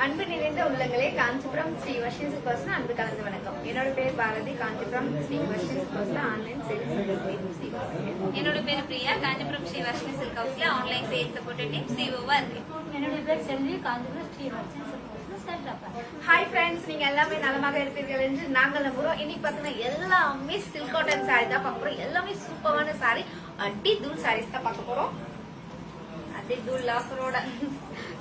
அன்பு நிறைந்த உள்ளங்களே, காஞ்சிபுரம் ஸ்ரீ வர்ஷினி சில்க் ஹவுஸ்ல அன்பு கலந்து வணக்கம். என்னோட பேர் பாரதி, காஞ்சிபுரம் ஸ்ரீ வர்ஷினி சில்க் ஹவுஸ்ல ஆன்லைன் சேல்ஸ். என்னோட பேர் பிரியா, காஞ்சிபுரம் ஸ்ரீ வர்ஷினி சில்க் ஹவுஸ்ல ஆன்லைன் சேல்ஸ் சப்போர்ட் டீம் சிஓவா இருக்கு. என்னோட பேர் செல்வி, காஞ்சிபுரம் ஸ்ரீ வர்ஷினி சில்க் ஹவுஸ்ல ஸ்டார்ட் ஆப்பா. ஹாய் ஃப்ரெண்ட்ஸ், நீங்க எல்லாமே நலமாக இருப்பீர்கள் என்று நாங்கள் நம்புறோம். இன்னைக்கு பாத்தீங்கன்னா எல்லாமே சில்க் காட்டன் சாரி தான் பார்க்க போறோம். எல்லாமே சூப்பரான சாரி, அடி தூள் சாரீஸ் தான் பார்க்க போறோம். அடி தூள் லாஃபரோட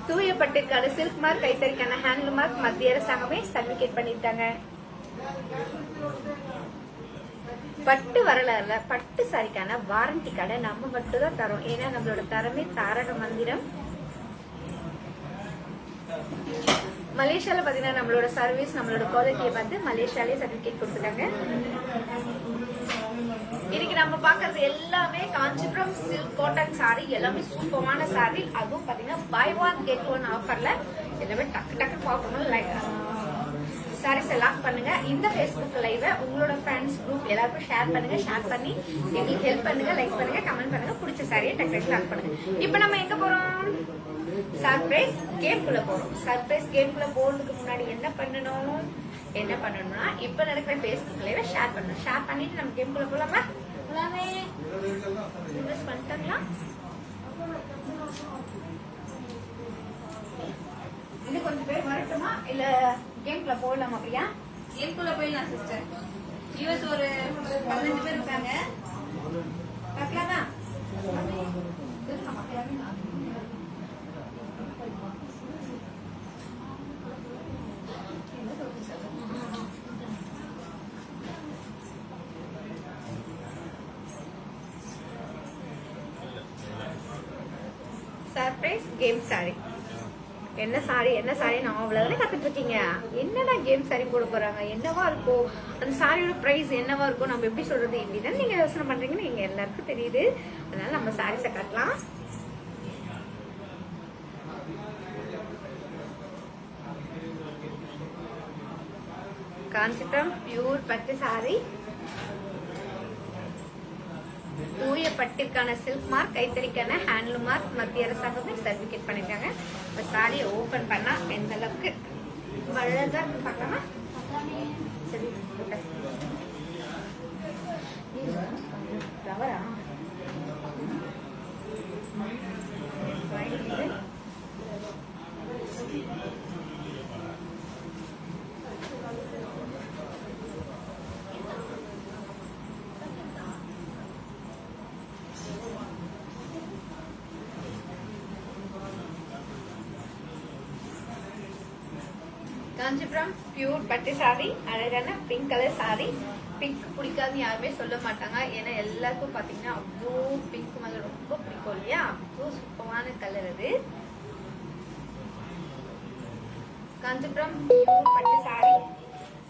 தூய பட்டுக்கான சில்க் மார்க், கைத்தறிக்கான ஹேண்ட்லூம் மார்க் மத்திய அரசாங்கமே சர்டிபிகேட் பண்ணிட்டாங்க. பட்டு வரலாறுல பட்டு சாரிக்கான வாரண்டி கடை நம்ம மட்டும் தான் தரோம். ஏன்னா நம்மளோட தரமே தாரக மந்திரம். மலேசியால பாத்தீங்கன்னா நம்மளோட சர்வீஸ், நம்மளோட குவாலிட்டியை பார்த்து மலேசியாலே சர்டிபிகேட் கொடுத்துட்டாங்க. இன்னைக்கு நம்ம பாக்குறது எல்லாமே காஞ்சிபுரம் சில்க் காட்டன் சாரி, எல்லாமே சூப்பரான சாரி. அதுவும் பாத்தீங்கன்னா பை ஒன் கெட் ஒன் ஆஃபர்ல எல்லாமே டக்கு டக்கு பார்க்கணும். சாரீஸ் லாக் பண்ணுங்க. இந்த Facebook லைவ் உங்களோட ஃப்ரெண்ட்ஸ் குரூப் எல்லாருக்கும் ஷேர் பண்ணுங்க. ஷேர் பண்ணி எங்களுக்கு ஹெல்ப் பண்ணுங்க, லைக் பண்ணுங்க, கமெண்ட் பண்ணுங்க. பிடிச்ச சாரியை டக்கு டக்கு லாக் பண்ணுங்க. இப்போ நம்ம எங்க போறோம்? சர்ப்ரைஸ் கேம் குள்ள போறோம். சர்ப்ரைஸ் கேம் குள்ள போறதுக்கு முன்னாடி என்ன பண்ணணும்னா இப்ப நடக்கிற Facebook லைவ் ஷேர் பண்ணணும். ஷேர் பண்ணிட்டு நம்ம கேம் குள்ள போலாமா? போலாமே. இன்வெஸ்ட் பண்ணிட்டாங்களா? இன்னும் கொஞ்சம் பேர் வரட்டுமா இல்ல கேம் குள்ள போடலாமா? பிரியா, கேம் குள்ள போயிடலாம் சிஸ்டர். யூஎஸ் ஒரு 15 பேர் இருக்காங்க. பார்க்கலாமா? Surprise game sorry. என்ன சாரி நான் அவ்வளவுதானே கத்துட்டு இருக்கீங்க. என்னடா கேம் சாரி போட போறாங்க, என்னவா இருக்கும், அந்த சாரியோட பிரைஸ் என்னவா இருக்கும், நம்ம எப்படி சொல்றது, இப்படிதான் நீங்க யோசனை பண்றீங்கன்னு எங்க எல்லாருக்கும் தெரியுது. அதனால நம்ம சாரீஸை காட்டலாம். காஞ்சிபுரம் பியூர் பட்டு சாரி, தூய பட்டிற்கான சில்க் மார்க், கைத்தறிக்கான ஹேண்ட்லூம் மார்க் மத்திய அரசாங்கமே சர்டிபிகேட் பண்ணிட்டாங்க. இந்த சாரியை ஓபன் பண்ணா எந்த அளவுக்கு அழகா இருக்கு பார்க்கலாமா? சரி, தவறா காஞ்சிபுரம் பியூர் பட்டு சாரி, அழகான பிங்க் கலர் சாரி. பிங்க் பிடிக்காதுன்னு யாருமே சொல்ல மாட்டாங்க. ஏன்னா எல்லாருக்கும் பாத்தீங்கன்னா அவ்வளோ பிங்க் மேல ரொம்ப பிடிக்கும் இல்லையா? அவ்வளோ சூப்பரான கலர் அது. காஞ்சிபுரம் பியூர் பட்டு சாரி.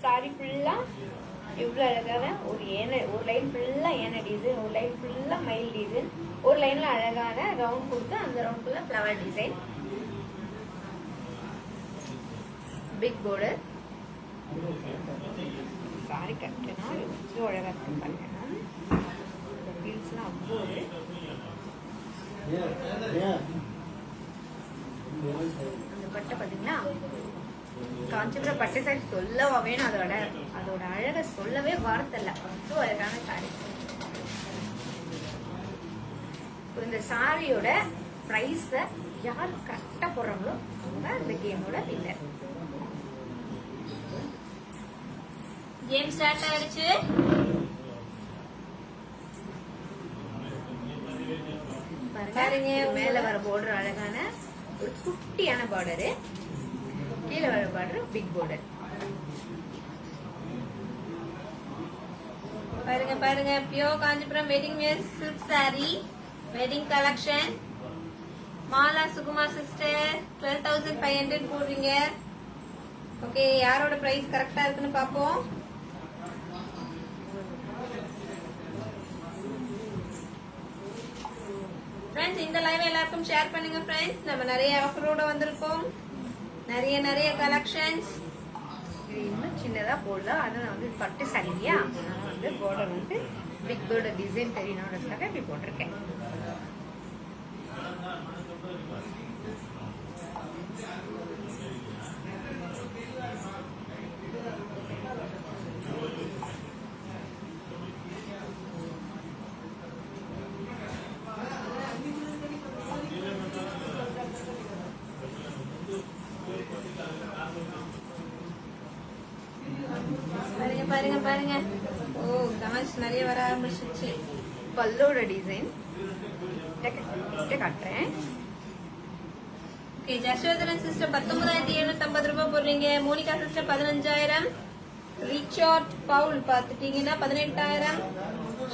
சாரி ஃபுல்லா இவ்வளவு அழகான ஒரு லைன் ஃபுல்லா ஏன டிசைன், ஒரு லைன் ஃபுல்லா மயில் டிசைன், ஒரு லைன்ல அழகான ரவுண்ட் கொடுத்து அந்த ரவுண்ட்குள்ள flower design. Big border. Sari கட்டினா எவ்வளோ அழகா இருக்கு பாருங்க. டீல்ஸ்லாம் அவ்வளோ. அந்த பட்டை பாத்தீங்களா? காஞ்சிபுரம் பட்டு சாரி சொல்லவா வேணும். அதோட அழகை சொல்லவே வார்த்தை இல்ல. அவ்வளோ அழகான சாரி. இந்த சாரியோட பிரைஸ யார் கரெக்டா போடுறாங்களோ அவங்க இந்த கேமோட வின்னர். கேம் ஸ்டார்ட் ஆயிடுச்சு. பாருங்க, மேல வர பார்டர் அழகான ஒரு குட்டியான பார்டரு, கீழே வர பார்டர் பிக் பார்டர். பாருங்க pure Kanchipuram wedding wear silk sari, wedding collection. Mala Sukumar sister 12,500 போடுறீங்க. ஓகே, யாரோட பிரைஸ் கரெக்டா இருக்குன்னு பாப்போம். ஃப்ரெண்ட்ஸ், இந்த லைவ் எல்லாருக்கும் ஷேர் பண்ணுங்க ஃப்ரெண்ட்ஸ். நம்ம நிறைய ஆஃபரோட வந்திருக்கோம், நிறைய கலெக்ஷன்ஸ். இன்னும் சின்னதா போடலாம். ஆனா வந்து பட்டு சாரி இல்லையா? நான் வந்து பார்டர் வந்து பிக் பார்டர் டிசைன் தெரியணும்ன்றதுக்காக இப்படி போட்டிருக்கேன். பாருங்க பாருங்க பாருங்க. ஓ கமெண்ட்ஸ் நிறைய வர ஆரம்பிச்சிருச்சு. பல்லோட டிசைன் காட்டுறேன். ஓகே, ஜஸ்வதரன் சிஸ்டர் 19,750 ரூபாய் போடுறீங்க. Monica sister 15,000. ரிச்சார்ட் பவுல் பாத்துட்டீங்கன்னா 18,000.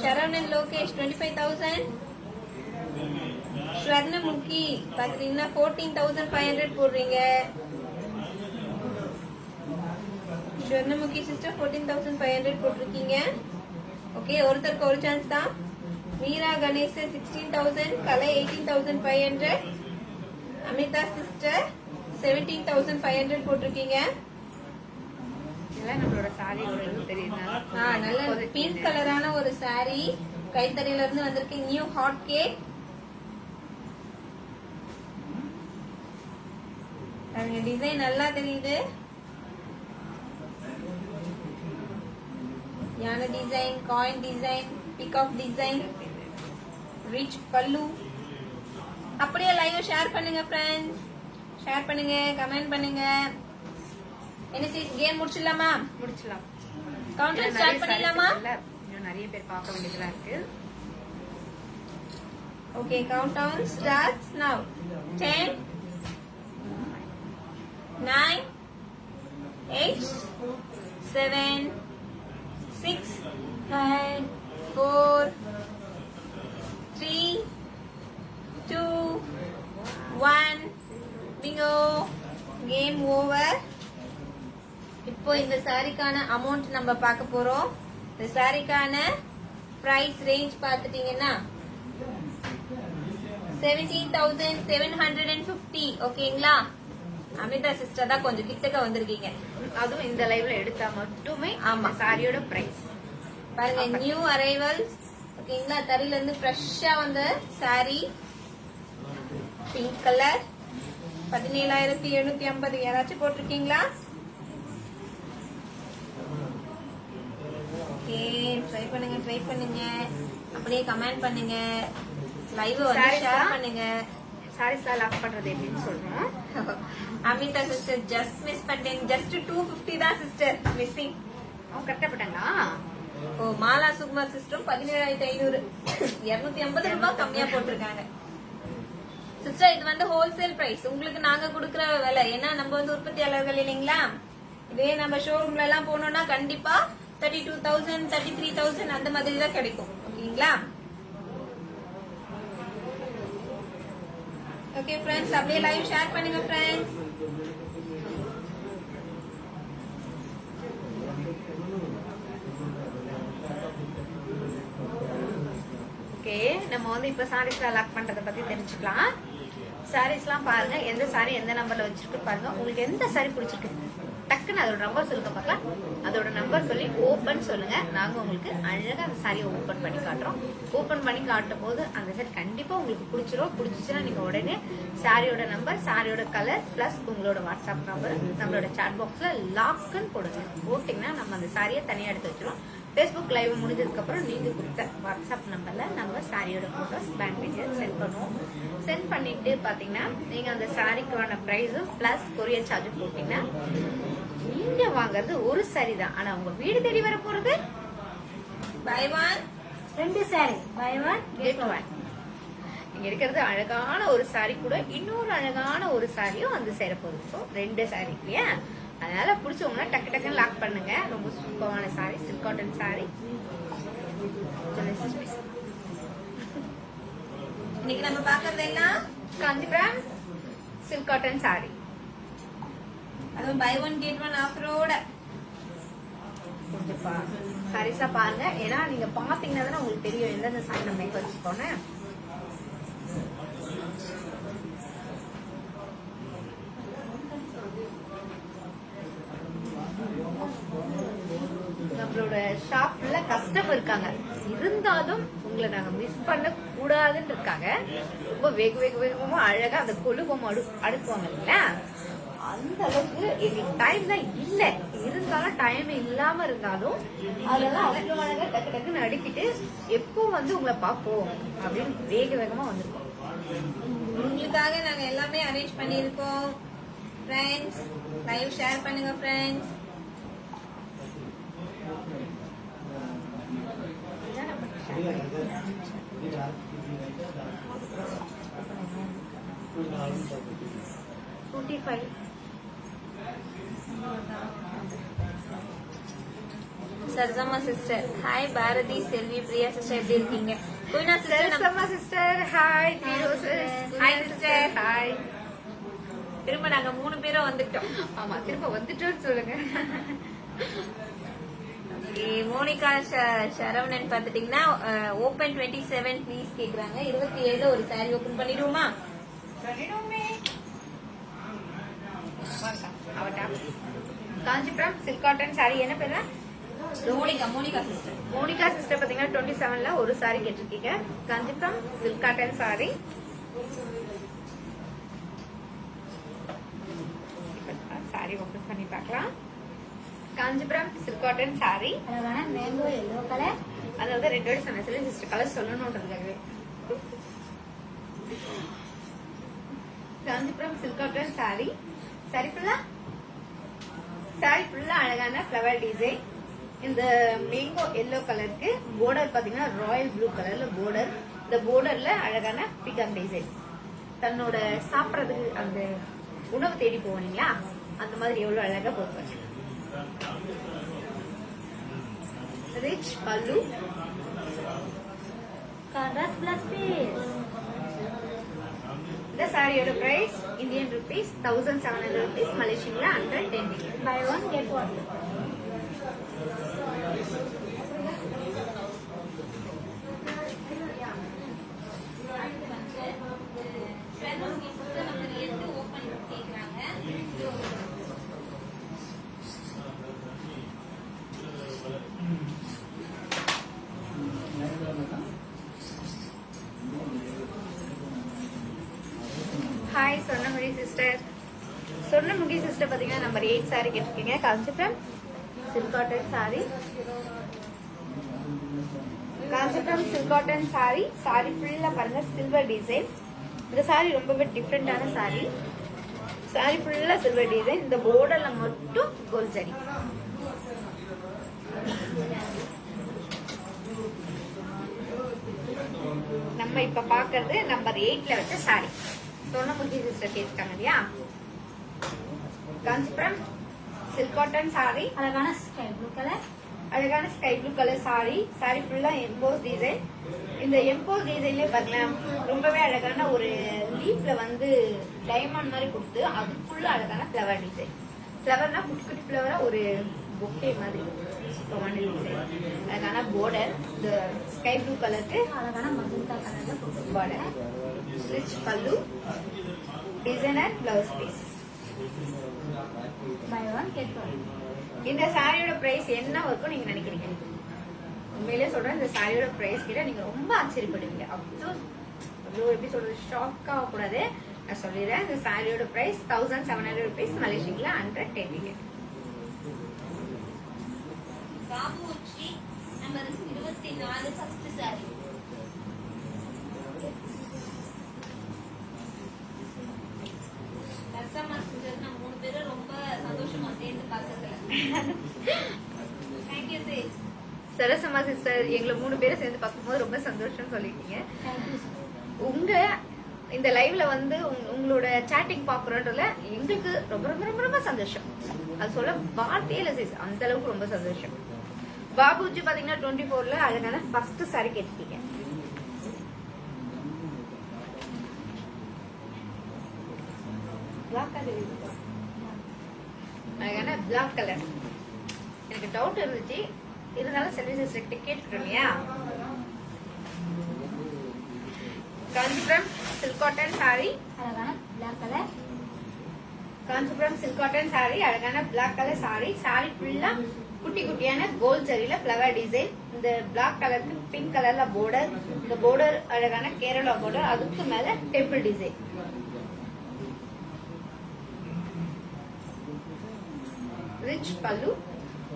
சரவணன் லோகேஷ் 25,000. ஸ்வர்ணமுகி பாத்துட்டீங்கன்னா 14,500 போடுறீங்க. ஸ்வர்ணமுகி சிஸ்டர் 14,500 போட்டிருக்கீங்க. ஓகே, ஒருத்தருக்கு ஒரு சான்ஸ் தான். மீரா கணேஷ் 16,000. கலை 18,500. அமிதா சிஸ்டர் 17,500 போட்டிருக்கீங்க. இதெல்லாம் நம்மளோட சாரியோட இது தெரியுது. நல்ல பிங்க் கலரான ஒரு சாரி கைத்தறியில இருந்து வந்திருக்கு. New hot cake. டிசைன் நல்லா தெரியுது. யானை design, coin design, peacock design, rich பல்லு. அப்படியே லைவ் ஷேர் பண்ணுங்க ஃப்ரெண்ட்ஸ். ஷேர் பண்ணுங்க, கமெண்ட் பண்ணுங்க. என்ன கேம் முடிச்சிடலாமா? முடிச்சலாம். கவுண்டர் ஸ்டார்ட் பண்ணிடலாமா? இன்னும் நிறைய பேர் பார்க்க வேண்டியதெல்லாம் இருக்கு. Okay, countdown starts now. 10, 9, 8, 7, 6, 5, 4, 3, 2, 1. Bingo. Game over. இப்போ இந்த சாரிக்கான அமௌண்ட் நம்ம பார்க்க போறோம். இந்த சாரிக்கான பிரைஸ் ரேஞ்ச் பார்த்துட்டீங்கன்னா 17,750. ஓகேங்களா? அமிதா சிஸ்டர் தான் கொஞ்சம் கிட்டக்க வந்திருக்கீங்க. அதுவும் இந்த லைவ்ல எடுத்தா மட்டுமே ஆமா. சாரியோட பிரைஸ் பாருங்க, நியூ அரைவல்ஸ். ஓகேங்களா? தறியில இருந்து ஃப்ரெஷ்ஷா வந்த சாரி, பிங்க் கலர், 17,750. யாராச்சும் போட்டிருக்கீங்களா? ஓகே, ட்ரை பண்ணுங்க. அப்படியே கமெண்ட் பண்ணுங்க. லைவ் வந்து ஷேர் பண்ணுங்க. சாரீஸ்லாம் லாக் பண்றது எப்படின்னு சொல்றோம். அமிதா சிஸ்டர் ஜஸ்ட் மிஸ் பண்ணிட்டேன். ஜஸ்ட் 250 தான் சிஸ்டர் மிஸ்ஸிங். அவங்க கட்டப்பட்டாங்களா? ஓ, மாலா சுகுமார் சிஸ்டரும் 17,500. 250 ரூபாய் கம்மியா போட்டிருக்காங்க. சிஸ்டர் இது வந்து ஹோல்சேல் பிரைஸ். உங்களுக்கு நாங்க கொடுக்கற விலை. ஏன்னா நம்ம வந்து உற்பத்தியாளர்கள் இல்லைங்களா? இதே நம்ம ஷோரூம்ல எல்லாம் போனோம்னா கண்டிப்பா 32,000, 33,000 அந்த மாதிரி தான் கிடைக்கும். ஓகேங்களா? ஓகே ஃப்ரெண்ட்ஸ், அப்படியே லைவ் ஷேர் பண்ணுங்க ஃப்ரெண்ட்ஸ். ஓகே, நம்ம வந்து இப்ப சாரீஸ்லாம் லாக் பண்றத பத்தி தெரிஞ்சுக்கலாம். சாரீஸ்லாம் பாருங்க, எந்த சாரி எந்த நம்பர்ல வச்சிருக்கு பாருங்க. உங்களுக்கு எந்த சாரி பிடிச்சிருக்கு டக்குன்னு அதோட நம்பர் சொல்லுங்க பார்க்கலாம். அதோட நம்பர் சொல்லி ஓபன் சொல்லுங்க. நாங்க உங்களுக்கு அழகா அந்த சாரியை ஓபன் பண்ணி காட்டுறோம். ஓபன் பண்ணி காட்டும் போது அந்த சாரி கண்டிப்பா உங்களுக்கு பிடிச்சிரும். பிடிச்சிச்சுன்னா நீங்க உடனே சாரியோட நம்பர், சாரியோட கலர் பிளஸ் உங்களோட வாட்ஸ்அப் நம்பர் நம்மளோட சாட் பாக்ஸ்ல லாக்குன்னு போடுங்க. போட்டீங்கன்னா நம்ம அந்த சாரியை தனியா எடுத்து வச்சிரும். Facebook லைவ் முடிஞ்சதுக்கு அப்புறம் நீங்க கொடுத்த வாட்ஸ்அப் நம்பர்ல நம்ம சாரியோட போட்டோஸ், பேங்க் டீடைல்ஸ் சென்ட் பண்ணுவோம். சென்ட் பண்ணிட்டு பாத்தீங்கன்னா நீங்க அந்த சாரிக்கான பிரைஸும் பிளஸ் கொரியர் சார்ஜும் போட்டீங்கன்னா நீங்க வாங்குறது ஒரு சாரி தான். ஆனா உங்க வீடு தேடி வர போறது by one 2 saree. Buy one, get one. இங்க இருக்கிறது அழகான ஒரு சாரி கூட இன்னொரு அழகான ஒரு சாரியும் வந்து சேர போகுது. ஸோ 2 சாரி இல்லையா? அதனால பிடிச்சவங்கன்னா டக்கு டக்குன்னு லாக் பண்ணுங்க. ரொம்ப சூப்பரான சாரி, சில்க் காட்டன் சாரி. இன்னைக்கு நம்ம பாக்குறது எல்லாம் காஞ்சிபுரம் சில்க் காட்டன் சாரி. அதுவும் பை ஒன் கெட் ஒன் ஆஃபரோட. கொஞ்சம் சாரீஸ்லாம் பாருங்க. ஏன்னா நீங்க பாத்தீங்கன்னா தானே உங்களுக்கு தெரியும் எந்தெந்த சாரி நம்ம எங்க வச்சுக்கோன்னு. நம்மளோட ஷாப்ல கஸ்டமர் இருக்காங்க, இருந்தாலும் உங்களை நாங்க மிஸ் பண்ண கூடாதுன்னு இருக்காங்க. ரொம்ப வேகமா அழகா அந்த கொழுவம் அடுக்குவாங்க இல்லையா? அந்த அளவுக்கு எங்களுக்கு டைம் தான் இல்ல. இருந்தாலும் டைம் இல்லாம இருந்தாலும் அதெல்லாம் அவ்வளவு அழகா டக்கு டக்குன்னு அடுக்கிட்டு எப்போ வந்து உங்களை பார்ப்போம் அப்படின்னு வேகமா வந்திருக்கோம். உங்களுக்காக நாங்க எல்லாமே அரேஞ்ச் பண்ணிருக்கோம். ஃப்ரெண்ட்ஸ் லைவ் ஷேர் பண்ணுங்க friends. 25. Sarasamma sister hi Bharathi Selvi Priya sister எப்படி இருக்கீங்க? Queena sister Sarasama sister, hi. Three roses. Hi, sister. Hi. திரும்ப நாங்க 3 பேரும் வந்துட்டோம். ஆமா, திரும்ப வந்துட்டோன்னு சொல்லுங்க. மோனிகா சரவணன் பாத்துட்டீங்கன்னா ஓபன் 27 ப்ளீஸ் கேக்குறாங்க. 27 ஒரு சாரி ஓபன் பண்ணிடுவோமா? பண்ணிடுவோமே. வாங்க, அவட்டா. காஞ்சிபுரம் சில்க் காட்டன் சாரி என்ன பேரு? Monica sister. மோனிகா சிஸ்டர் பாத்தீங்கன்னா 27ல ஒரு சாரி கேட்டிருக்கீங்க. Kanchipuram silk cotton sari. Sari open பண்ணி பார்க்கலாம். Kanchipuram silk cotton sari. அழகான மேங்கோ எல்லோ கலர். அதாவது ரெட் ஒயிட் சொன்ன சொல்லி சிஸ்டர் கலர் சொல்லணும்ன்றதுக்காகவே. Kanchipuram silk cotton sari. சாரி ஃபுல்லா அழகான ஃப்ளவர் டிசைன். இந்த மேங்கோ எல்லோ கலருக்கு border பாத்தீங்கன்னா ராயல் ப்ளூ கலர்ல border. இந்த borderல அழகான பிகாக் டிசைன். தன்னோட சாப்பிடறதுக்கு அந்த உணவு தேடி போவீங்களா அந்த மாதிரி எவ்வளவு அழகா போட்டுருங்க. Rich pallu. Contrast plus piece. இந்த சாரியோட பிரைஸ் இந்தியன் ருபீஸ் 1700 rupees, மலேசியன்ல 110. Buy one get one. Hi Swarnamukhi sister. Swarnamukhi sister பாத்தீங்கன்னா நம்பர் 8 சாரி கேட்டிருக்கீங்க. Kanchipuram silk cotton sari. Kanchipuram silk cotton sari. Sari ஃபுல்லா பாருங்க சில்வர் டிசைன். இந்த சாரி ரொம்பவே டிஃப்ரெண்டான சாரி. சாரி ஃபுல்லா சில்வர் டிசைன். இந்த borderல மட்டும் கோல்ட் ஜரி. நம்ம இப்ப பாக்குறது நம்பர் 8ல வச்ச சாரி. சொர்ணமுகி சிஸ்டர் கேட்டிருக்காங்க இல்லையா? Kanchipuram silk cotton sari. அழகான ஸ்கை ப்ளூ கலர். அழகான sky blue colour sari. Sari ஃபுல்லா எம்போஸ் டிசைன். இந்த எம்போஸ் டிசைன்லயே பாருங்களேன் ரொம்பவே அழகான ஒரு லீஃப்ல வந்து டைமண்ட் மாதிரி கொடுத்து அதுக்குள்ள அழகான ஃபிளவர் டிசைன். ஃபிளவர்னா குட்டி குட்டி ஃபிளவரா ஒரு பொக்கே மாதிரி டிசைன். அழகான border. இந்த ஸ்கை ப்ளூ கலருக்கு அழகான மஜந்தா கலர்ல border. Rich pallu. Designer blouse piece. Buy one get one. இந்த சாரியோட பிரைஸ் என்ன வரைக்கும் நீங்க நினைக்கிறீங்க? உண்மையிலே சொல்றேன், இந்த சாரியோட பிரைஸ் கிட்ட நீங்க ரொம்ப ஆச்சரியப்படுவீங்க. அவ்வளோ எப்படி சொல்றது, ஷாக் ஆக கூடாது. நான் சொல்லிடுறேன், இந்த சாரியோட பிரைஸ் 1700 rupees, மலேசியன்ல 110. Babu Sri number 24 first sari. Sarasamma sister நம்ம 3 பேரும் ரொம்ப சந்தோஷமா சேர்ந்து பார்க்கறதுல. Thank you sis. Sarasamma sister எங்களை 3 பேரை சேர்ந்து பார்க்கும்போது ரொம்ப சந்தோஷம் சொல்லிட்டீங்க. தேங்க்யூ. உங்க இந்த லைவ்ல வந்து உங்களோட சாட்டிங் பாக்குறதுல எங்களுக்கு ரொம்ப ரொம்ப ரொம்ப ரொம்ப சந்தோஷம். அது சொல்ல வார்த்தையே இல்ல சிஸ், அந்த அளவுக்கு ரொம்ப சந்தோஷம். பாபுஜி பாத்தீங்கன்னா 24ல அழகான ஃபர்ஸ்ட் சாரி கேட்டிருக்கீங்க. அழகான பிளாக் கலர். எனக்கு டவுட் இருந்துச்சு, இருந்தாலும் செல்வி சிஸ்டர் கேட்டுட்டோம் இல்லையா? Kanchipuram silk cotton sari. அழகான black colour. Kanchipuram silk cotton sari. அழகான பிளாக் கலர் சாரி. சாரி ஃபுல்லா குட்டி குட்டியான கோல்ட் ஜரியில ஃபிளவர் டிசைன். இந்த பிளாக் கலருக்கு பிங்க் கலர்ல border. இந்த border அழகான கேரளா border. அதுக்கு மேல டெம்பிள் டிசைன். ரிச் பல்லு.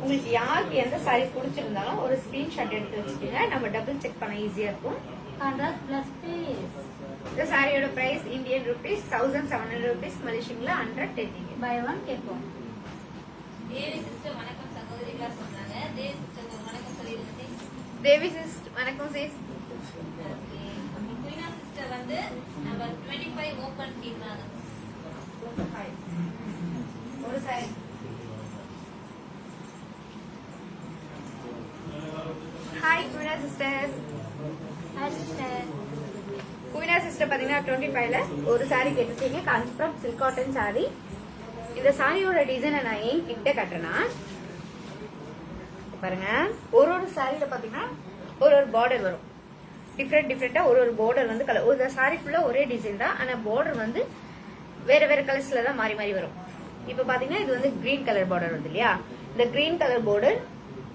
உங்களுக்கு யாருக்கு எந்த சாரி பிடிச்சிருந்தாலும் ஒரு ஸ்கிரீன்ஷாட் எடுத்து வச்சுக்கோங்க, நம்ம டபுள் செக் பண்ண ஈஸியா இருக்கும். Contrast plus piece. இந்த சாரியோட பிரைஸ் இந்தியன் ருபீஸ் 1700 rupees, மலேசியன்ல 110. Buy one get one. Devi sister வணக்கம் சகோதரிகளா சொன்னாங்க. தேவி சிஸ்டர் ஒரு வணக்கம் சொல்லிருங்க. தேவி சிஸ் வணக்கம் சிஸ். குயினா சிஸ்டர் வந்து நம்பர் 25 ஓபன் கேக்குறாங்க. ஒரு sari. Hi Queena sister. Hi sister. Queena sister பாத்தீங்கன்னா 25ல ஒரு சாரி கேட்டிருக்கீங்க. Kanchipuram silk cotton sari. இந்த சாரியோட டிசைனை நான் ஏன் கிட்ட கட்டுறேன்னா பாருங்க, ஒரு சாரியில பாத்தீங்கன்னா ஒரு பார்டர் வரும். டிஃப்ரெண்டா ஒரு பார்டர் வந்து கலர். ஒரு சாரி ஃபுல்லா ஒரே டிசைன் தான், ஆனா பார்டர் வந்து வேற வேற கலர்ஸ்ல தான் மாறி மாறி வரும். இப்ப பாத்தீங்கன்னா இது வந்து கிரீன் கலர் பார்டர் வந்து இல்லையா, இந்த கிரீன் கலர் பார்டர்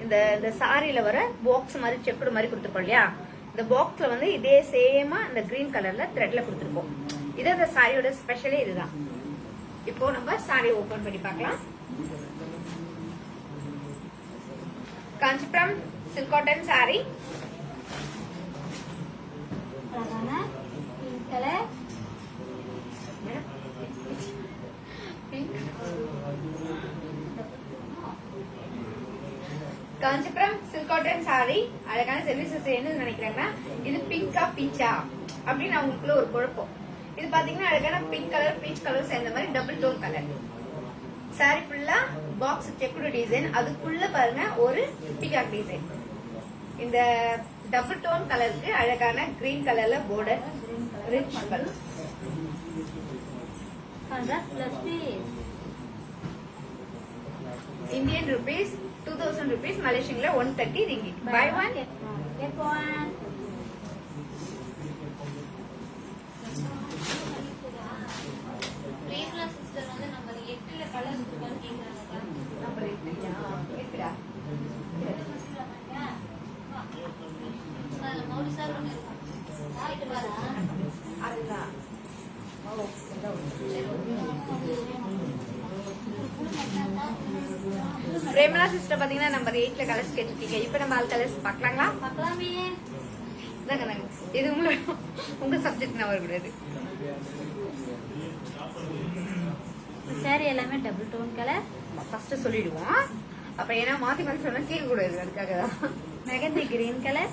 இந்த சாரியில வர பாக்ஸ் மாதிரி செக்குடு மாதிரி கொடுத்துருக்கோம் இல்லையா, இந்த பாக்ஸ்ல வந்து இதே சேமா இந்த கிரீன் கலர்ல த்ரெட்ல கொடுத்துருக்கோம். இது அந்த சாரியோட ஸ்பெஷலே இதுதான். இப்போ நம்ம சாரி ஓபன் பண்ணி பார்க்கலாம். Kanchipuram silk cotton sari. அழகான pink color. Kanchipuram silk cotton sari. அழகான சர்வீசஸ் என்ன நினைக்கிறாங்கன்னா இது பிங்கா பீச்சா அப்படின்னு அவங்களுக்குள்ள ஒரு குழப்பம். இது பாத்தீங்கன்னா அழகான பிங்க் கலர் பீச் கலர் சேர்ந்த மாதிரி டபுள் டோன் கலர். சாரி ஃபுல்லா பாக்ஸ் செக்குடு டிசைன், அதுக்குள்ள பாருங்க ஒரு பிகாக் டிசைன். இந்த டபுள் டோன் கலருக்கு அழகான கிரீன் கலர்ல border, rich colour. Contrast plus piece. Indian rupees 2000 rupees, மலேசியன்ல 130 ringgit. Buy one Get one. Premala sister வந்து நம்பர் 8ல கலர் ஓபன் கேக்குறாங்க. நம்பர் இருக்குடா. மௌலி சார் ஒன்று இருக்கும். ஆயிட்டு பாருங்க. அதுதான். பிரேமலா சிஸ்டர் பாத்தீங்கன்னா நம்பர் 8ல கலர்ஸ் கேட்டிருக்கீங்க. இப்ப நம்ம ஆல் கலர்ஸ் பார்க்கலாங்களா? பார்க்கலாமே. இந்தாங்க இது உங்க சப்ஜெக்ட் நான் வரக்கூடாது. saree எல்லாமே டபுள் டோன் கலர். ஃபர்ஸ்ட் சொல்லிடுவோம், அப்ப ஏன்னா மாத்தி மாத்தி சொன்னா கேட்க கூடாது, அதுக்காக தான். Mehndi green colour,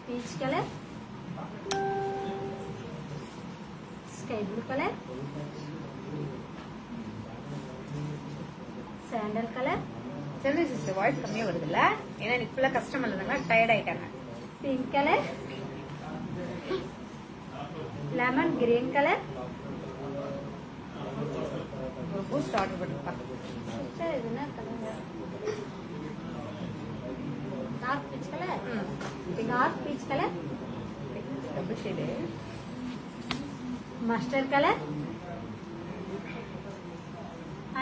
peach colour, sky blue colour, sandal colour, Selvi sister voice கம்மியா வருதுல்ல, ஏன்னா எனக்கு ஃபுல்லா கஸ்டமர் இருந்தாங்க, டயர்ட் ஆயிட்டாங்க. Pink colour, lemon green colour. ஒரு பூஸ்ட் ஆர்டர் பண்ணிருப்பா. சார் இது என்ன colour? Dark peach colour, dark peach colour, double shade, mustard colour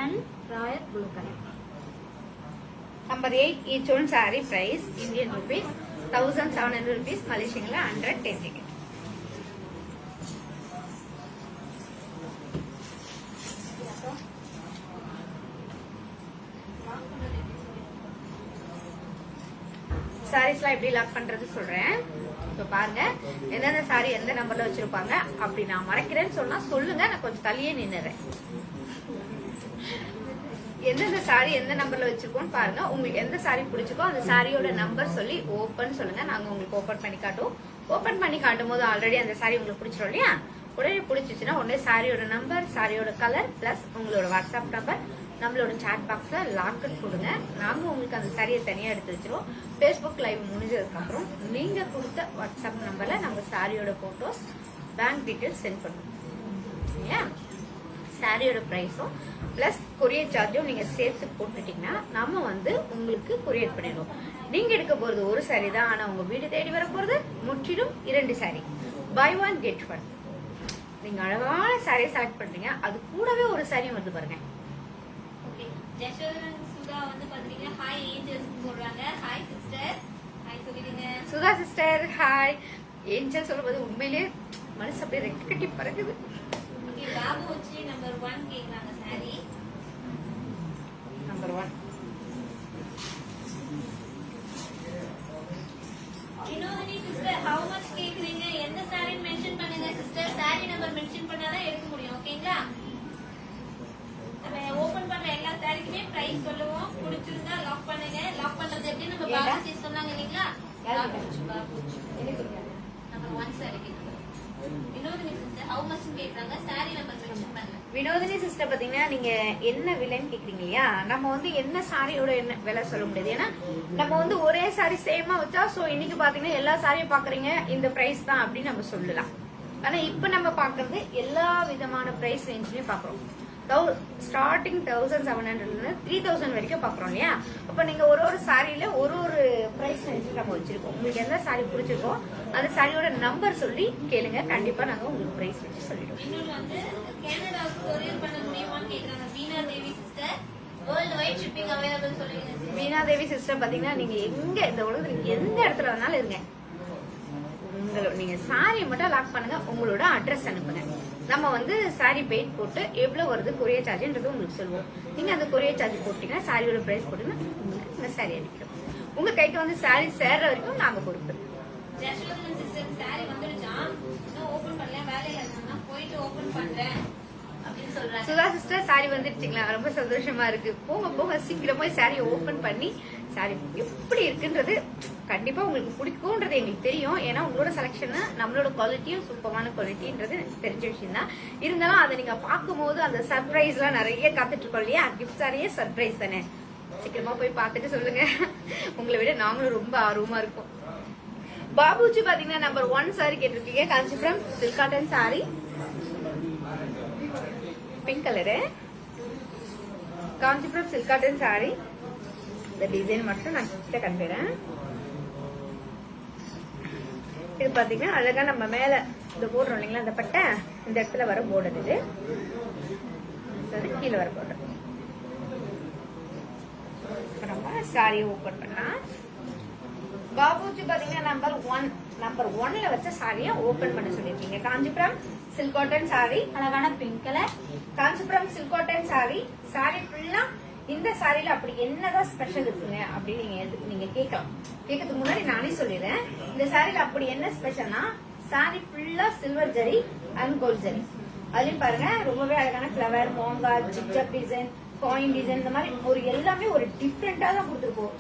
and royal blue colour. Number 8 each one saree price Indian rupees 1700 rupees, Malaysian la 110 ringgit. சாரீஸ்லாம் எப்படி lock பண்றது சொல்றேன். இப்போ பாருங்க, எந்தெந்த சாரி எந்த நம்பர்ல வச்சிருப்பாங்க. அப்படி நான் மறைக்கிறேன்னு சொன்னா சொல்லுங்க, நான் கொஞ்சம் தள்ளியே நின்னுறேன். எந்தெந்த சாரி எந்த நம்பர்ல வச்சிருக்கோம்னு பாருங்க. உங்களுக்கு எந்த சாரி பிடிச்சிருக்கோ அந்த சாரியோட நம்பர் சொல்லி ஓபன் சொல்லுங்க, நாங்க உங்களுக்கு ஓபன் பண்ணி காட்டுவோம். ஓபன் பண்ணி காட்டும் போது ஆல்ரெடி அந்த சாரி உங்களுக்கு பிடிச்சிரும் இல்லையா, உடனே பிடிச்சிச்சுன்னா உடனே சாரியோட நம்பர், சாரியோட கலர் பிளஸ் உங்களோட வாட்ஸ்அப் நம்பர் நம்மளோட சாட் பாக்ஸ்ல லாக்கட் கொடுங்க. நாங்க உங்களுக்கு அந்த சாரியை தனியா எடுத்து வச்சிருவோம். ஃபேஸ்புக் லைவ் முடிஞ்சதுக்கு அப்புறம் நீங்க கொடுத்த வாட்ஸ்அப் நம்பர்ல நம்ம சாரியோட போட்டோஸ், பேங்க் டீடைல்ஸ் சென்ட் பண்ணுவோம். சரியா? சாரியோட பிரைஸும் பிளஸ் கொரியர் சார்ஜும் நீங்க சேர்த்து போட்டுட்டீங்கன்னா நம்ம வந்து உங்களுக்கு கொரியர் பண்ணிடுவோம். நீங்க எடுக்க போறது ஒரு சாரி தான், ஆனா உங்க வீடு தேடி வர போறது முற்றிலும் 2 sari. Buy one get one. நீங்க அழகான சாரியை செலக்ட் பண்றீங்க, அது கூடவே ஒரு சாரியும் வருது பாருங்க. ஓகே, ஜெஷோதரன் சுதா வந்து பாத்தீங்கன்னா ஹாய் ஏஞ்சல்ஸ் சொல்றாங்க. ஹாய் சிஸ்டர், ஹாய் சொல்லிடுங்க. Sudha sister hi. ஏஞ்சல் சொல்லும்போது உண்மையிலே மனசு அப்படியே ரெக்க கட்டி பறக்குது. ஓகே, பாபு வச்சு நம்பர் 1 கேக்குறாங்க sorry. Number 1 Vinodhini sister how much கேக்குறீங்க, எந்த சாரி மென்ஷன் பண்ணுங்க சிஸ்டர். சாரி நம்பர் மென்ஷன் பண்ணாதான் எடுக்க முடியும். ஓகேங்களா? நம்ம ஓபன் பண்ற எல்லா சாரிக்குமே பிரைஸ் சொல்லுவோம். பிடிச்சிருந்தா என்ன கேக்குறாங்க? நம்பர் 1 saree கேக்குறாங்க. வினோதினி சிஸ்டர் how much கேக்குறாங்க, saree நம்பர் மென்ஷன் பண்ணல. வினோதினி சிஸ்டர் பாத்தீங்கன்னா நீங்க என்ன விலைன்னு கேக்குறீங்க இல்லையா? நம்ம வந்து என்ன சாரியோட என்ன விலை சொல்ல முடியாது. ஏன்னா நம்ம வந்து ஒரே சாரி சேமா வச்சா சோ இன்னைக்கு பாத்தீங்கன்னா எல்லா சாரியும் பாக்குறீங்க இந்த பிரைஸ் தான் அப்படின்னு நம்ம சொல்லலாம். ஆனா இப்ப நம்ம பாக்குறது எல்லா விதமான பிரைஸ் ரேஞ்ச்லயும் பாக்குறோம். ஸ்டார்டிங் 1700 3000 வரைக்கும் பாக்குறோம் இல்லையா? அப்ப நீங்க ஒரு ஒரு சாரியில ஒரு ஒரு பிரைஸ் ரேஞ்ச் நம்ம வச்சிருக்கோம். உங்களுக்கு எந்த சாரி பிடிச்சிருக்கோ அந்த சாரியோட நம்பர் சொல்லி கேளுங்க, கண்டிப்பா நாங்க உங்களுக்கு பிரைஸ் ரேஞ்ச் சொல்லிடுவோம். இன்னொரு வந்து கனடாவுக்கு கொரியர் பண்ண முடியுமான்னு கேக்குறாங்க. Veena Devi sister world wide shipping available சொல்லுங்க. வீணா தேவி சிஸ்டர் பாத்தீங்கன்னா நீங்க எங்க இந்த உலகத்துல எந்த இடத்துல வேணாலும் இருங்க, நீங்க சாரி மட்டும் லாக் பண்ணுங்க, உங்களோட அட்ரஸ் அனுப்புங்க. நம்ம வந்து சாரி பெயிண்ட் போட்டு எவ்வளவு வருது கொரியர் சார்ஜ்ன்றது உங்களுக்கு சொல்லுவோம். நீங்க அந்த கொரியர் சார்ஜ் போட்டீங்கன்னா சாரியோட பிரைஸ் போட்டீங்கன்னா உங்களுக்கு இந்த சாரி அடிக்கிறோம். உங்க கைக்கு வந்து சாரி சேர்ற வரைக்கும் நாங்க பொறுப்பு. ஜஸ்வந்தன் சிஸ்டர் saree வந்துருச்சா, இன்னும் ஓபன் பண்ணல, வேலையில இருந்தா போயிட்டு ஓபன் பண்றேன் அப்படின்னு சொல்றாங்க. சுதா சிஸ்டர் சாரி வந்துருச்சுங்களா? ரொம்ப சந்தோஷமா இருக்கு. போங்க போங்க சீக்கிரமா சாரி ஓபன் பண்ணி சாரி எப்படி இருக்குன்றது கண்டிப்பா உங்களுக்கு பிடிக்கும்ன்றது எங்களுக்கு தெரியும். ஏன்னா உங்களோட செலக்ஷன் நம்மளோட குவாலிட்டியும் சூப்பரான குவாலிட்டின்றது தெரிஞ்ச விஷயம் தான். இருந்தாலும் அதை நீங்க பார்க்கும்போது அந்த சர்ப்ரைஸ் எல்லாம் நிறைய காத்துட்டு இருக்கோம் இல்லையா? கிஃப்ட் சாரியே சர்ப்ரைஸ் தானே. சீக்கிரமா போய் பார்த்துட்டு சொல்லுங்க. உங்களை விட நாங்களும் ரொம்ப ஆர்வமா இருக்கோம். பாபுஜி பாத்தீங்கன்னா நம்பர் 1 சாரி கேட்டிருக்கீங்க. Kanchipuram silk cotton sorry, pink colour, Kanchipuram silk cotton sari. இந்த டிசைன் மட்டும் நான் கிட்ட காண்பிக்கிறேன். இது பாத்தீங்கன்னா அழகா நம்ம மேல இந்த போடுறோம் இல்லைங்களா, அந்த பட்டை இந்த இடத்துல வர போர்டு, இது கீழே வர போர்டு. நம்ம சாரியை ஓபன் பண்ணலாம். பாபுஜி பாத்தீங்கன்னா நம்பர் 1ல வச்ச சாரியை ஓபன் பண்ண சொல்லிருக்கீங்க. காஞ்சிபுரம் சில்க் காட்டன் சாரி, அழகான pink colour. Kanchipuram silk cotton sari. Sari ஃபுல்லா இந்த சாரியில அப்படி என்னதான் ஸ்பெஷல் இருக்குங்க அப்படின்னு நீங்க கேட்கலாம். கேட்கறதுக்கு முன்னாடி நானே சொல்லிடுறேன். இந்த சாரியில அப்படி என்ன ஸ்பெஷல்னா சாரி ஃபுல்லா silver zari and gold zari. அதுலயும் பாருங்க ரொம்பவே அழகான ஃபிளவர், மாங்காய், ஜிக்ஜாக் டிசைன், காயின் டிசைன், இந்த மாதிரி ஒரு எல்லாமே ஒரு டிஃப்ரெண்டா தான் கொடுத்துருக்கோம்.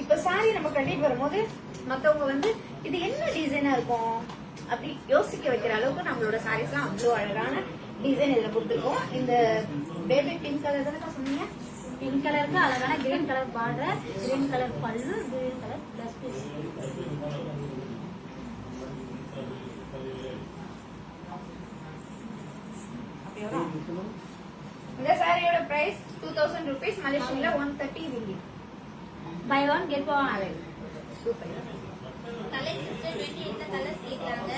இப்ப சாரி நம்ம கட்டிட்டு வரும்போது மத்தவங்க வந்து இது என்ன டிசைனா இருக்கும் அப்படி யோசிக்க வைக்கிற அளவுக்கு நம்மளோட சாரீஸ் எல்லாம் அவ்வளவு அழகான டிசைன் இதுல கொடுத்துருக்கோம். இந்த பேபி பிங்க் கலர் தானே சொன்னீங்க? பிங்க் கலருக்கு அழகான green colour border, green colour pallu, green colour blouse piece. இந்த சாரியோட பிரைஸ் 2000 rupees, மலேசியால 130 ringgit. Buy one get one. Super. Colour sister 28 colours கேக்குறாங்க.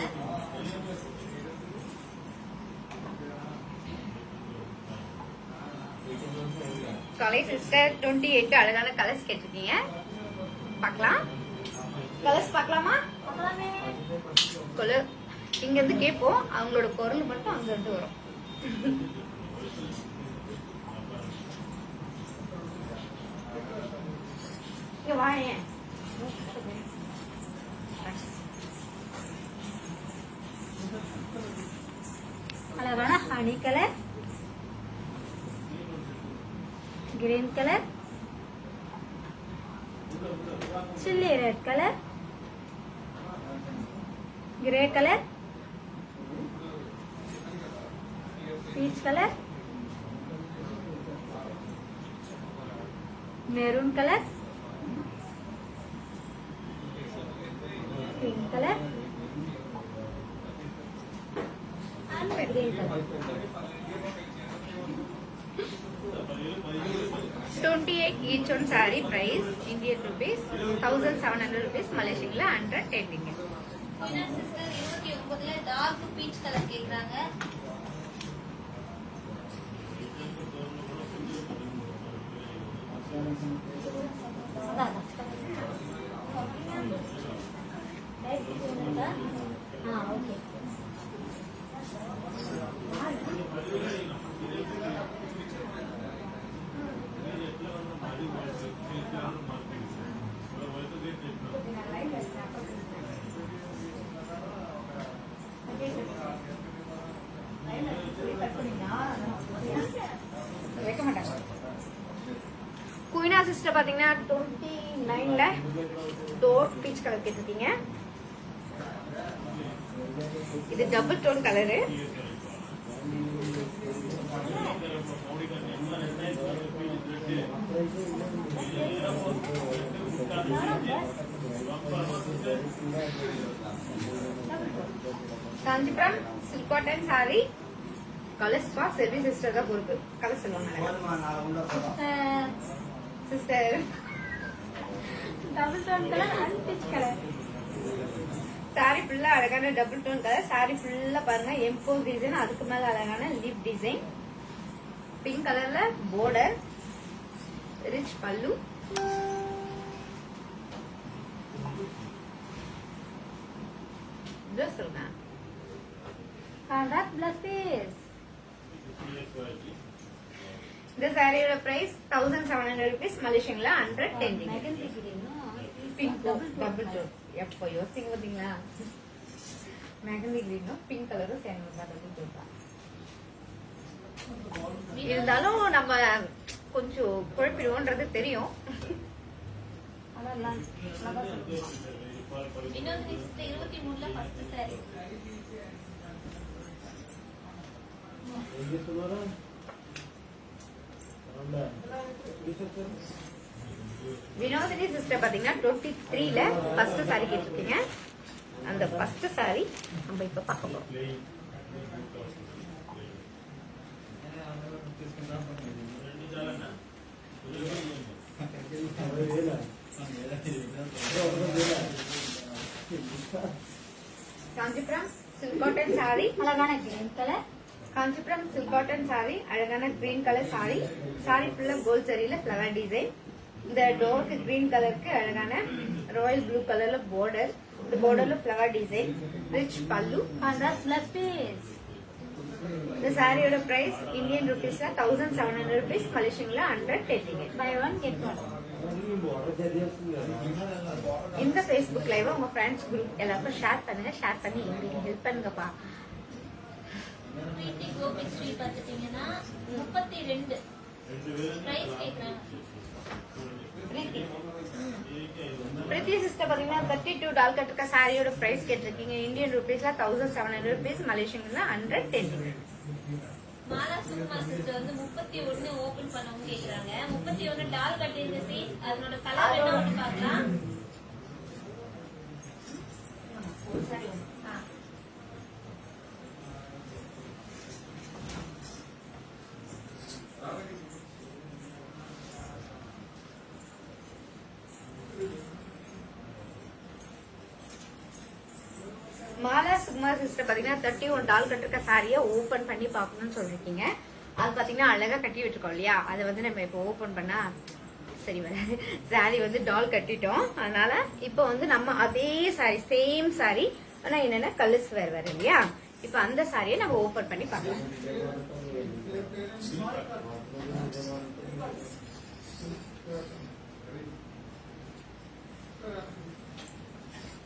கலை சிஸ்டர் 28 அழகான கலர்ஸ் கேட்டிருக்கீங்க. பார்க்கலாம், கலர்ஸ் பார்க்கலாமா? கலர் இங்க இருந்து கேட்போம், அவங்களோட குரல் மட்டும் அங்க இருந்து வரும். இங்க வாயேன். அழகான honey colour, green colour, chilli red colour, grey colour, peach colour, maroon colour, pink colour and green color. 28 each one saree price Indian rupees 1700 rupees, Malaysian 110 ringgit. Queena sister 29ல டார்க் பீச் கலர் கேக்குறாங்க. Okay. வைக்க மாட்டாங்க. குயினா sister பாத்தீங்கன்னா 29 9ல door beach colour கேட்டிருக்கீங்க. இது double tone colour. Kanchipuram silk cotton sari. Colours பா Selvi sister தான் பொறுப்பு. கலர் சொல்லுவாங்க sister. Double tone colour and peach colour. Sari ஃபுல்லா அழகான டபுள் டோன் கலர். சாரி ஃபுல்லா பாருங்க எம்போஸ் டிசைன், அதுக்கு மேல அழகான லீப் டிசைன். பிங்க் கலர்ல border, ரிச் பல்லு. இது சொல்லுங்க. Contrast plus piece. இந்த சாரியோட பிரைஸ் 1700 rupees மலேசியன்ல 110 ringgit. Mehndi green pink double tone. எப்போ யோசிங்க பாத்தீங்களா? மெகந்தி கிரீனும் பிங்க் கலரும் சேர்ந்து டபுள் டோன் தான். இருந்தாலும் நம்ம கொஞ்சம் குழப்பிடுவோன்றது தெரியும். அதெல்லாம் நல்லா சொல்லுங்க. வினோதினி சிஸ்டர் 23ல ஃபர்ஸ்ட் சாரி. வினோதினி சிஸ்டர் பாத்தீங்கன்னா 23ல ஃபர்ஸ்ட் சாரி கேட்டிருக்கீங்க. அந்த ஃபர்ஸ்ட் சாரி நம்ம இப்ப பார்க்க போறோம். Kanchipuram silk cotton sari. அழகான green colour. Kanchipuram silk cotton sari. அழகான கிரீன் கலர் சாரி. சாரி ஃபுல்லா கோல்ட் சரியில ஃபிளவர் டிசைன். இந்த டோருக்கு கிரீன் கலருக்கு அழகான ராயல் ப்ளூ கலர்ல border. இந்த borderல flower design, rich pallu. Contrast plus piece. இந்த சாரியோட பிரைஸ் இந்தியன் ருபீஸ்ல 1700 rupees மலேசியன்ல 110 ringgit. Buy one get one. இந்த Facebook லைவ் உங்க ஃப்ரெண்ட்ஸ் குரூப் எல்லாருக்கும் ஷேர் பண்ணுங்க. ஷேர் பண்ணி எங்களுக்கு ஹெல்ப் பண்ணுங்கப்பா. பிரீத்தி கோபி ஸ்ரீ பார்த்துட்டீங்கன்னா 32 பிரைஸ் கேக்குறாங்க. பிரீத்தி சிஸ்டர் பாத்தீங்கன்னா 32 டால் கட்டுக்க சாரியோட பிரைஸ் கேட்டிருக்கீங்க. இந்தியன் ருபீஸ்ல 1700 rupees மலேசியன்ல 110 ringgit. மாலா சுகுமார் சிஸ்டர் வந்து 31 ஓபன் பண்ணவும் கேக்குறாங்க. 31 டால் கட்டிருந்த சீஸ் அதனோட கலர் என்னன்னு பார்க்கலாம். ஆ. மாலா சுகுமார் சிஸ்டர் பாத்தீங்கன்னா 31 டால் கட்டிருக்க சாரியை ஓபன் பண்ணி பாக்கணும்னு சொல்லிருக்கீங்க. அது பாத்தீங்கன்னா அழகா கட்டி விட்டுருக்கோம் இல்லையா? அதை வந்து நம்ம இப்ப ஓபன் பண்ணா சரி வராது. சாரி வந்து டால் கட்டிட்டோம். அதனால இப்ப வந்து நம்ம அதே சாரி சேம் சாரி ஆனா என்னன்னா கலர்ஸ் வேற வேற இல்லையா? இப்ப அந்த சாரியை நம்ம ஓபன் பண்ணி பார்க்கலாம்.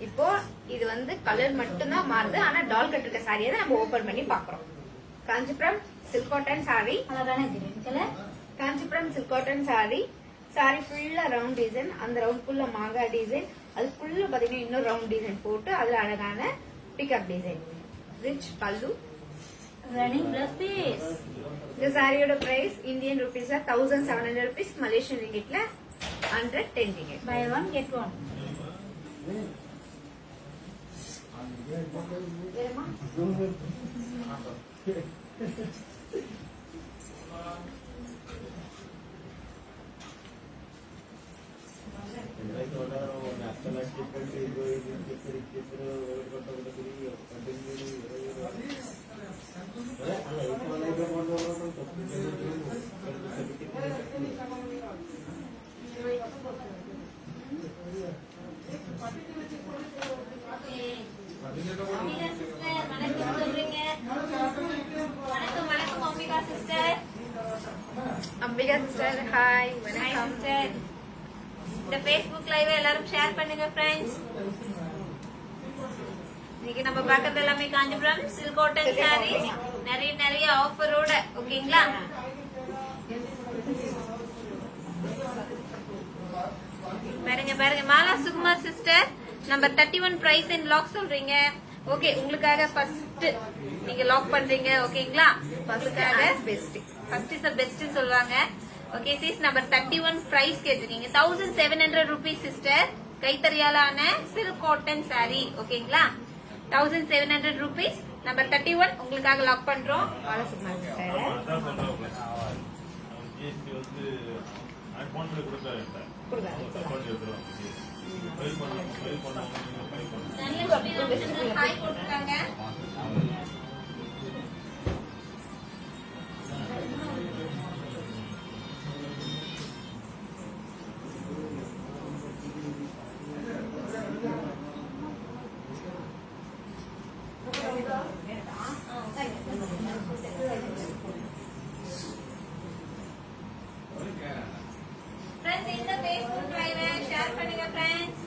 இப்போ இது வந்து கலர் மட்டும்தான் மாறுது. ஆனா டால் கட்டிருக்க சாரியை தான் நம்ம ஓபன் பண்ணி பாக்குறோம். Kanchipuram silk cotton sari. அழகான green colour. Kanchipuram silk cotton sari. Sari ஃபுல்லா ரவுண்ட் டிசைன். அந்த ரவுண்ட் ஃபுல்லா மாங்கா டிசைன். அதுக்குள்ள பாத்தீங்கன்னா இன்னொரு ரவுண்ட் டிசைன் போட்டு அதுல அழகான pickup design. Rich pallu. Running plus piece. இந்த சாரியோட பிரைஸ் இந்தியன் ருபீஸ்ல 1700 rupees மலேசியன் ரிங்கிட்ல 110 ringgit. Buy one get one. வேணுமா? அம்பிகா சிஸ்டர் வணக்கம் சொல்றீங்க. வணக்கம் வணக்கம் Ambika sister. Ambika sister hi hi வணக்கம். சிஸ்டர். இந்த Facebook லைவ் எல்லாரும் ஷேர் பண்ணுங்க फ्रेंड्स. இன்னைக்கு நம்ம பார்க்கறது எல்லாமே காஞ்சிபுரம் சில்க் காட்டன் சாரீஸ். நிறைய நிறைய ஆஃபரோட ஓகேங்களா? பாருங்க பாருங்க Mala Sukumar sister number 31 price in lock சொல்றீங்க. ஓகே உங்களுக்காக ஃபர்ஸ்ட் நீங்க லாக் பண்றீங்க ஓகேங்களா? உங்களுக்காக best first is the best சொல்வாங்க. ஓகே சிஸ் நம்பர் 31 பிரைஸ் கேட்டிருக்கீங்க 1700 ரூபீஸ் சிஸ்டர். கைத்தறியாலான சில்க் காட்டன் saree ஓகேங்களா? 1700 ரூபீஸ் நம்பர் 31 உங்களுக்காக லாக் பண்றோம். பாலசுப்ரமணியம் சிஸ்டர் ஹாய் போட்டுருக்காங்க. Friends, இந்த Facebook live ஷேர் பண்ணுங்க friends.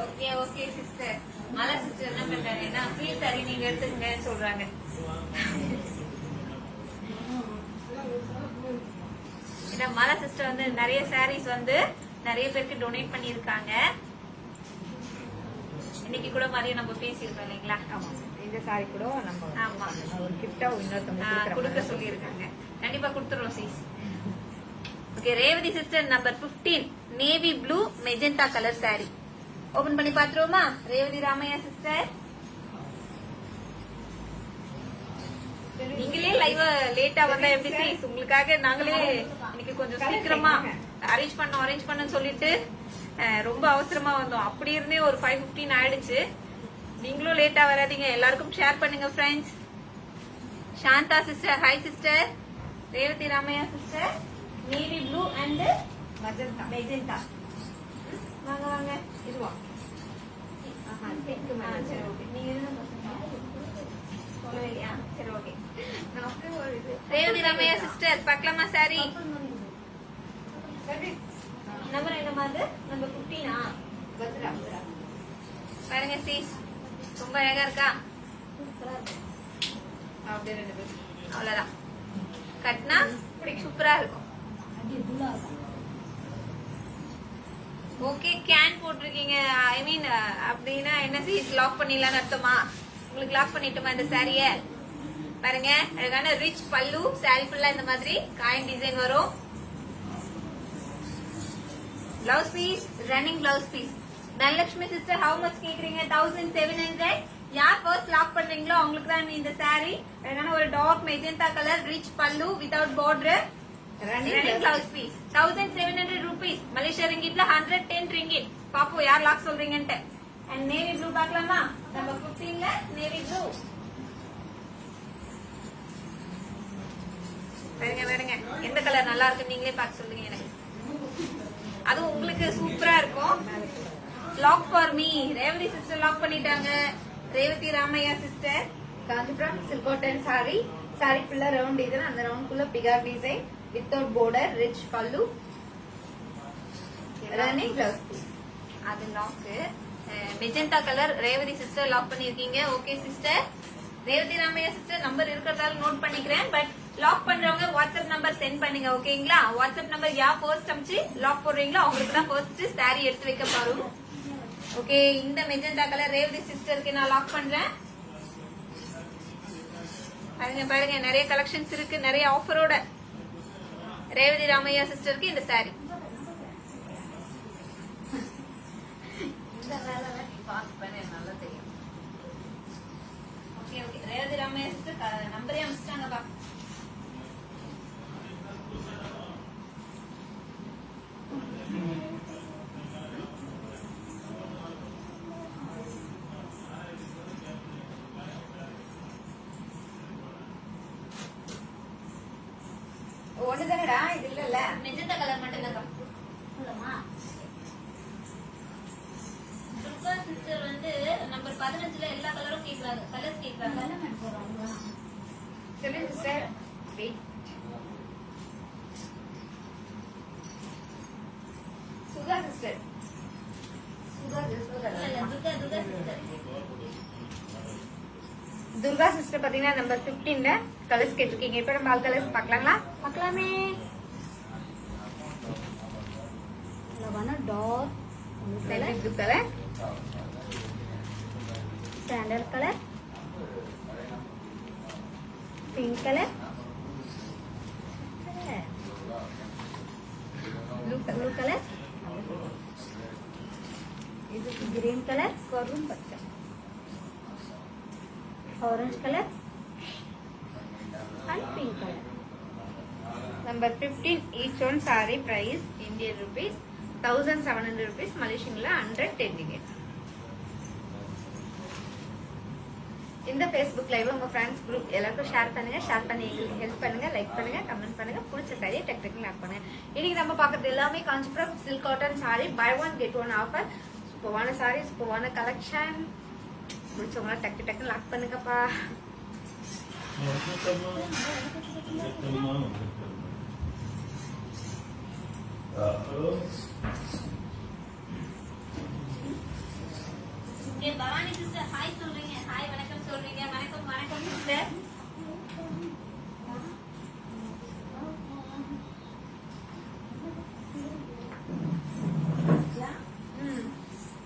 Okay okay sister. Mala sister என்ன பண்றாங்கன்னா ஃப்ரீ saree நீங்க எடுத்துக்கங்கன்னு சொல்றாங்க. ஏன்னா மாலா சிஸ்டர் வந்து நிறைய sarees வந்து நிறைய பேருக்கு டொனேட் பண்ணியிருக்காங்க. இன்னைக்கு கூட மாதிரி நம்ம பேசியிருக்கோம் இல்லைங்களா? ஆமா இந்த சாரி கூட நம்ம ஆமா ஒரு கிஃப்டா இன்னொருத்தவங்க கொடுக்க சொல்லியிருக்காங்க. கண்டிப்பா கொடுத்துறோம் சீஸ். Okay Revathi sister number 15 navy blue magenta colour saree open பண்ணி பாத்துருவோமா? ரேவதி ராமையா சிஸ்டர் நீங்களே லைவ் லேட்டா வந்தா எப்படி சீஸ்? உங்களுக்காக நாங்களே இன்னைக்கு கொஞ்சம் சீக்கிரமா அரேஞ்ச் பண்ண சொல்லிட்டு ரொம்ப அவசரமா வந்தோம். அப்படி இருந்தே ஒரு 5:15 ஆயிடுச்சு. நீங்களும் லேட்டா வராதீங்க. எல்லாருக்கும் ஷேர் பண்ணுங்க friends. Shantha sister hi sister. Revathi Ramaiah sister navy blue and magenta வாங்க வாங்க இதுவா? சரி ஓகே நீங்க என்ன சொல்லவே இல்லையா? சரி ஓகே ரேவதி ராமையா சிஸ்டர் பார்க்கலாமா சாரி? நம்பர் என்னமா அது? நம்பர் 15 பாருங்க சீஸ் ரொம்ப அழகா இருக்கா? அவ்வளவுதான் கட்னா சூப்பரா இருக்கும். ஓகே கேன் போட்டிருக்கீங்க. ஐ மீன் அப்படின்னா என்ன சீஸ் லாக் பண்ணிடலான்னு அர்த்தமா? உங்களுக்கு லாக் பண்ணிட்டுமா இந்த சாரிய? பாருங்க அழகான ரிச் பல்லு சாரி ஃபுல்லா இந்த மாதிரி காயின் டிசைன் வரும். Blouse piece running blouse piece. Dhanalakshmi sister how much கேக்குறீங்க? 1700. யார் ஃபர்ஸ்ட் லாக் பண்றீங்களோ அவங்களுக்கு தான் இந்த saree. அழகான ஒரு dark magenta colour rich pallu without border running blouse piece 1700 rupees. Malaysia ரிங்கிட்ல 110 ரிங்கிட். பாப்போம் யார் லாக் சொல்றீங்கன்ட்டு. அண்ட் நேவி ப்ளூ பார்க்கலாமா? நம்பர் 15ல நேவி ப்ளூ. பாருங்க எந்த கலர் நல்லா இருக்கு நீங்களே பார்த்து சொல்லுங்க எனக்கு. அதுவும் உங்களுக்கு சூப்பரா இருக்கும். Lock for me Revathi sister lock பண்ணிட்டாங்க. Revathi Ramaiah sister Kanchipuram silk cotton sari. Sari ஃபுல்லா ரவுண்ட் டிசைன். அந்த ரவுண்ட் குள்ள பிகார் design without border rich pallu running blouse piece. அது lock magenta colour Revathi sister lock பண்ணிருக்கீங்க. Okay sister. Revathi Ramaiah sister number இருக்கிறதால நோட் பண்ணிக்கிறேன். பட் லாக் பண்றவங்க வாட்ஸ்அப் நம்பர் சென்ட் பண்ணுங்க ஓகேங்களா? வாட்ஸ்அப் நம்பர் யா ஃபர்ஸ்ட் அமிச்சு லாக் போடுறீங்களோ அவங்களுக்கு தான் ஃபர்ஸ்ட் சாரி எடுத்து வைக்க போறோம். ஓகே இந்த மெஜெண்டா கலர் ரேவதி சிஸ்டருக்கு நான் லாக் பண்றேன். பாருங்க நிறைய கலெக்ஷன்ஸ் இருக்கு நிறைய ஆஃபரோட. ரேவதி ராமையா சிஸ்டருக்கு இந்த சாரி. நல்லா தெரியும். Okay okay Revathi Ramaiah sister நம்பரே அமிச்சிட்டாங்கப்பா. ஒண்ணுதானடா இது இல்ல மெஜெண்டா கலர் மட்டும் தான்க்கா. துர்கா சிஸ்டர் வந்து நம்பர் 15ல எல்லா கலரும் கேக்குறாங்க. கலர்ஸ் கேக்குறாங்க. சொல்லுங்க sister. Wait Sudha sister Durga sister பாத்தீங்கன்னா நம்பர் 15ல கலர்ஸ் கேட்டிருக்கீங்க. இப்ப நம்ம ஆல் கலர்ஸ் பார்க்கலாங்களா? பார்க்கலாமே. அழகான dark navy blue colour, sandal colour, pink colour, blue colour, இது கிரீன் கலர், கரும் பச்சை, orange colour and pink colour. Number 15 each one sari price Indian rupees 1700 rupees, மலேசியன்ல 110 ringgit. இந்த Facebook லைவ் உங்க ஃப்ரெண்ட்ஸ் குரூப் எல்லாருக்கும் ஷேர் பண்ணுங்க. ஷேர் பண்ணி எங்களுக்கு ஹெல்ப் பண்ணுங்க, லைக் பண்ணுங்க, கமெண்ட் பண்ணுங்க. பிடிச்ச சாரியை டக் டக்குன்னு லாக் பண்ணுங்க. இன்னைக்கு நம்ம பார்க்கறது எல்லாமே Kanchipuram silk cotton sari buy one get one offer. சூப்பரான சாரி, சூப்பரான கலெக்ஷன். பிடிச்சவங்க டக்கு டக்குன்னு லாக் பண்ணுங்கப்பா. பவானி சிஸ்டர் ஹாய் சொல்றீங்க, ஹாய் வணக்கம் சொல்றீங்க. வணக்கம் வணக்கம் சிஸ்டர்.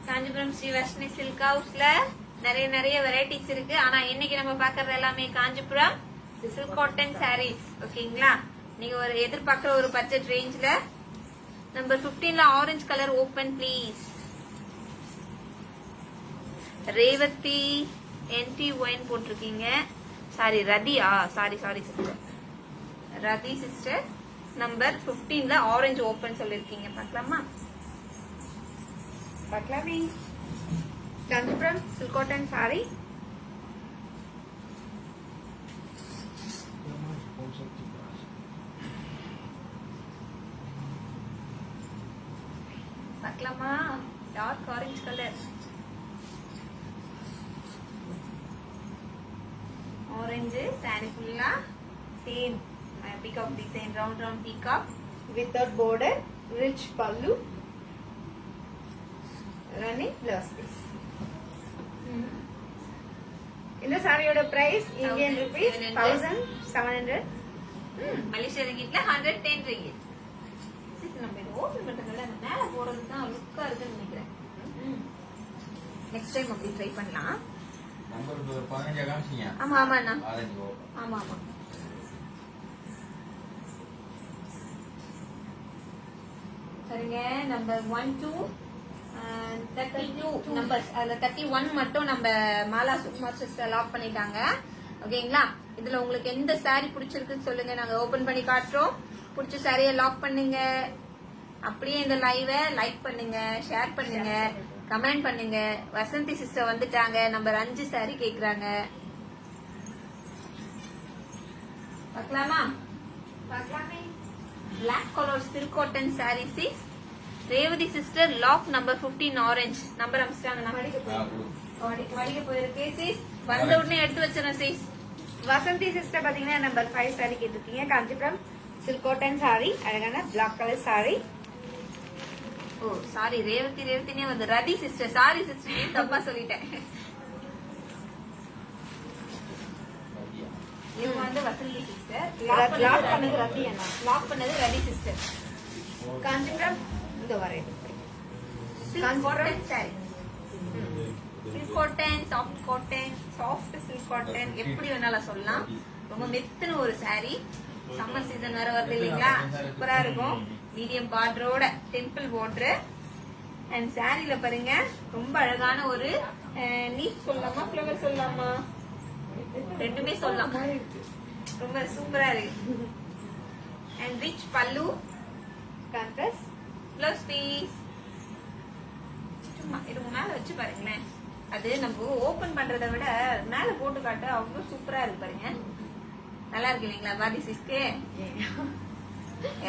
காஞ்சிபுரம் ஸ்ரீ வர்ஷினி சில்க் ஹவுஸ்ல நிறைய வெரைட்டிஸ் இருக்கு. ஆனா இன்னைக்கு நம்ம பாக்குறது எல்லாமே காஞ்சிபுரம் சில்க் காட்டன் சாரீஸ். ஓகேங்களா? நீங்க ஒரு எதிர்பார்க்கிற ஒரு பட்ஜெட் ரேஞ்ச்ல நம்பர் 15ல orange colour open please. Revathi என்டி ஒயின் போட்டிருக்கீங்க. சாரி ரதியா, sorry sister, Rathi sister. Number 15ல ஆரஞ்சு ஓபன் சொல்லிருக்கீங்க. பார்க்கலாமா? பார்க்கலாமே. காஞ்சிபுரம் சில்க் காட்டன் சாரி பார்க்கலாமா? Dark orange colour, orange sari ஃபுல்லா same peacock design, round peacock without border, rich pallu, running blouse piece. இந்த சாரியோட பிரைஸ் இந்தியன் ருபீஸ் 1700. மலேசியா ரிங்கிட்ல 110 ரிங்கிட். நம்ம இது ஓபன் பண்றதுல அந்த மேல போறது தான் லுக்கா இருக்குன்னு நினைக்கிறேன். நெக்ஸ்ட் டைம் அப்படி ட்ரை பண்ணலாம். நம்பர் 15 காமிச்சீங்க. ஆமா அண்ணா, ஆரஞ்சு ஓபன். ஆமா சரிங்க. Number 1 2 32 numbers. அதுல 31 மட்டும் நம்ம மாலா சுகுமார் சிஸ்டர் லாக் பண்ணிட்டாங்க. ஓகேங்களா? இதுல உங்களுக்கு எந்த சாரி பிடிச்சிருக்குன்னு சொல்லுங்க, நாங்க ஓபன் பண்ணி காட்டுறோம். பிடிச்ச சாரியை லாக் பண்ணுங்க. அப்படியே இந்த லைவை லைக் பண்ணுங்க, ஷேர் பண்ணுங்க, கமெண்ட் பண்ணுங்க. வசந்தி சிஸ்டர் வந்துட்டாங்க. நம்பர் 5 சாரி கேக்குறாங்க. பார்க்கலாமா? பார்க்கலாமே. Black color silk cotton saree 6. Revathi sister lock number 15 orange. Number அமிச்சிட்டாங்க. மடிக்க போயிருக்கு சீஸ். வந்த உடனே எடுத்து வச்சிடறேன் சீஸ். வசந்தி சிஸ்டர் பாத்தீங்கன்னா நம்பர் 5 சாரி கேட்டிருக்கீங்க. காஞ்சிபுரம் சில்க் காட்டன் சாரி, அழகான black colour sari. Oh sorry, ரேவதினே வந்து ரதி சிஸ்டர். சாரி சிஸ்டர், தப்பா சொல்லிட்டேன். இவங்க வந்து வசந்தி சிஸ்டர். லாக் பண்ணது ரதி அண்ணா. லாக் பண்ணது ரதி சிஸ்டர். காஞ்சிபுரம் இந்த வரை silk cotton sorry. Silk cotton, soft silk cotton, எப்படி வேணாலும் சொல்லலாம். ரொம்ப மெத்துன ஒரு சாரி. சம்மர் சீசன் வேற வருது இல்லைங்களா? சூப்பரா இருக்கும். மீடியம் பார்டரோட டெம்பிள் பார்டர். அண்ட் சாரில பாருங்க ரொம்ப அழகான ஒரு லீஃப் சொல்லலாமா, ஃபிளவர் சொல்லலாமா, ரெண்டுமே சொல்லலாம். ரொம்ப சூப்பரா இருக்கு. And rich pallu, contrast blouse piece. சும்மா இது மேல வச்சு பாருங்களேன். அது நம்ம ஓபன் பண்றதை விட மேல போட்டு காட்ட அவ்வளவு சூப்பரா இருக்கு பாருங்க. நல்லா இருக்கு இல்லைங்களா? பாதி சிஸ்கே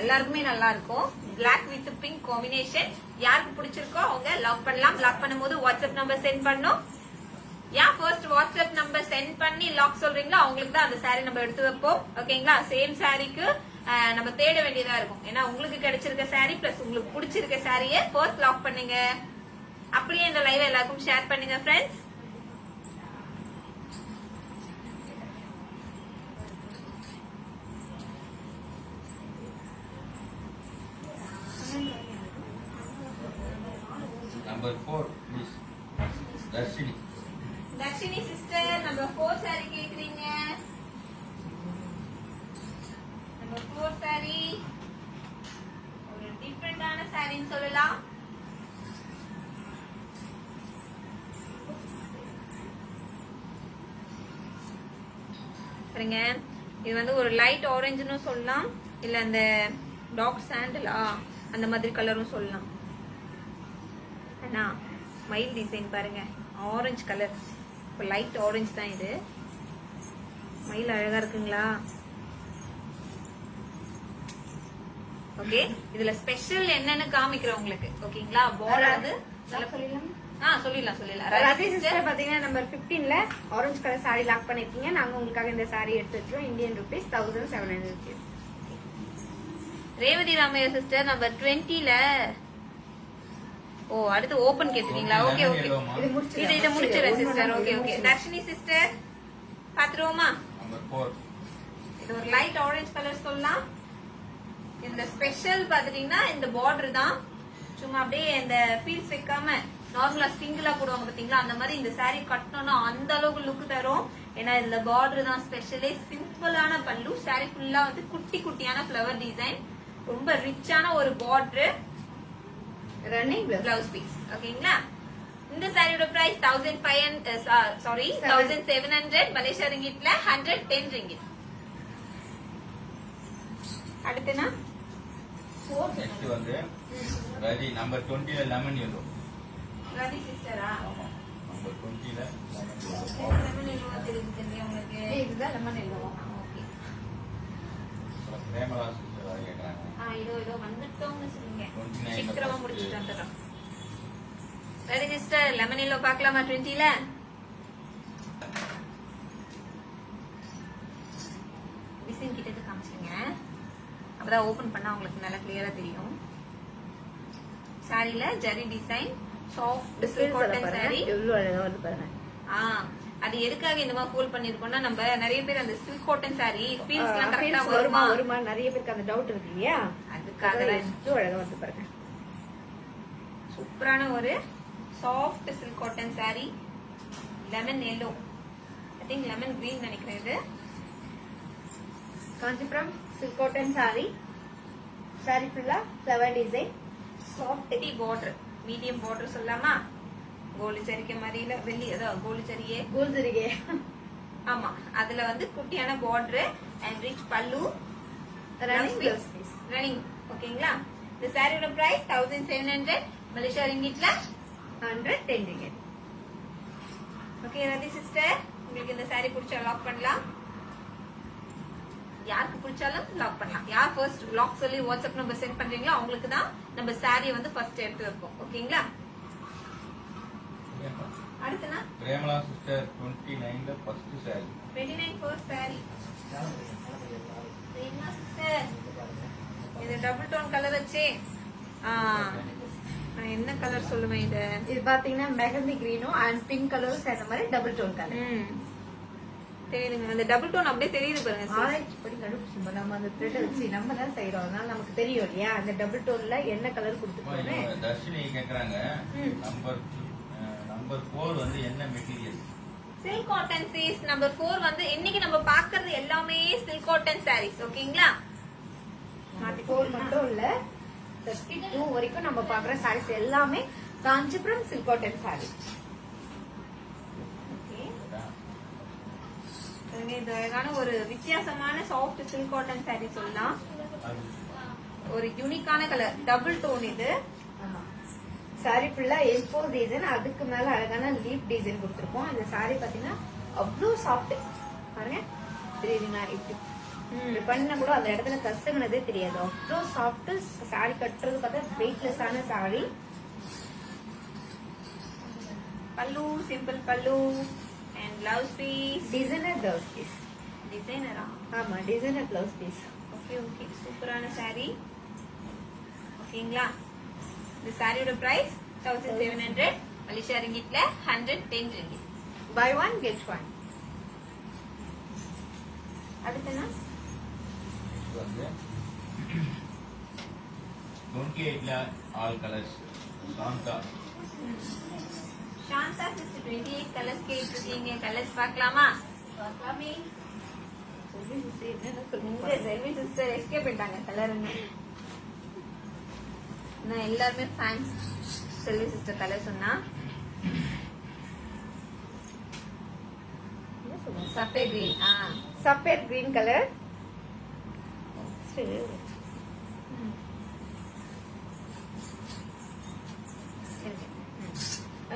எல்லாருக்குமே நல்லா இருக்கும். Black with pink combination. யாருக்கு பிடிச்சிருக்கோ அவங்க லாக் பண்ணலாம். லாக் பண்ணும்போது வாட்ஸ்அப் நம்பர் சென்ட் பண்ணும். யார் ஃபர்ஸ்ட் வாட்ஸ்அப் நம்பர் சென்ட் பண்ணி லாக் சொல்றீங்களோ அவங்களுக்கு தான் அந்த சாரி நம்ம எடுத்து வைப்போம். ஓகேங்களா? சேம் சாரிக்கு நம்ம தேட வேண்டியதா இருக்கும். ஏன்னா உங்களுக்கு கிடைச்சிருக்க சாரி பிளஸ் உங்களுக்கு பிடிச்சிருக்க சாரியை ஃபர்ஸ்ட் லாக் பண்ணுங்க. அப்படியே இந்த லைவ் எல்லாருக்கும் ஷேர் பண்ணுங்க friends. Number 4, please. Darshini. Darshini sister number 4 saree கேக்குறீங்க. நம்பர் 4 saree ஒரு டிஃபரெண்டான சாரின்னு சொல்லலாம். பாருங்க, இது வந்து ஒரு லைட் ஆரஞ்சுன்னு சொல்லலாம், இல்ல அந்த டார்க் சாண்டலா அந்த மாதிரி கலரும் சொல்லலாம். அண்ணா மயில் டிசைன் பாருங்க, ஆரஞ்சு கலர், இப்போ லைட் ஆரஞ்சு தான் இது. மயில் அழகா இருக்குங்களா? ஓகே, இதுல ஸ்பெஷல் என்னன்னு காமிக்கிறேன் உங்களுக்கு. ஓகேங்களா? பார்டர் வந்து சொல்லிடலாம். ராஜி சிஸ்டர் பாத்தீங்கன்னா நம்பர் 15ல ஆரஞ்சு கலர் சாரி லாக் பண்ணிருக்கீங்க. நாங்க உங்களுக்காக இந்த சாரி எடுத்து வச்சிரோம். Indian rupees 1700 rupees. Revathi Ramaiah sister number 20ல. ஓ, அடுத்து ஓபன் கேட்டுறீங்களா? ஓகே ஓகே, இது முடிச்சு இதை முடிச்சிடுறேன் sister. Okay okay, Dharshini sister பாத்துருவோமா? Number 4. இது ஒரு லைட் ஆரஞ்சு கலர் சொல்லலாம். இந்த ஸ்பெஷல் பாத்துட்டீங்கன்னா இந்த பார்டர் தான். சும்மா அப்படியே இந்த ஃபீல்ஸ் வைக்காம நார்மலா சிங்கிளா போடுவாங்க பாத்தீங்களா, அந்த மாதிரி இந்த saree கட்டணும்னா அந்த அளவுக்கு லுக் தரும். ஏன்னா இந்த பார்டர் தான் ஸ்பெஷலே. சிம்பிளான பல்லு, saree ஃபுல்லா வந்து குட்டி குட்டியான ஃபிளவர் டிசைன், ரொம்ப ரிச்சான ஒரு பார்டர், ரன்னிங் பிளவுஸ் பீஸ். ஓகேங்களா? இந்த சாரியோட பிரைஸ் 1700 மலேசியா ரிங்கிட்ல 110 ரிங்கிட். அடுத்துனா Next வந்து Raji number 20ல lemon yellow. Ravi சிஸ்டரா? ஆமா. Number 20ல lemon yellow. Lemon yellow தெரியுது உங்களுக்கு? இதுதான் லெமன் எல்லோ. ஓகே, அப்புறம் பிரேமலா sister வர கேக்குறாங்க. இதோ வந்துட்டோம்னு சொல்லுங்க. 29 சீக்கிரமா முடிச்சுட்டு வந்துடுறோம். ரெடி சிஸ்டர், லெமன் எல்லோ பார்க்கலாமா 20ல? டிசைன் கிட்ட காமிச்சிங்க, அப்பதான் ஓபன் பண்ணா உங்களுக்கு நல்லா கிளியரா தெரியும். சாரில zari design, soft cotton sari. எவ்வளவு அழகா வந்து பாருங்க. அது எதுக்காக இந்த மாதிரி ஃபோல்ட் பண்ணிருக்கோம்னா, நம்ம நிறைய பேர் அந்த சில்க் காட்டன் சாரி ஃபீல்ஸ்லாம் கரெக்ட்டா Feels வருமா வருமா, வருமா நிறைய பேருக்கு அந்த டவுட் இருக்கு இல்லையா? அதுக்காக தான். எவ்வளவு அழகா வந்து பாருங்க. சூப்பரான ஒரு soft silk cotton sari, lemon yellow, I think lemon green நினைக்கிறேன். இது காஞ்சிபுரம் சில்க் காட்டன் சாரி. சாரி ஃபுல்லா ஃப்ளவர் டிசைன், சாஃப்ட் டி பார்டர், மீடியம் பார்டர் சொல்லலாமா? கோல்டு சரிக்க மாதிரில வெள்ளி, அதான் கோல்டு சரியே. கோல்சரிகே. ஆமா, அதுல வந்து குட்டியான border and rich pallu, running blouse piece. Running. ஓகேங்களா? இந்த சாரியோட பிரைஸ் 1700 மலேசியா ரிங்கிட்ல 110 ringgit. ஓகே ரதி சிஸ்டர், உங்களுக்கு இந்த சாரி பிடிச்சா லாக் பண்ணலாம். யாருக்கு பிடிச்சாலும் லாக் பண்ணலாம். யார் ஃபர்ஸ்ட் லாக் சொல்லி வாட்ஸ்அப் நம்பர் சென்ட் பண்றீங்களோ அவங்களுக்கு தான் நம்ம சாரியை வந்து ஃபர்ஸ்ட் எடுத்து வைப்போம். ஓகேங்களா? அடுத்துனா பிரேமலா sister 29ல first saree. 29 ஃபர்ஸ்ட் சாரி. என்ன சிஸ்டர், இது டபுள் டோன் கலர் வச்சே. நான் என்ன கலர் சொல்லுவேன் இது? இது பாத்தீங்கன்னா மெஹந்தி கிரீனும் அண்ட் பிங்க் கலரும் சேர்ந்த மாதிரி டபுள் டோன் கலர். தெரியுதுங்க, அந்த டபுள் டோன் அப்படியே தெரியுது பாருங்க sis. ஆரஞ்சு படி கண்டுபிடிச்சோம். நம்ம அந்த த்ரெட் வச்சு நம்ம தான் செய்யறோம், அதனால நமக்கு தெரியும் இல்லையா அந்த டபுள் டோன்ல என்ன கலர் கொடுத்துருக்கோன்னு. தர்ஷினி கேக்குறாங்க. நம்பர் 4 வந்து என்ன material? Silk cotton sis. Number 4 வந்து இன்னைக்கு நம்ம பாக்குறது எல்லாமே சில்க் காட்டன் சாரீஸ். ஓகேங்களா? 4 மட்டும் இல்ல, 32 வரைக்கும் நம்ம பாக்குற சாரீஸ் எல்லாமே Kanchipuram silk cotton sorry. Okay, இது அழகான ஒரு வித்தியாசமான சாஃப்ட் சில்க் காட்டன் சாரி சொல்லலாம். ஒரு யூனிக்கான கலர், டபுள் டோன் இது. ஆமா, சாரி ஃபுல்லா எல்போ டிசைன், அதுக்கு மேல அழகான லீப் டிசைன் கொடுத்துருக்கோம். இந்த சாரி பாத்தீங்கன்னா அவ்வளவு சாஃப்ட் பாருங்க, தெரியுதுங்களா? இப்படி பண்ண கூட அந்த இடத்துல கசகுனதே தெரியாது, அவ்வளோ சாஃப்ட். சாரி கட்டுறது பார்த்தா வெயிட்லெஸ்ஸான சாரி. Pallu simple pallu and blouse piece designer blouse piece. டிசைனரா? ஆமா, designer blouse piece. Okay okay, சூப்பரான சாரி. ஓகேங்களா? இந்த சாரியோட பிரைஸ் 12,700. Malaysia ringgitல 110 ringgit. Buy one get one. அடுத்து என்ன? இது வந்து 28ல all colours Shantha. Shantha sister 28 colours கேட்டிருக்கீங்க. கலர்ஸ் பார்க்கலாமா? பார்க்கலாமே. என்ன இங்க செல்வி சிஸ்டர் எஸ்கேப் பண்ணிட்டாங்க கலர்னு. நான் எல்லாருமே ஃபேன்ஸ் செல்வி சிஸ்டர் கலர் சொன்னா. சஃபேட் கிரீன். சஃபேட் கிரீன் கலர்.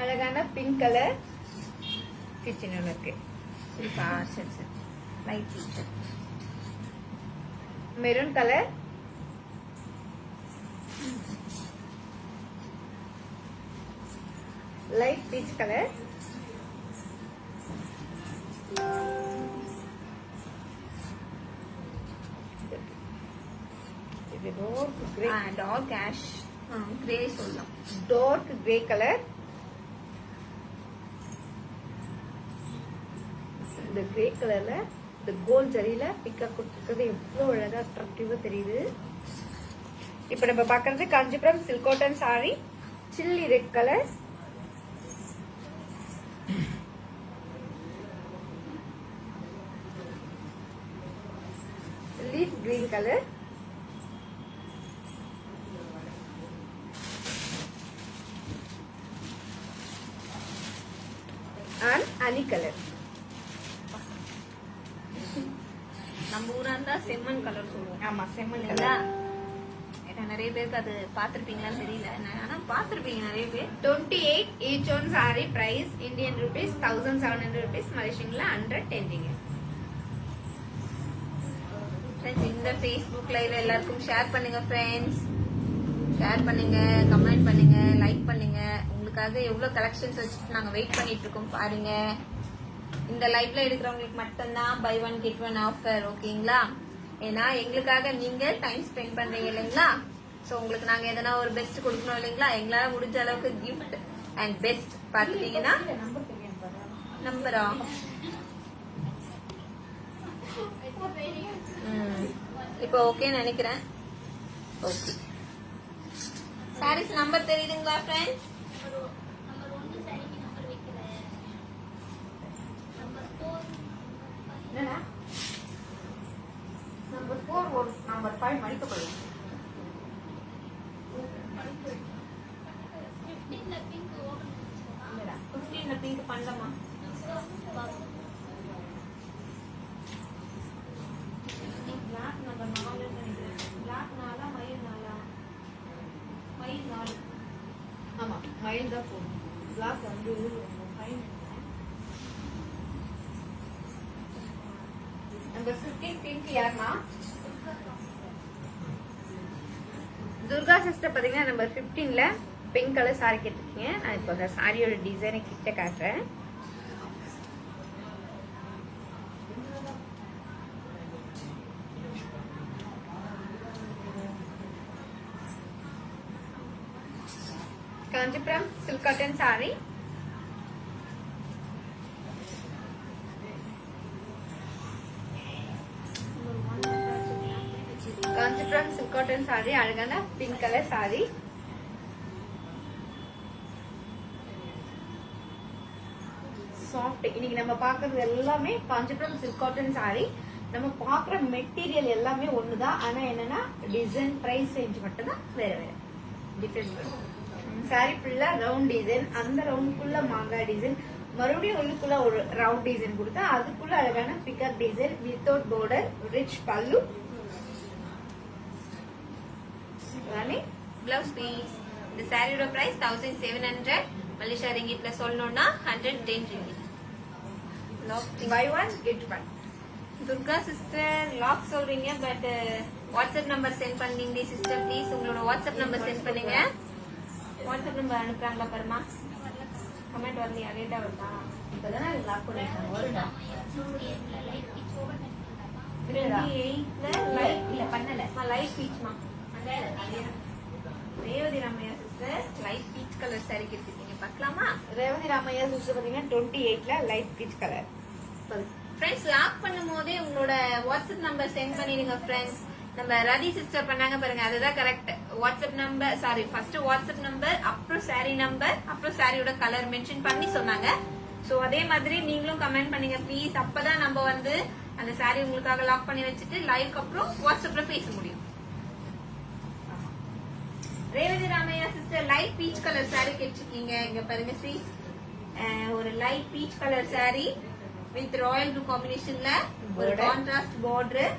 அழகான பிங்க் கலர் கிச்சன் இருக்கு. சரி சரி light peach. Maroon colour. Light peach colour. இது dark grey. Dark ash grey சொல்லலாம். Dark grey colour. இந்த கிரே கலர்ல இந்த கோல்ட் ஜரியில பிக்கா கொடுத்துருக்கிறது எவ்வளவு அழகா அட்ராக்டிவா தெரியுது. இப்ப நம்ம பாக்குறது Kanchipuram silk cotton sorry chilli red colour. Leaf green colour. and honey color. நம்ம ஊரா இருந்தா செம்மண் கலர் சொல்லுவோம். ஆமா செம்மண் இல்லைங்களா? கலர். ஏன்னா நிறைய பேருக்கு அது பாத்திருப்பீங்களான்னு தெரியல. ஆனா பாத்திருப்பீங்க நிறைய பேர். 28 each one saree price Indian rupees 1700 rupees Malaysian la 110 ringgit. Friends, இந்த Facebook லைவ்ல எல்லாருக்கும் ஷேர் பண்ணுங்க ஃப்ரெண்ட்ஸ். ஷேர் பண்ணுங்க, கமெண்ட் பண்ணுங்க, லைக் பண்ணுங்க. உங்களுக்காக எவ்வளவு கலெக்ஷன்ஸ் வச்சுட்டு நாங்க வெயிட் பண்ணிட்டு இருக்கோம் பாருங்க. இந்த லைவ்ல எடுக்கிறவங்களுக்கு மட்டும்தான் buy one get one offer. ஓகேங்களா? ஏன்னா எங்களுக்காக நீங்க டைம் ஸ்பெண்ட் பண்றீங்க இல்லைங்களா? சோ உங்களுக்கு நாங்க எதனா ஒரு பெஸ்ட் கொடுக்கணும் இல்லைங்களா? எங்களால முடிஞ்ச அளவுக்கு கிஃப்ட் அண்ட் பெஸ்ட் பாத்துட்டீங்கன்னா நம்பரா இப்போ ஓகே நினைக்கிறேன். ஓகே சாரீஸ் நம்பர் தெரியுதுங்களா ஃப்ரெண்ட்ஸ்? என்னடா நம்பர் 4 ஒரு நம்பர் 5 மடிக்கப்படும். 15ல பிங்க் பண்ணலாமா? பிளாக் நம்பர் 4 நினைக்கிறேன். பிளாக் 4 மயில் 4 மயில் 4. ஆமா மயில் தான் போகும். பிளாக் வந்து 5. நம்பர் 15 பிங்க் யாருமா? துர்கா சிஸ்டர் பாத்தீங்கன்னா நம்பர் 15ல பிங்க் கலர் சாரி கேட்டிருக்கீங்க. நான் இப்போ சாரியோட டிசைனை கிட்ட காட்டுறேன். Kanchipuram silk cotton sari. Kanchipuram silk cotton sari அழகான பிங்க் கலர் சாரி. சாஃப்ட். இன்னைக்கு நம்ம பாக்குறது எல்லாமே காஞ்சிபுரம் சில்க் காட்டன் சாரி. நம்ம பாக்குற மெட்டீரியல் எல்லாமே ஒண்ணுதான். ஆனா என்னன்னா டிசைன் பிரைஸ் ரேஞ்ச் மட்டும் தான் வேற வேற டிஃபரெண்ட். சாரி ஃபுல்லா ரவுண்ட் டிசைன். அந்த ரவுண்டுக்குள்ள மாங்காய் டிசைன், மறுபடியும் உள்ளுக்குள்ள ஒரு ரவுண்ட் டிசைன் கொடுத்தா அதுக்குள்ள அழகான peacock design without border, rich pallu. Blouse piece. இந்த சாரியோட பிரைஸ் 1700. மலேசியா ரிங்கிட்ல சொல்லணும்னா 110 ringgit. Buy one get one. Durga sister lock சொல்றீங்க, பட் வாட்ஸ்அப் நம்பர் சென்ட் பண்ணீங்க சிஸ்டர். ப்ளீஸ் உங்களோட வாட்ஸ்அப் நம்பர் சென்ட் பண்ணுங்க. வாட்ஸ்அப் நம்பர் அனுப்புறாங்களா பாருமா? கமெண்ட் வரலையா? லேட்டா வருதா? இப்பதானே லாக் பண்ணிருக்காங்க. வருடா 28ல லைட் இல்ல பண்ணல. லைட் பீச்மா. Revathi Ramya sister light peach colour saree கேட்டிருக்கீங்க பார்க்கலாமா? ரேவதி ராமையா சிஸ்டர் பாத்தீங்கன்னா 28ல light peach colour. Friends lock பண்ணும்போதே உங்களோட வாட்ஸ்அப் நம்பர் சென்ட் பண்ணிடுங்க ஃப்ரெண்ட்ஸ். நம்ம ரதி சிஸ்டர் பண்ணாங்க பாருங்க, அதுதான் correct. WhatsApp number sari first WhatsApp number, அப்புறம் சாரி நம்பர், அப்புறம் சாரியோட கலர் மென்ஷன் பண்ணி சொன்னாங்க. சோ அதே மாதிரி நீங்களும் கமெண்ட் பண்ணுங்க ப்ளீஸ். அப்பதான் நம்ம வந்து அந்த சாரி உங்களுக்காக லாக் பண்ணி வச்சுட்டு லைவ்க்கு அப்புறம் வாட்ஸ்அப்ல பேச முடியும். Revathi Ramaiah sister light peach colour sari கேட்டிருக்கீங்க. இங்க பாருங்க சி, ஒரு light peach colour sari with royal blue காம்பினேஷன்ல ஒரு கான்ட்ராஸ்ட் பார்டர்,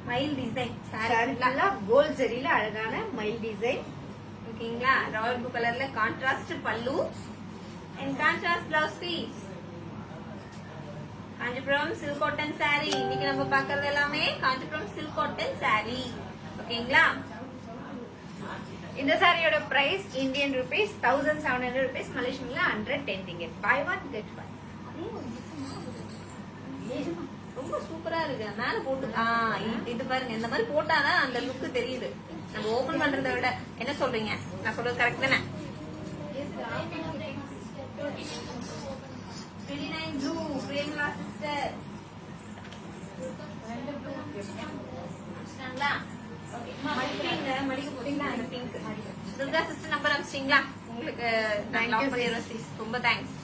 மைல் டிசைன் சாரி ஃபுல்லா கோல்ட் ஜரியில அழகான மைல் டிசைன். ஓகேங்களா? ராயல் ப்ளூ கலர்ல contrast pallu and contrast blouse piece. Kanchipuram silk cotton sari. இன்னைக்கு நம்ம பாக்குறது எல்லாமே காஞ்சிபுரம் சில்க் காட்டன் சாரி. ஓகேங்களா? இந்த சாரியோட பிரைஸ் இந்தியன் ருபீஸ் 1700 rupees, மலேசியன்ல 110 ringgit. Buy one get one. ரொம்ப சூப்பரா இருக்கு. மேல போட்டு இது பாருங்க, இந்த மாதிரி போட்டாதான் அந்த லுக் தெரியுது. நம்ம ஓபன் பண்றதை விட. என்ன சொல்றீங்க? நான் சொல்றது கரெக்ட் தானே? blue Premala sister. மடிக்க போறீங்களா? அந்த பிங்க் துர்கா சிஸ்டர் நம்பர் அனுப்பிச்சிங்களா? உங்களுக்கு லாக் பண்ணிடுறோம் ப்ளீஸ். ரொம்ப thanks.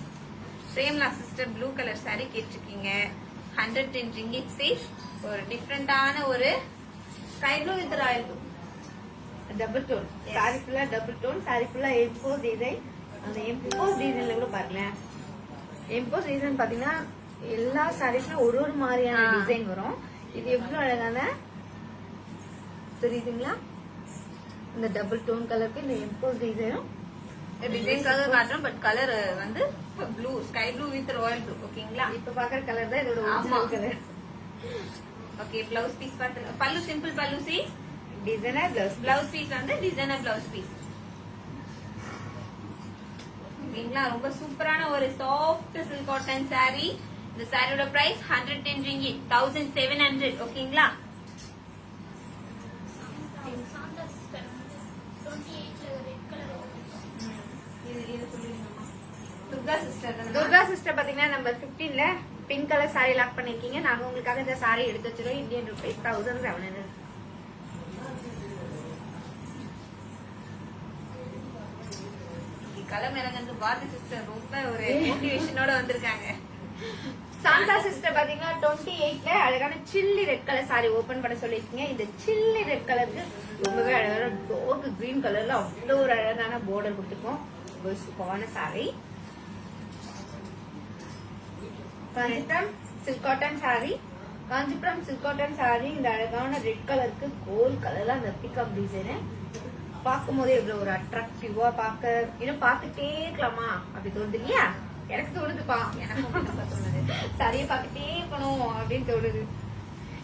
Premala sister blue colour sari கேட்டிருக்கீங்க. 110 ringgit சைஸ். ஒரு டிஃப்ரெண்டான ஒரு sky blue with royal blue double tone sari ஃபுல்லா டபுள் டோன். சாரி ஃபுல்லா எம்போஸ் டிசைன். அந்த எம்போஸ் டிசைன்ல கூட பாருங்களேன். எம்போஸ் டிசைன் பாத்தீங்கன்னா எல்லா சாரீஸ்லயும் ஒரு ஒரு மாதிரியான டிசைன் வரும். இது எவ்வளவு அழகான தெரியுதுங்களா? இந்த டபுள் டோன் கலருக்கு இந்த எம்போஸ் டிசைனும் டிசைன்காக காட்டுறோம். பட் கலர் வந்து blue, sky blue with royal blue. ஓகேங்களா? இப்ப பாக்குற கலர் தான் இதோட original colour. Okay, blouse piece பாத்து. Pallu simple pallu sis, designer blouse. Blouse piece வந்து டிசைனர் பிளவுஸ் பீஸ். ஓகேங்களா? ரொம்ப சூப்பரான ஒரு சாஃப்ட் சில்க் காட்டன் சாரி. இந்த சாரியோட பிரைஸ் 110 ringgit, 1700. ஓகேங்களா? துர்கா சிஸ்டர் பாத்தீங்கன்னா நம்பர் 15ல பிங்க் கலர் சாரி லாக் பண்ணிருக்கீங்க. நாங்க உங்களுக்காக இந்த சாரி எடுத்து வச்சிருக்கோம். Indian rupees 1700. களம் இறங்கு பாரதி சிஸ்டர் ரொம்ப ஒரு மோட்டிவேஷனோட வந்திருக்காங்க. சாந்தா சிஸ்டர் பாத்தீங்கன்னா 28ல அழகான chilli red colour sorry open பண்ண சொல்லிருக்கீங்க. இந்த சில்லி ரெட் கலருக்கு ரொம்பவே அழகான டார்க் கிரீன் கலர்ல அவ்வளவு ஒரு அழகான பார்டர் கொடுத்துருக்கோம். ஒரு சூப்பரான sorry. Kanchipuram silk cotton sari. Kanchipuram silk cotton sari. இந்த அழகான ரெட் கலருக்கு கோல்ட் கலர்ல அந்த பிக்அப் டிசைனு பார்க்கும் போதே எவ்வளவு ஒரு அட்ராக்டிவா பார்க்க இன்னும் பார்த்துட்டே இருக்கலாமா அப்படி தோணுது இல்லையா? எனக்கு தோணுதுப்பா. எனக்கு தோணுது சாரியை பார்த்துட்டே இருக்கணும் அப்படின்னு தோணுது.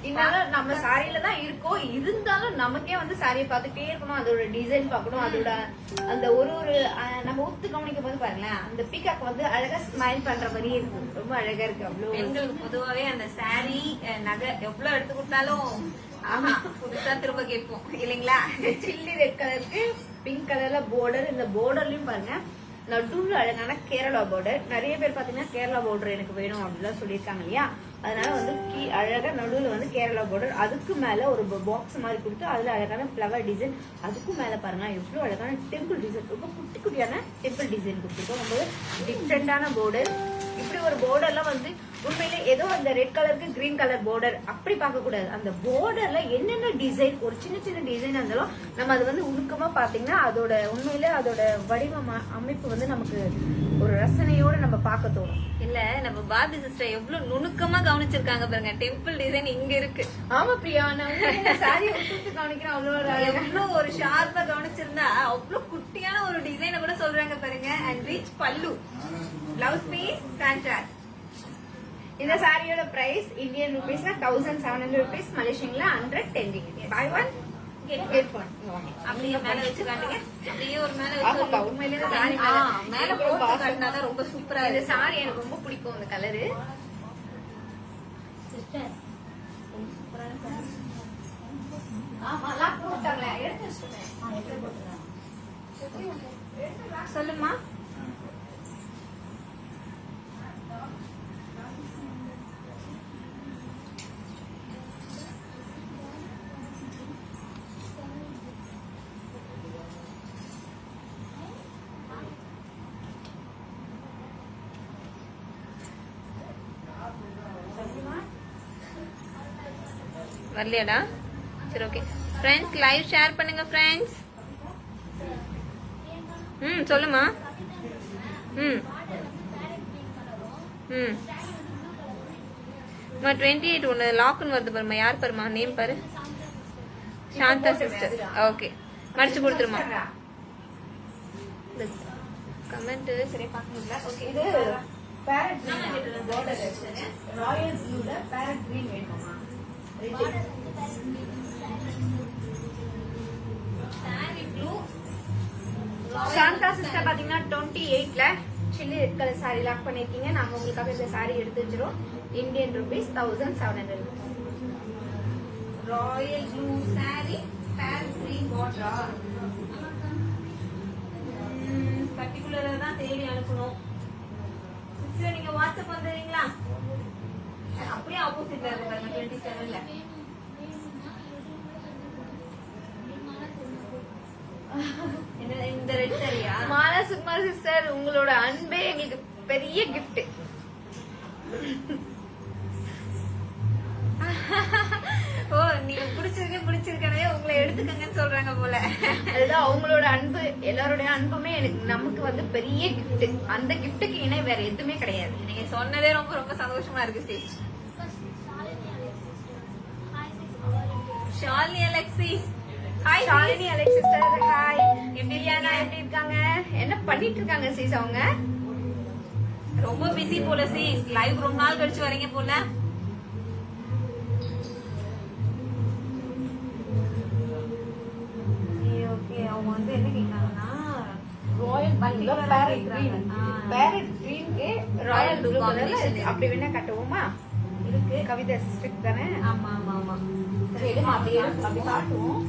இருந்தாலும் நம்ம சாரியில தான் இருக்கோம். இருந்தாலும் நமக்கே வந்து சாரியை பார்த்துட்டே இருக்கணும். அதோட டிசைன் பார்க்கணும். அதோட அந்த ஒரு நம்ம ஒத்து கவனிக்கும் போது பாருங்களேன், அந்த பீகாக் வந்து அழகா ஸ்மைல் பண்ற மாதிரியே இருக்கு. ரொம்ப அழகா இருக்கு. அவ்வளவு பெண்களுக்கு பொதுவாவே அந்த சாரி நகை எவ்வளவு எடுத்து கொடுத்தாலும் ஆமா புதுசா திரும்ப கேட்போம் இல்லைங்களா? சில்லி ரெட் கலருக்கு பிங்க் கலர்ல பார்டர். இந்த பார்டர்லயும் பாருங்க நடுவுல அழகான கேரளா பார்டர். நிறைய பேர் பாத்தீங்கன்னா கேரளா பார்டர் எனக்கு வேணும் அப்படிலாம் சொல்லியிருக்காங்க இல்லையா? அதனால வந்து அழகா நடுவுல வந்து கேரளா பார்டர். அதுக்கு மேல ஒரு பாக்ஸ் மாதிரி கொடுத்து அதுல அழகான பிளவர் டிசைன். அதுக்கும் மேல பாருங்க எவ்வளவு அழகான டெம்பிள் டிசைன். ரொம்ப குட்டி குட்டியான டெம்பிள் டிசைன் கொடுத்துருக்கோம். ரொம்ப டிஃப்ரெண்டான பார்டர். இப்படி ஒரு பார்டர்லாம் வந்து உண்மையிலே ஏதோ அந்த ரெட் கலருக்கு கிரீன் கலர் பார்டர் அப்படி பார்க்க கூடாது. அந்த பார்டர்ல என்னென்ன டிசைன், ஒரு சின்ன சின்ன டிசைன் இருந்தாலும் நம்ம அது வந்து உருக்கமா பாத்தீங்கன்னா அதோட உண்மையிலே அதோட வடிவ அமைப்பு வந்து நமக்கு ஒரு ரசனையோட நம்ம பார்க்க தோணும். இல்ல நம்ம பாரதி சிஸ்டர் எவ்வளவு நுணுக்கமா கவனிச்சிருக்காங்க பாருங்க. டெம்பிள் டிசைன் இங்க இருக்கு. ஆமா பிரியா, நான் சாரி கவனிக்கிறேன். அவ்வளவு ஒரு ஷார்ப்பா கவனிச்சிருந்தா அவ்வளவு குட்டியான ஒரு டிசைனை கூட சொல்றாங்க பாருங்க. And rich pallu, blouse piece, contrast. இந்த சாரியோட பிரைஸ் இந்தியன் ருபீஸ்ல 1700 rupees, மலேசியன்ல 110 ringgit. Buy one get one. அப்படியே மேல வச்சு காட்டுங்க. அப்படியே ஒரு மேல ஆமாப்பா, வச்சு உண்மையிலேயே சாரி மேல போட்டு காட்டினாதான் ரொம்ப சூப்பரா இந்த இருக்கு. சாரி எனக்கு ரொம்ப பிடிக்கும். இந்த கலரு சிஸ்டர் ஆமா லாக் போட்டாங்களே எடுத்து வச்சுட்டேன். எப்படி போட்டுருக்காங்க? சொல்லுமா. வரலையாடா? சரி ஓகே ஃப்ரெண்ட்ஸ், லைவ் ஷேர் பண்ணுங்க ஃப்ரெண்ட்ஸ். சொல்லுமா. ம் 28 ஒன்று லாக்குன்னு வருது பாருமா. யார் பாருமா நேம் பாரு. சாந்தா சிஸ்டர். ஓகே மடிச்சு கொடுத்துருமா. கமெண்ட் சரியா பார்க்க முடியல. ஓகே இது பேரட் பார்டர் ராயல் ப்ளூல பேரட் கிரீன் வேணுமா? சாந்தா சிஸ்டர் பாத்தீங்கன்னா 28ல சில்லி கலர் சாரி லாக் பண்ணிருக்கீங்க. நாங்க உங்களுக்காக இந்த சாரி எடுத்து வச்சிரோம். Indian rupees 1700. Royal blue sari parrot green border. பர்టిక్యులரா தான் தேடி அனுப்பணும். சிஸ்டர் நீங்க வாட்ஸ்அப் வந்துறீங்களா? அப்படியே ஆப்போசிட்ல இருக்கு பாருங்க 27ல. என்ன இந்த ரெட் சரியா? மாலா சுகுமார் சிஸ்டர், உங்களோட அன்பே எங்களுக்கு பெரிய கிஃப்ட். ஓ நீங்க பிடிச்சிருக்கனே உங்களை எடுத்துக்கங்கன்னு சொல்றாங்க போல. அதுதான் அவங்களோட அன்பு, எல்லாரோட அன்புமே நமக்கு வந்து பெரிய கிஃப்ட். அந்த கிஃப்ட்டுக்கு இணை வேற எதுவுமே கிடையாது. நீங்க சொன்னதே ரொம்ப ரொம்ப சந்தோஷமா இருக்கு C. Shalini Alexis. Hi Shalini Alex sister. Hi. எப்படி இருக்காங்க? என்ன பண்ணிட்டு இருக்காங்க சீஸ் அவங்க? ரொம்ப பிஸி போல சீஸ். லைவ் ரொம்ப நாள் கழிச்சு வரீங்க போல. ஓகே அவங்க வந்து என்ன கேக்குறாங்கன்னா ராயல் ப்ளூல பேரட் கிரீன். பேரட் கிரீன்க்கு ராயல் ப்ளூ கலர்ல அப்படி வேணா கட்டுவோமா? இருக்கு. கவிதா ஸ்ட்ரிக் தானே? ஆமா ஆமா ஆமா. சரி அப்படியே அப்படி காட்டுவோம்.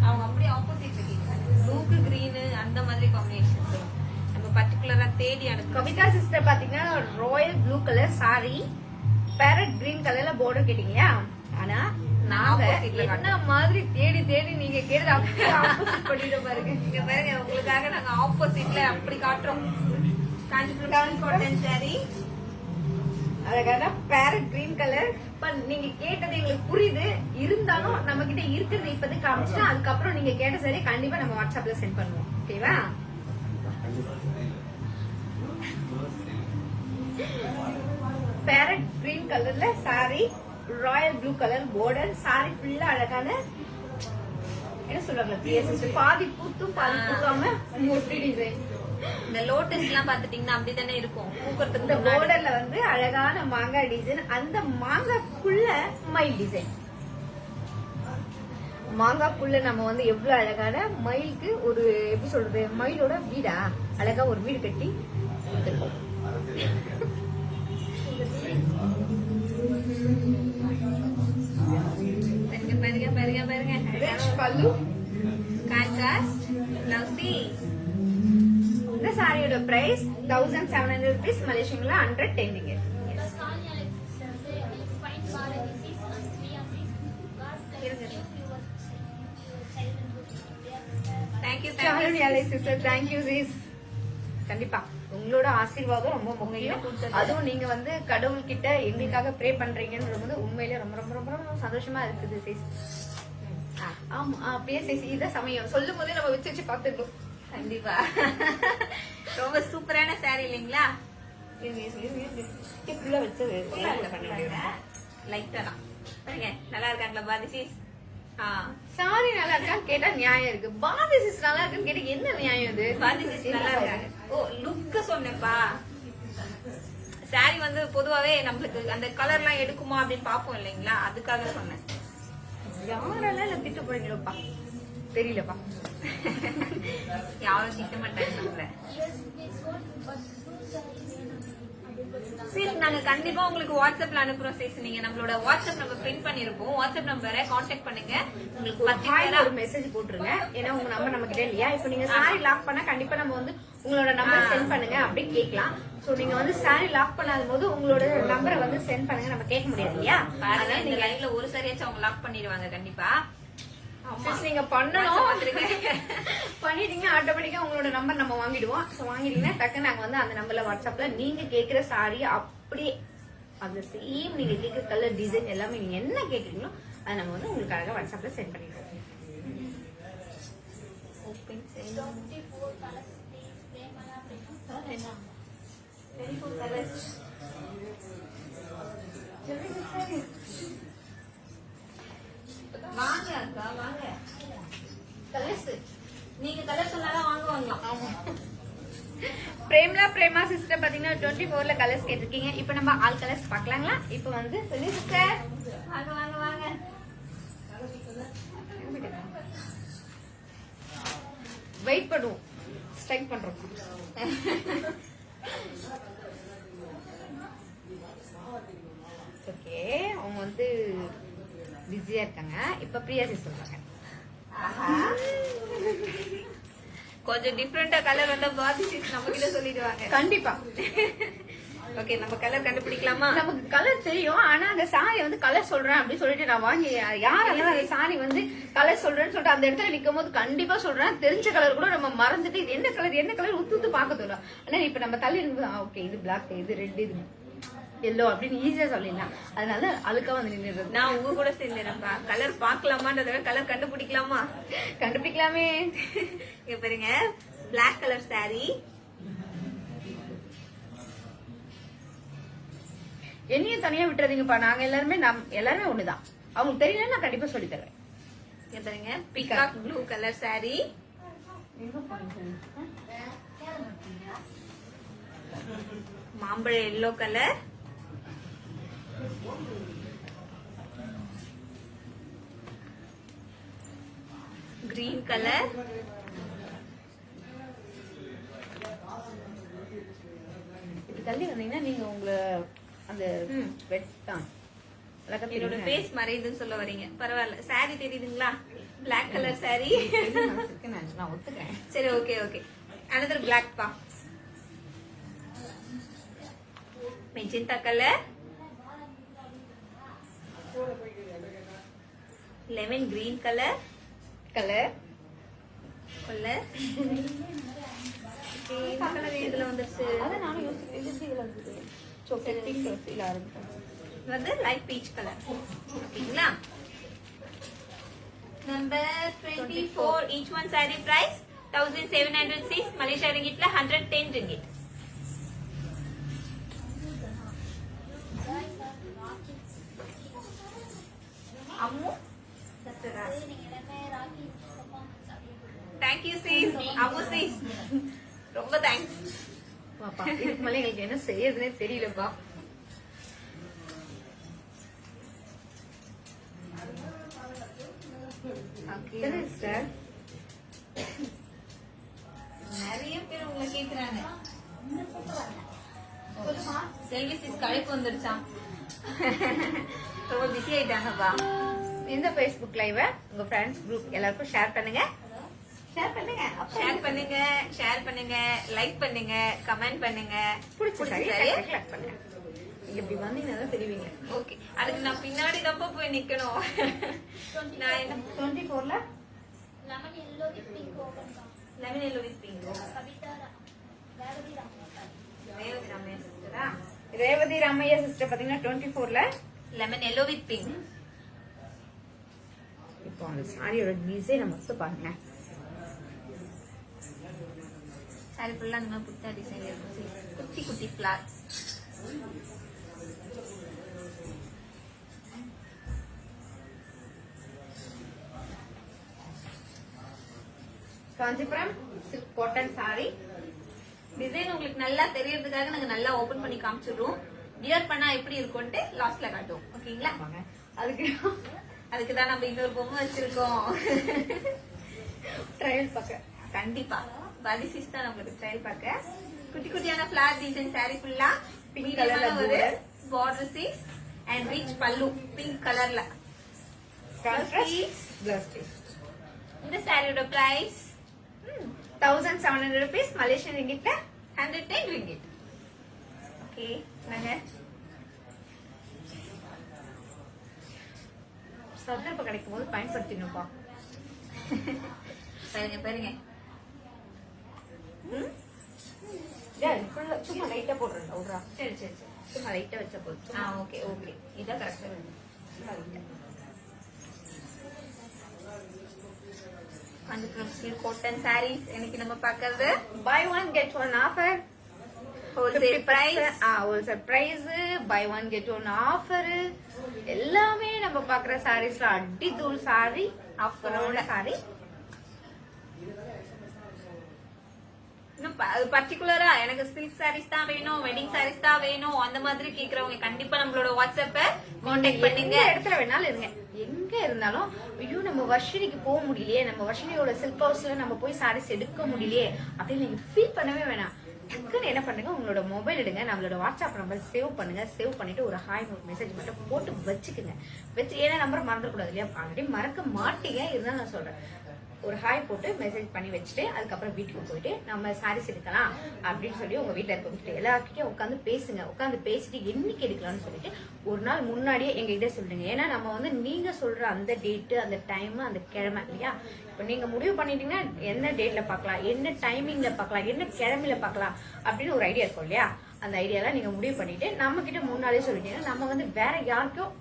அவங்க அப்படியே ஆப்போசிட்ல கேக்குறாங்க. ப்ளூக்கு கிரீன் அந்த மாதிரி காம்பினேஷன் நம்ம பர்టిక్యులரா தேடி அனுப்ப. கவிதா சிஸ்டர் பாத்தீங்கன்னா royal blue colour sorry parrot green கலர்ல பார்டர் கேட்டீங்களா? ஆனா நாங்க என்ன மாதிரி தேடி தேடி நீங்க கேட்டது அப்படியே ஆப்போசிட் பண்ணிட்டு பாருங்க. இங்க பாருங்க உங்களுக்காக நாங்க ஆப்போசிட்ல அப்படி காட்டுறோம். காஞ்சிபுரம் காட்டன் சாரி அழகான பேரட் கிரீன் கலர். நீங்க கேட்டது எங்களுக்கு புரியுது. இருந்தாலும் நம்ம கிட்ட இருக்கிறது இப்போதைக்கு காமிச்சா அதுக்கப்புறம் நீங்க கேட்ட சரி கண்டிப்பா நம்ம வாட்ஸ்அப்ல சென்ட் பண்ணுவோம். ஓகேவா? பேரட் கிரீன் கலர்ல sorry royal blue colour border. Sorry ஃபுல்லா அழகான என்ன சொல்றாங்க பாதி பூத்தும் பாதி பூக்காம மொட்டி டிசைன். இந்த லோட்டஸ் எல்லாம் பாத்துட்டீங்கன்னா அப்படித்தானே இருக்கும். பூக்கிறதுக்கு இந்த பார்டர்ல வந்து அழகான மாங்காய் டிசைன். அந்த மாங்காய்க்குள்ள மயில் டிசைன். மாங்காய்க்குள்ள நம்ம வந்து எவ்வளவு அழகான மயிலுக்கு ஒரு எப்படி சொல்றது மயிலோட வீடா அழகா ஒரு வீடு கட்டி கொடுத்துருக்கோம். பாருங்க பாருங்க பாருங்க ரிச் பல்லு கான்ட்ராஸ்ட் பிளவுஸ். இந்த சாரியோட பிரைஸ் 1700 rupees மலேசியன்ல 110 ringgit. Thank you sis. கண்டிப்பா உங்களோட ஆசீர்வாதம் ரொம்ப முக்கியம். அதுவும் நீங்க வந்து கடவுள் கிட்ட எங்களுக்காக ப்ரே பண்றீங்கன்றது உண்மையிலே ரொம்ப ரொம்ப ரொம்ப ரொம்ப சந்தோஷமா இருக்குது சிஸ். ஆமா அப்படியே சிஸ் இதான் சமயம் சொல்லும் போதே நம்ம வச்சு பாத்துக்கணும். கண்டிப்பா ரொம்ப சூப்பரான சாரி இல்லைங்களா? வச்சது லைட்டா தான் பாருங்க. நல்லா இருக்காங்களா பாதி சிஸ்? சாரி நல்லா இருக்கான்னு கேட்டா நியாயம் இருக்கு. பாதி சிஸ் நல்லா இருக்குன்னு கேட்டா என்ன நியாயம் இது? பாதி சிஸ் நல்லா இருக்காங்க. ஓ லுக் சொன்னேப்பா. சாரி வந்து பொதுவாவே நம்மளுக்கு அந்த கலர் எல்லாம் எடுக்குமா அப்படின்னு பாப்போம் இல்லைங்களா? அதுக்காக சொன்னேன். யாரெல்லாம் இல்ல திட்டு போறீங்களோப்பா தெரியலப்பா. யாரும் திட்ட மாட்டாங்க. சீஸ் நாங்க கண்டிப்பா உங்களுக்கு வாட்ஸ்அப்ல அனுப்புறோம் சீஸ். நீங்க நம்மளோட வாட்ஸ்அப் நம்பர் பிரிண்ட் பண்ணிருப்போம். வாட்ஸ்அப் நம்பரை கான்டாக்ட் பண்ணுங்க. உங்களுக்கு ஹாய்ல ஒரு மெசேஜ் போட்டுருங்க. ஏன்னா உங்க நம்பர் நம்ம கிட்ட இல்லையா. இப்போ நீங்க சாரி லாக் பண்ணா கண்டிப்பா நம்ம வந்து உங்களோட நம்பர் சென்ட் பண்ணுங்க அப்படி கேட்கலாம். சோ நீங்க வந்து சாரி லாக் பண்ணாத போது உங்களோட நம்பரை வந்து சென்ட் பண்ணுங்க, நம்ம கேட்க முடியாது இல்லையா. பாருங்க இந்த லைன்ல ஒரு சரியாச்சும் அவங்க லாக் பண்ணிடுவாங்க கண்டிப்பா. Just நீங்க பண்ணணும். பண்ணிட்டீங்கன்னா ஆட்டோமேட்டிக்கா உங்களோட நம்பர் நம்ம வாங்கிடுவோம். சோ வாங்கிட்டீங்கன்னா டக்கு நாங்க வந்து அந்த நம்பர்ல வாட்ஸ்அப்ல நீங்க கேக்குற சாரி அப்படியே அந்த சேம் நீங்க கேக்குற கலர் டிசைன் எல்லாமே நீங்க என்ன கேக்குறீங்களோ அதை நம்ம வந்து உங்களுக்காக வாட்ஸ்அப்ல சென்ட் பண்ணிடுவோம். வாங்க அக்கா வாங்க. கலர்ஸ் நீங்க கலர் சொன்னாலும் வாங்குவாங்களாம். ஆமா. பிரேமா சிஸ்டர் பாத்தீங்கன்னா 24ல கலர்ஸ் கேட்டிருக்கீங்க. இப்போ நம்ம ஆல் கலர்ஸ் பார்க்கலாங்களா? இப்போ வந்து சொல்லி சிஸ்டர் வாங்க வாங்க வாங்க. வெயிட் பண்ணுவோம், ஸ்ட்ரைக் பண்றோம். ஓகே, அவங்க வந்து பிஸியா இருக்காங்க. இப்ப பிரியா சொல்றாங்க. கொஞ்சம் டிஃபரெண்டா கலர் வந்தா பாதி சீஸ் நம்ம கிட்ட சொல்லிடுவாங்க கண்டிப்பா. ஓகே, நம்ம கலர் கண்டுபிடிக்கலாமா? நமக்கு கலர் தெரியும், ஆனா அந்த சாரி வந்து கலர் சொல்றேன் அப்படின்னு சொல்லிட்டு நான் வாங்கி யாரெல்லாம் அந்த சாரி வந்து கலர் சொல்றேன்னு சொல்லிட்டு அந்த இடத்துல நிக்கும் போது கண்டிப்பா சொல்றேன் தெரிஞ்ச கலர் கூட நம்ம மறந்துட்டு இது என்ன கலர் உத்து பார்க்க தோணும். ஆனா இப்ப நம்ம தள்ளி இருக்கும்போது ஓகே இது பிளாக், இது ரெட், இது எல்லோ அப்படின்னு ஈஸியா சொல்லிடலாம். அதனால அழுக்கா வந்து நின்றுறது. நான் உங்க கூட சேர்ந்துறேன்ப்பா. Colour பாக்கலாமான்றத colour கண்டுபிடிக்கலாமா? கண்டுபிடிக்கலாமே. இங்க பாருங்க, பிளாக் கலர் சாரி. என்னையும் தனியா விட்டுறதுங்கப்பா. நாங்க எல்லாருமே ஒண்ணுதான். அவங்களுக்கு தெரியல நான் கண்டிப்பா சொல்லி தருவேன். இங்க பாருங்க, பீகாக் ப்ளூ கலர் சாரி. மாம்பழ எல்லோ கலர். Green colour. இப்படி தள்ளி வந்தீங்கன்னா நீங்க உங்களை அந்த வெட்டான் என்னோட பேஸ் மறையுதுன்னு சொல்ல வரீங்க. பரவாயில்ல, சாரி தெரியுதுங்களா? Black colour sari. நான் ஒத்துக்கிறேன். சரி, ஓகே ஓகே. அனதர் பிளாக் பா. Magenta colour. Lemon green colour. Colour colour இதுல வந்துருச்சு. அதான் நானும் யோசிக்கிறேன். வந்து லைட் பீச் கலர். ஓகேங்களா? Number 24. each one saree price 1706 Malaysia ringgit ல 110 ringgit. Ammu thank you sis. Ammu sis ரொம்ப தேங்க்ஸ். வாப்பா, இதுக்கு மேல எங்களுக்கு என்ன செய்யறதுன்னே தெரியலப்பா. நிறைய பேர் உங்களை கேக்குறாங்க. செல்வி சிஸ் கழைப்பு வந்துருச்சாம். ரொம்ப பிஸி ஆயிட்டாங்கப்பா. இந்த Facebook லைவ உங்க ஃப்ரெண்ட்ஸ் குரூப் எல்லாருக்கும் ஷேர் பண்ணுங்க. ஷேர் பண்ணுங்க, லைக் பண்ணுங்க, கமெண்ட் பண்ணுங்க. பிடிச்ச பண்ணுங்க. நீங்க இப்படி வந்தீங்கன்னா தான் தெரிவிங்க. ஓகே, அதுக்கு நான் பின்னாடி தான் போய் நிக்கணும். நான் என்ன 24ல lemon yellow with pink. Revathi Ramaiah sister பாத்தீங்கன்னா 24ல லெமன் எல்லோ வித் பிங்க். இப்போ அந்த சாரியோட டிசைனை மட்டும் பாருங்க. சாரி ஃபுல்லா அந்த மாதிரி புத்தா டிசைன் இருக்கும். குட்டி குட்டி flower. Kanchipuram silk cotton sorry. Design உங்களுக்கு நல்லா தெரியறதுக்காக நாங்க நல்லா ஓபன் பண்ணி காமிச்சிடுறோம். வியர் பண்ணா எப்படி இருக்கும்ட்டு லாஸ்ட்ல காட்டுவோம். ஓகேங்களா? அதுக்கு தான் நம்ம இன்னொரு பொம்மை வச்சிருக்கோம். ட்ரையல் பார்க்க கண்டிப்பா பாதி சிஸ் தான் நம்மளுக்கு ட்ரையல் பார்க்க. குட்டி குட்டியான ஃபிளார் டிசைன் சாரி ஃபுல்லா பிங்க் கலர்ல ஒரு border piece and rich pallu pink கலர்ல. Contrast blouse piece. இந்த சாரியோட பிரைஸ் 1700 rupees மலேசியன் ரிங்கிட்ல 110 ringgit. ஓகே நாங்க சந்தர்ப்பம் கிடைக்கும் போது பயன்படுத்தினோம்ப்பா. பாருங்க சும்மா லைட்டா போடுறேன் விட்றா. சரி சும்மா லைட்டா வச்ச போதும். ஓகே இதான் கரெக்டா வேணும். காஞ்சிபுரம் சில்க் காட்டன் சாரீஸ் இன்னைக்கு நம்ம பார்க்கறது buy one get one offer. Wholesale price. Wholesale price, buy one get one offer. எல்லாமே நம்ம பாக்குற சாரீஸ்ல அடி தூள் சாரி, ஆஃபரோட சாரி. இன்னும் பர்டிகுலரா எனக்கு சில்க் சாரீஸ் தான் வேணும், வெட்டிங் சாரீஸ் தான் வேணும் அந்த மாதிரி கேக்குறவங்க கண்டிப்பா நம்மளோட வாட்ஸ்அப்ப கான்டாக்ட் பண்ணுங்க. எந்த இடத்துல வேணாலும் இருங்க, எங்க இருந்தாலும் ஐயோ நம்ம வர்ஷினிக்கு போக முடியலையே, நம்ம வர்ஷினியோட சில்க் ஹவுஸ்ல நம்ம போய் சாரீஸ் எடுக்க முடியலையே அப்படின்னு நீங்க ஃபீல் பண்ணவே வேணாம். டக்குன்னு என்ன பண்ணுங்க, உங்களோட மொபைல் எடுங்க, நம்மளோட வாட்ஸ்அப் நம்பர் சேவ் பண்ணுங்க. சேவ் பண்ணிட்டு ஒரு ஹாய் மெசேஜ் மட்டும் போட்டு வச்சுக்குங்க. ஏன்னா நம்பர் மறந்துடக்கூடாது இல்லையா? ஆல்ரெடி மறக்க மாட்டீங்க, இருந்தாலும் நான் சொல்றேன். ஒரு ஹாய் போட்டு மெசேஜ் பண்ணி வச்சுட்டு அதுக்கப்புறம் வீட்டுக்கு போயிட்டு நம்ம சாரீஸ் எடுக்கலாம் அப்படின்னு சொல்லி உங்க வீட்டுல இருக்க எல்லார்கிட்டயும் உட்காந்து பேசுங்க. உட்காந்து பேசிட்டு என்னைக்கு எடுக்கலாம்னு சொல்லிட்டு ஒரு நாள் முன்னாடியே எங்ககிட்ட சொல்லுங்க. ஏன்னா நம்ம வந்து நீங்க சொல்ற அந்த டேட்டு, அந்த டைம், அந்த கிழமை இல்லையா? இப்ப நீங்க முடிவு பண்ணிட்டீங்கன்னா என்ன டேட்ல பாக்கலாம், என்ன டைமிங்ல பாக்கலாம், என்ன கிழமையில பாக்கலாம் அப்படின்னு ஒரு ஐடியா இருக்கும் இல்லையா? அந்த ஐடியாலாம் நீங்க முடிவு பண்ணிட்டு நம்ம கிட்ட முன்னாடியே சொல்லிட்டீங்கன்னா நம்ம வந்து வேற யாருக்கும்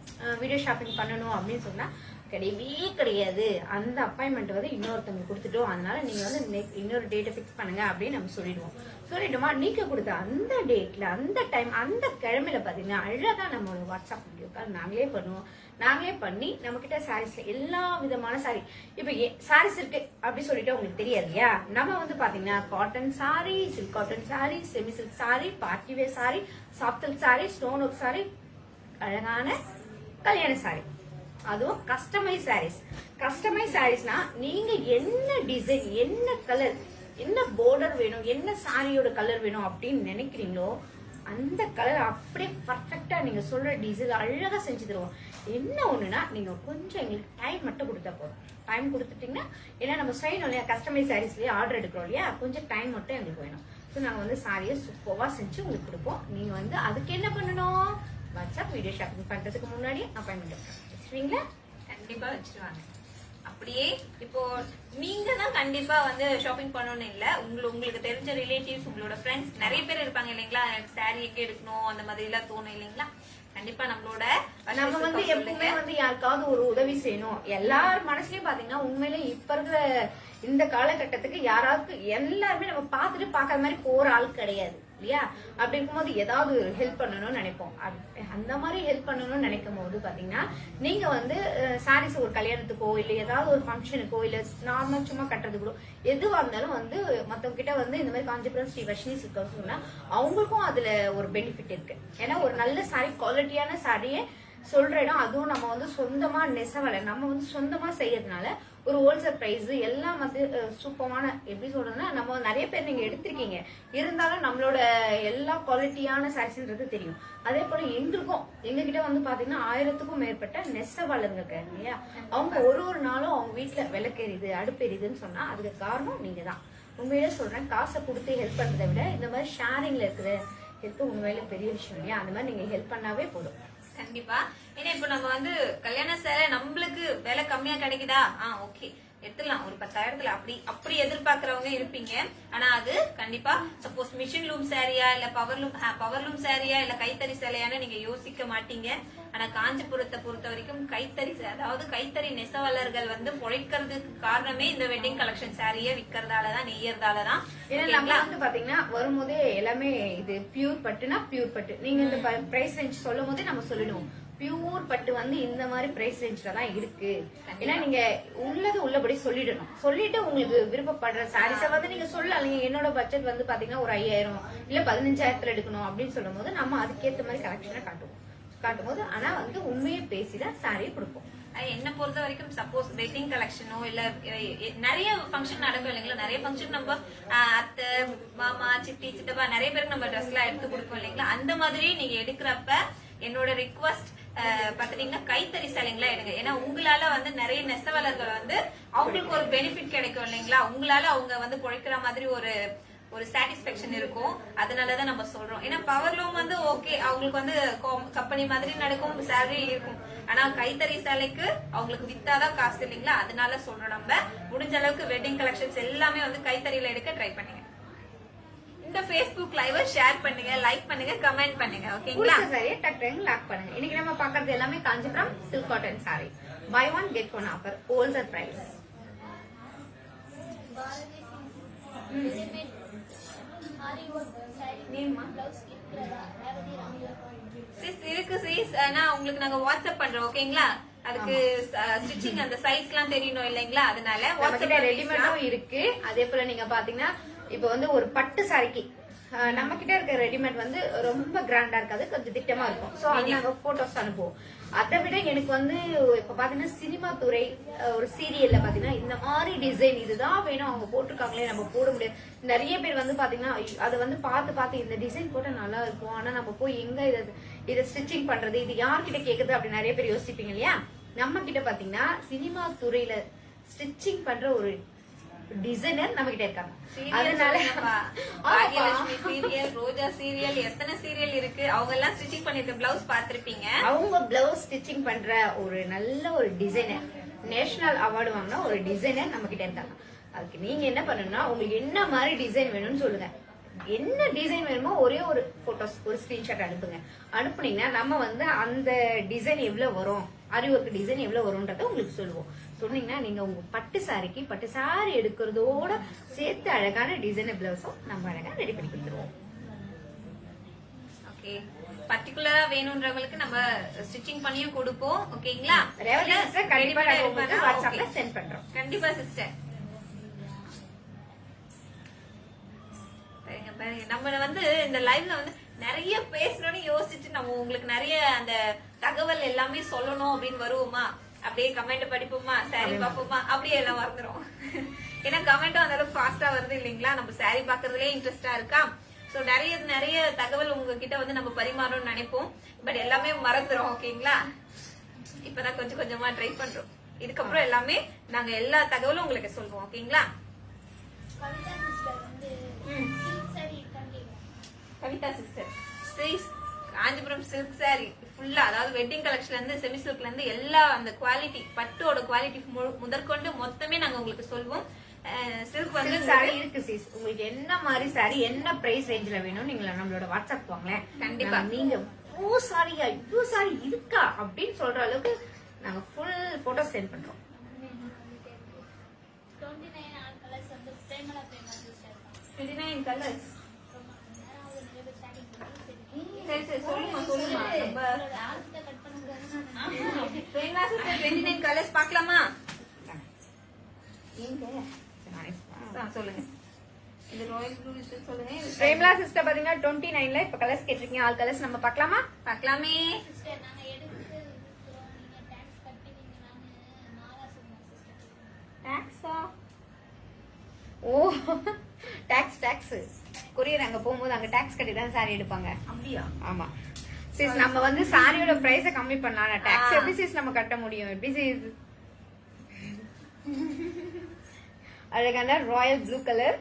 வீடியோ ஷாப்பிங் பண்ணணும் அப்படின்னு சொன்னா கிடையவே கிடையாது. அந்த அப்பாயின்மெண்ட் வந்து இன்னொருத்தவங்க கொடுத்துட்டோம், அதனால நீங்க வந்து இன்னொரு டேட்டை பிக்ஸ் பண்ணுங்க அப்படின்னு நம்ம சொல்லிடுவோம். சொல்லிட்டோமா, நீங்க கொடுத்த அந்த டேட்ல, அந்த டைம், அந்த கிழமையில பாத்தீங்கன்னா அழகா நம்ம வாட்ஸ்அப் வீடியோ கால் நாங்களே பண்ணுவோம். நாங்களே பண்ணி நம்ம கிட்ட சாரீஸ்ல எல்லா விதமான சாரி, இப்ப சாரீஸ் இருக்கு அப்படி சொல்லிட்டு உங்களுக்கு தெரியாது இல்லையா? நம்ம வந்து பாத்தீங்கன்னா cotton sorry, silk cotton sorry, semi silk sorry, party wear sorry, soft silk sorry, stone work sorry, அழகான கல்யாண சாரி, அதுவும் கஸ்டமைஸ் சாரீஸ். கஸ்டமைஸ் சாரீஸ்னா நீங்க என்ன டிசைன், என்ன கலர், என்ன பார்டர் வேணும், என்ன சாரியோட கலர் வேணும் அப்படின்னு நினைக்கிறீங்களோ அந்த கலர் அப்படியே பர்ஃபெக்டா நீங்க சொல்ற டிசைன் அழகா செஞ்சு தருவோம். என்ன ஒண்ணுனா நீங்க கொஞ்சம் எங்களுக்கு டைம் மட்டும் கொடுத்தா போதும். டைம் கொடுத்துட்டீங்கன்னா, ஏன்னா நம்ம செய்யணும் இல்லையா, கஸ்டமைஸ் சாரீஸ்லயே ஆர்டர் எடுக்கிறோம் இல்லையா, கொஞ்சம் டைம் மட்டும் எங்களுக்கு வேணும். ஸோ நாங்க வந்து சாரியை சூப்பர்வா செஞ்சு உங்களுக்கு கொடுப்போம். நீங்க வந்து அதுக்கு என்ன பண்ணணும், வாட்ஸ்அப் வீடியோ ஷாப்பிங் பண்றதுக்கு முன்னாடி அப்பாயின்மெண்ட் வச்சுருவீங்களா? கண்டிப்பா வச்சிருவாங்க. அப்படியே இப்போ நீங்க தான் கண்டிப்பா வந்து ஷாப்பிங் பண்ணணும் இல்ல, உங்களுக்கு தெரிஞ்ச ரிலேட்டிவ்ஸ், உங்களோட ஃப்ரெண்ட்ஸ் நிறைய பேர் இருப்பாங்க இல்லைங்களா, எனக்கு சாரி எங்க எடுக்கணும் அந்த மாதிரி எல்லாம் தோணும் இல்லைங்களா? கண்டிப்பா நம்மளோட நம்ம வந்து எப்பவுமே வந்து யாருக்காவது ஒரு உதவி செய்யணும். எல்லார் மனசுலயும் பாத்தீங்கன்னா உண்மையிலே இப்ப இருக்கிற இந்த காலகட்டத்துக்கு யாராவது எல்லாருமே நம்ம பார்த்துட்டு பாக்காத மாதிரி போற ஆள் கிடையாது இல்லையா? அப்படி இருக்கும்போது ஏதாவது ஹெல்ப் பண்ணணும்னு நினைப்போம். அந்த மாதிரி ஹெல்ப் பண்ணணும்னு நினைக்கும் போது பாத்தீங்கன்னா நீங்க வந்து சாரீஸ் ஒரு கல்யாணத்துக்கோ இல்ல ஏதாவது ஒரு ஃபங்க்ஷனுக்கோ இல்ல நார்மல் சும்மா கட்டுறதுக்கோ எதுவா இருந்தாலும் வந்து மத்தவங்க கிட்ட வந்து இந்த மாதிரி காஞ்சிபுரம் ஸ்ரீ வர்ஷினி சில்க் ஹவுஸ் சொன்னா அவங்களுக்கும் அதுல ஒரு பெனிஃபிட் இருக்கு. ஏன்னா ஒரு நல்ல சாரி, குவாலிட்டியான சாரியே சொல்ற இடம், அதுவும் நம்ம வந்து சொந்தமா நெசவலை நம்ம வந்து சொந்தமா செய்யறதுனால ஒரு ஹோல்சேல் பிரைஸ் எல்லாம் வந்து சூப்பரான, எப்படி சொல்றதுன்னா நம்ம நிறைய பேர் நீங்க எடுத்திருக்கீங்க, இருந்தாலும் நம்மளோட எல்லா குவாலிட்டியான சாரீஸ்ன்றது தெரியும். அதே போல எங்களுக்கும் எங்ககிட்ட வந்து பாத்தீங்கன்னா 1000க்கும் மேற்பட்ட நெசவாளருங்க இருக்காங்க இல்லையா? அவங்க ஒரு நாளும் அவங்க வீட்டுல விளக்கெரியுது, அடுப்பெரியுதுன்னு சொன்னா அதுக்கு காரணம் நீங்க தான். உண்மையிலே சொல்றேன், காசை கொடுத்து ஹெல்ப் பண்றதை விட இந்த மாதிரி ஷேரிங்ல இருக்கிற ஹெல்ப் உண்மையில பெரிய விஷயம் இல்லையா? அந்த மாதிரி நீங்க ஹெல்ப் பண்ணாவே போதும். கண்டிப்பா. ஏன்னா இப்ப நம்ம வந்து கல்யாண சேலை நம்மளுக்கு விலை கம்மியா கிடைக்குதா, ஓகே எடுத்துலாம், ஒரு 10,000த்துல அப்படி எதிர்பார்க்கறவங்க இருப்பீங்க. ஆனா அது கண்டிப்பா சப்போஸ் மிஷின் லூம் சாரியா இல்ல பவர் லூம் சாரியா இல்ல கைத்தறி சேலையான்னு நீங்க யோசிக்க மாட்டீங்க. ஆனா காஞ்சிபுரத்தை பொறுத்த வரைக்கும் கைத்தறி, அதாவது கைத்தறி நெசவாளர்கள் வந்து பொழைக்கிறதுக்கு காரணமே இந்த வெட்டிங் கலெக்ஷன் சாரியை விற்கிறதாலதான், நெய்யறதாலதான். ஏன்னா நம்ம வந்து பாத்தீங்கன்னா வரும்போதே எல்லாமே இது பியூர் பட்டுனா பியூர் பட்டு, நீங்க இந்த பிரைஸ் ரேஞ்ச் சொல்லும் போதே நம்ம சொல்லிடுவோம் பியூர் பட்டு வந்து இந்த மாதிரி பிரைஸ் ரேஞ்ச்ல தான் இருக்கு. ஏன்னா நீங்க உள்ளது உள்ளபடி சொல்லிடணும். சொல்லிட்டு உங்களுக்கு விருப்பப்படுற சாரீஸை வந்து நீங்க சொல்லலாம். என்னோட பட்ஜெட் வந்து பாத்தீங்கன்னா ஒரு 5000 இல்ல 15,000த்துல எடுக்கணும் அப்படின்னு சொல்லும் போது நம்ம அதுக்கேற்ற மாதிரி கலெக்ஷனை காட்டுவோம். ஆனா வந்து உண்மையை பேசிதான் சாரியை கொடுப்போம். என்ன பொறுத்த வரைக்கும் சப்போஸ் வெட்டிங் கலெக்ஷனோ இல்ல நிறைய ஃபங்க்ஷன் நடக்கும் இல்லைங்களா, நிறைய ஃபங்க்ஷன் நம்ம அத்தை மாமா சித்தி சித்தப்பா நிறைய பேருக்கு நம்ம ட்ரெஸ் எல்லாம் எடுத்து கொடுப்போம் இல்லைங்களா, அந்த மாதிரி நீங்க எடுக்கிறப்ப என்னோட ரிக்வஸ்ட் பாத்தீங்கன்னா கைத்தறி சேலைங்களா எடுங்க. ஏன்னா உங்களால வந்து நிறைய நெசவாளர்கள் வந்து அவங்களுக்கு ஒரு பெனிஃபிட் கிடைக்கும் இல்லைங்களா, உங்களால அவங்க வந்து பொழைக்கிற மாதிரி ஒரு சாட்டிஸ்பேக்ஷன் இருக்கும். அதனாலதான் நம்ம சொல்றோம். ஏன்னா பவர்லூம் வந்து ஓகே, அவங்களுக்கு வந்து கம்பெனி மாதிரி நடக்கும், சேலரி இருக்கும். ஆனா கைத்தறி சேலைக்கு அவங்களுக்கு வித்தாதான் காசு இல்லைங்களா, அதனால சொல்றோம். நம்ம முடிஞ்ச அளவுக்கு வெட்டிங் கலெக்ஷன்ஸ் எல்லாமே வந்து கைத்தறியில எடுக்க ட்ரை பண்ணுங்க. இந்த Facebook லைவ் ஷேர் பண்ணுங்க, லைக் பண்ணுங்க, கமெண்ட் பண்ணுங்க. ஓகேங்களா? சாரி டக் லாக் பண்ணுங்க. இன்னைக்கு நம்ம பாக்குறது எல்லாமே Kanchipuram silk cotton sari. Buy one get one offer, wholesale price. இருக்கு சீஸ். ஆனா உங்களுக்கு நாங்க வாட்ஸ்அப் பண்றோம். ஓகேங்களா? அதுக்கு ஸ்டிச்சிங் அந்த சைஸ் எல்லாம் தெரியணும் இல்லைங்களா, அதனால வாட்ஸ்அப்ல ரெடிமேடும் இருக்கு. அதே போல நீங்க பாத்தீங்கன்னா இப்ப வந்து ஒரு பட்டு சாரிக்கு நம்ம கிட்ட இருக்க ரெடிமேட் வந்து ரொம்ப கிராண்டா இருக்காது, கொஞ்சம் திட்டமா இருக்கும். சோ அது நாங்க போட்டோஸ் அனுப்புவோம். அதை விட எனக்கு வந்து இப்ப பாத்தீங்கன்னா சினிமா துறை ஒரு சீரியல்ல பாத்தீங்கன்னா இந்த மாதிரி டிசைன் இதுதான் வேணும் அவங்க போட்டிருக்காங்களே, நம்ம போட முடியாது. நிறைய பேர் வந்து பாத்தீங்கன்னா அதை வந்து பார்த்து இந்த டிசைன் போட்டா நல்லா இருக்கும், ஆனா நம்ம போய் எங்க இதை ஸ்டிச்சிங் பண்றது, இது யார்கிட்ட கேக்குது அப்படின்னு நிறைய பேர் யோசிப்பீங்க இல்லையா. நம்ம கிட்ட பாத்தீங்கன்னா சினிமா துறையில ஸ்டிச்சிங் பண்ற ஒரு டிசைனர் நம்ம கிட்ட இருக்காங்க. அதனால பாகியலட்சுமி சீரியல், ரோஜா சீரியல், எத்தனை சீரியல் இருக்கு, அவங்க எல்லாம் ஸ்டிச்சிங் பண்ணிருக்க பிளவுஸ் பாத்திருப்பீங்க. அவங்க பிளவுஸ் ஸ்டிச்சிங் பண்ற ஒரு நல்ல ஒரு டிசைனர், நேஷனல் அவார்டு வாங்கின ஒரு டிசைனர் நம்ம கிட்ட இருக்காங்க. அதுக்கு நீங்க என்ன பண்ணணும்னா உங்களுக்கு என்ன மாதிரி டிசைன் வேணும்னு சொல்லுங்க. என்ன டிசைன் வேணுமோ ஒரே ஒரு போட்டோஸ் ஒரு ஸ்கிரீன்ஷாட் அனுப்புங்க. அனுப்புனீங்கன்னா நம்ம வந்து அந்த டிசைன் எவ்வளவு வரும், அரி ஒர்க் டிசைன் எவ்வளவு வரும்ன்றத உங்களுக்கு சொல்லுவோம். சொன்னீங்கன்னா நீங்க உங்க பட்டு சாரி எடுக்கிறதோட சேர்த்து அழகான டிசைனர் பிளவுஸும் நம்ம அழகா ரெடி பண்ணி கொடுத்துருவோம். ஓகே, பர்டிகுலரா வேணும்ன்றவங்களுக்கு நம்ம ஸ்டிச்சிங் பண்ணியும் கொடுப்போம். ஓகேங்களா? கண்டிப்பா வாட்ஸ்அப்ல சென்ட் பண்றோம். கண்டிப்பா சிஸ்டர். நம்ம வந்து இந்த லைவ்ல வந்து நிறைய பேசணும்னு யோசிச்சு நம்ம உங்களுக்கு நிறைய அந்த தகவல் எல்லாமே சொல்லணும் அப்படின்னு வருவோமா, அப்படியே கமெண்ட் படிப்போமா, சாரி பாப்போமா, அப்படியே எல்லாம் வந்துரும். ஏன்னா கமெண்ட்டும் அந்த அளவுக்கு ஃபாஸ்டா வருது இல்லைங்களா, நம்ம சாரி பாக்குறதுலயே இன்ட்ரெஸ்டா இருக்கா. சோ நிறைய தகவல் உங்ககிட்ட வந்து நம்ம பரிமாறணும்னு நினைப்போம், பட் எல்லாமே மறந்துரும். ஓகேங்களா? இப்பதான் கொஞ்சம் கொஞ்சமா ட்ரை பண்றோம். இதுக்கப்புறம் எல்லாமே நாங்க எல்லா தகவலும் உங்களுக்கு சொல்லுவோம். ஓகேங்களா? Kavitha sister Kanchipuram silk sorry ஃபுல்லா, அதாவது வெட்டிங் கலெக்ஷன்ல இருந்து செமி சில்க்ல இருந்து எல்லா அந்த குவாலிட்டி, பட்டோட குவாலிட்டி முதற்கொண்டு மொத்தமே நாங்க உங்களுக்கு சொல்லுவோம். சில்க் வந்து சாரி இருக்கு சீஸ். உங்களுக்கு என்ன மாதிரி சாரி என்ன பிரைஸ் ரேஞ்ச்ல வேணும் நீங்க நம்மளோட வாட்ஸ்அப் வாங்களேன். கண்டிப்பா நீங்க இவ்வளோ சாரி இருக்கா அப்படின்னு சொல்ற அளவுக்கு நாங்க ஃபுல் போட்டோ சென்ட் பண்றோம். 29 கலர்ஸ். சரி சொல்லுமா. நம்ம 29 கலர்ஸ் பார்க்கலாமா? சொல்லுங்க. இது ராயல் ப்ளூ சொல்லுங்க. பிரேம்லா சிஸ்டர் பாத்தீங்கன்னா 29ல இப்ப கலர்ஸ் கேட்டிருக்கீங்க. ஆல் கலர்ஸ் நம்ம பார்க்கலாமா? பார்க்கலாமே. ஓ டாக்ஸ் கொரியர் அங்க போகும்போது அங்க டாக்ஸ் கட்டி தான் சாரி எடுப்பாங்க. அப்படியா? ஆமா சிஸ், நம்ம வந்து சாரியோட பிரைஸ கம்மி பண்ணலாம். டாக்ஸ் எப்படி சிஸ் நம்ம கட்ட முடியும்? எப்படி சிஸ்? அழகான royal blue colour,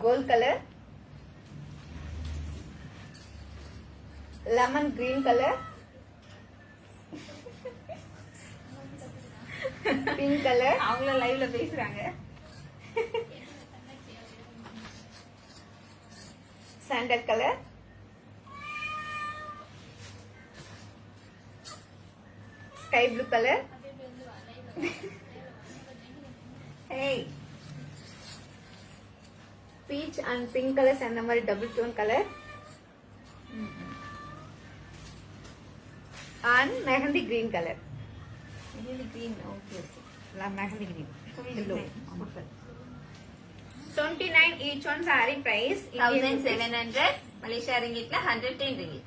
gold colour, lemon green colour, pink colour. அவங்களும் லைவ்ல பேசுறாங்க. Sandal colour, sky blue colour, peach and pink colours அந்த மாதிரி double tone colour, and mehndi green colour. Mehndi green 29 each one saree price 1700 Malaysia ringgit 110 ringgit.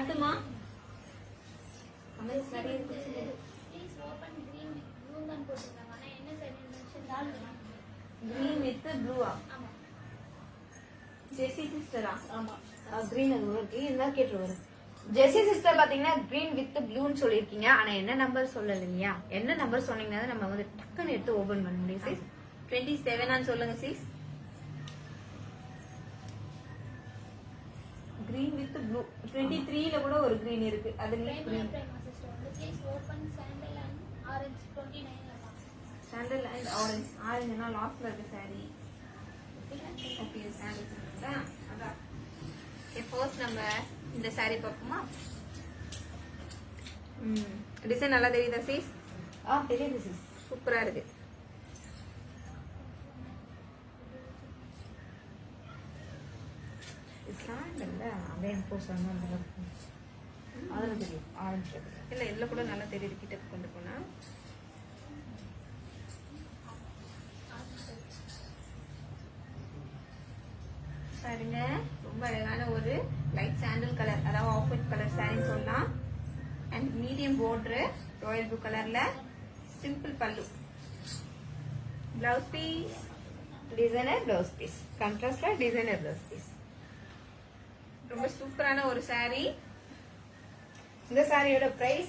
காட்டுமா comments நிறைய இருக்கு. Please open green blue தான் போட்டுருக்காங்க ஆனா என்ன side mention doll green with ப்ளூவா? ஆமா ஜெசி சிஸ்டரா? ஆமா கிரீன் அது இருக்கு என்ன கேட்டு வரும். ஜெசி சிஸ்டர் பாத்தீங்கன்னா கிரீன் வித் ப்ளூன்னு சொல்லிருக்கீங்க. ஆனா என்ன நம்பர் சொல்லல இல்லையா? என்ன நம்பர் சொன்னீங்கன்னா நம்ம வந்து டக்குன்னு எடுத்து ஓபன் பண்ண முடியும் sis. 27 சொல்லுங்க சிஸ். Green with blue. 23ல கூட ஒரு கிரீன் இருக்கு. அது நீட் கிரீன். பிரைமா சிஸ்டர் வந்து please open sandal and orange 29 ல தான் சாண்டல் அண்ட் ஆரஞ்சு. ஆரஞ்சுனா லாஸ்ட்ல இருக்க saree. ஓகே சாண்டல் அதான். ஓகே ஃபர்ஸ்ட் நம்ம இந்த saree பார்ப்போமா? டிசைன் நல்லா தெரியுதா சிஸ்? தெரியுது சிஸ். சூப்பரா இருக்கு. சாண்டல்ல அப்படியே போஸ்ட் அதுல தெரியும் ஆரஞ்சு இல்ல இதுல கூட நல்லா தெரியுது கிட்ட கொண்டு போனா. பாருங்க ரொம்ப அழகான ஒரு லைட் சாண்டல் கலர் அதாவது ஆஃப் ஒயிட் கலர் சாரி சொல்லலாம். And medium border royal blue கலர்ல simple pallu. Blouse piece designer blouse piece கான்ட்ராஸ்ட்ல டிசைனர் ப்ளவுஸ் பீஸ். ரொம்ப சூப்பரான ஒரு saree. இந்த சாரியோட பிரைஸ்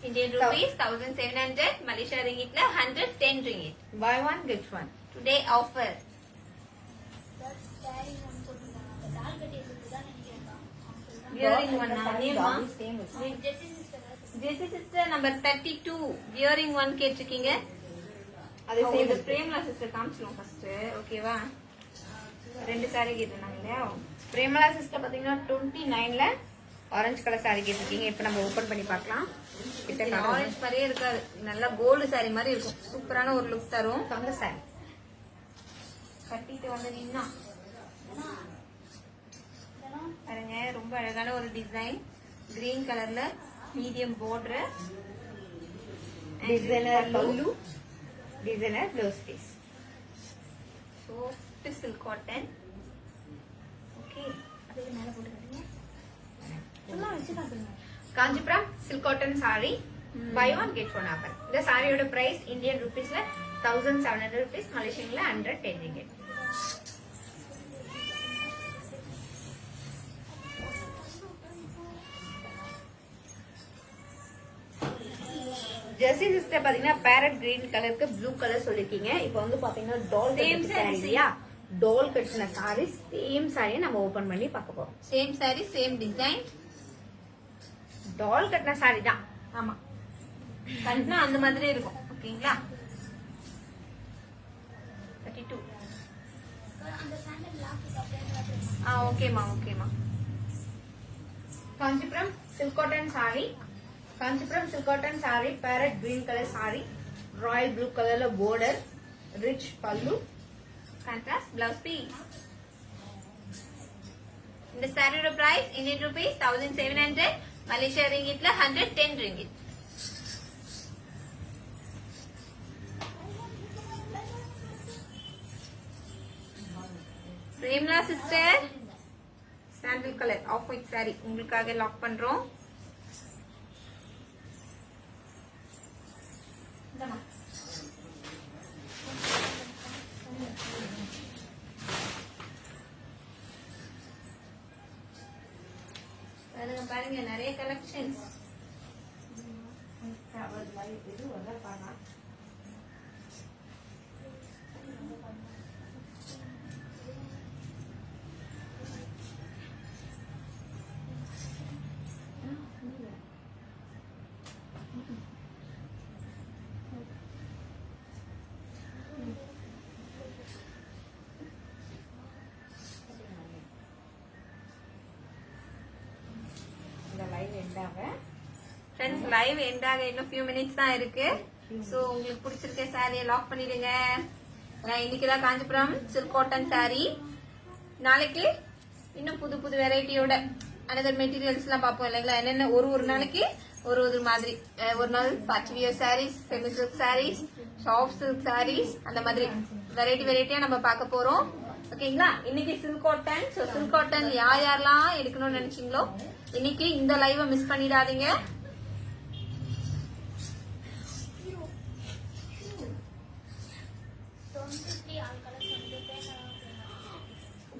இந்தியன் ரூபீஸ் 1700, மலேசியா ரிங்கிட்ல 110 ringgit. buy one get one. Today offer. Sari ஒன்னு போட்டுருக்காங்க அந்த டால் கட்டி எடுத்து தான் நினைக்கிறேன் இயரிங் ஒன் நேமா Jessy sister Jessy sister number 32 earring one கேட்டிருக்கீங்க. அது அது சேம் பிரேம்லா சிஸ்டர் காமிச்சிடும் ஃபர்ஸ்ட். ஓகேவா? ரெண்டு saree கேட்டிருந்தாங்க இல்லையா? பிரேமலா சிஸ்டர் பாத்தீங்கன்னா 29ல ஆரஞ்சு கலர் சாரி கேட்டிருக்கீங்க. இப்போ நம்ம ஓபன் பண்ணி பார்க்கலாம். கிட்ட ஆரஞ்சு மாதிரியே இருக்காது, நல்லா கோல்டு saree மாதிரி இருக்கும். சூப்பரான ஒரு லுக் தரும். தங்க சாரி கட்டிட்டு வந்து நின்னா பாருங்க ரொம்ப அழகான ஒரு டிசைன். கிரீன் கலர்ல medium border designer pallu designer blouse piece. Soft silk cotton. Okay அதுக்கு மேல போட்டு காட்டுங்க எல்லாம் வச்சு காட்டுங்க Kanchipuram silk cotton sari buy one get one offer. இந்த சாரியோட பிரைஸ் இந்தியன் ருபீஸ்ல 1700 rupees, மலேசியன்ல 110 ringgit. ஜெர்சி சிஸ்டர் பாத்தீங்கன்னா பேரட் கிரீன் கலருக்கு ப்ளூ கலர் சொல்லிருக்கீங்க. இப்போ வந்து பாத்தீங்கன்னா டால் Same கட்டின saree. saree இல்லையா? டால் கட்டின சாரி சேம் சாரியை நம்ம ஓபன் பண்ணி பார்க்க போறோம். Same saree same design. Doll கட்டின சாரி தான். ஆமா கட்டினா அந்த மாதிரி இருக்கும். ஓகேங்களா? 32. அந்த சாண்டல் லாஸ்ட் அப்படியே ஓகேமா ஓகேமா. Kanchipuram silk cotton sari Kanchipuram silk cotton sari parrot green colour sari royal blue கலர்ல border rich pallu contrast blouse piece. இந்த சாரியோட பிரைஸ் இந்தியன் ரூபீஸ் 1700, மலேசியா ரிங்கிட்ல 110 ringgit. Premala sister sandal colour off white saree உங்களுக்காக லாக் பண்றோம். பாருங்க பாருங்க நிறைய கலெக்ஷன்ஸ். இந்த லைவ் எண்டாக ஃப்ரெண்ட்ஸ் லைவ் எண்ட் ஆக இன்னும் ஃபியூ மினிட்ஸ் தான் இருக்கு. சோ உங்களுக்கு பிடிச்சிருக்க சாரியை லாக் பண்ணிடுங்க. இன்னைக்கு தான் காஞ்சிபுரம் சில்க் காட்டன் saree. நாளைக்கு இன்னும் புது புது வெரைட்டியோட அனதர் மெட்டீரியல்ஸ் எல்லாம் பார்ப்போம் இல்லைங்களா? என்னென்ன ஒரு நாளைக்கு ஒரு மாதிரி ஒரு நாள் பட்டு wear saris, semi silk saris, soft silk saris, அந்த மாதிரி வெரைட்டியா நம்ம பார்க்க போறோம். ஓகேங்களா? இன்னைக்கு silk cotton. So silk cotton யாரெல்லாம் எடுக்கணும்னு நினைச்சீங்களோ இன்னைக்கு இந்த லைவ மிஸ் பண்ணிடாதீங்க.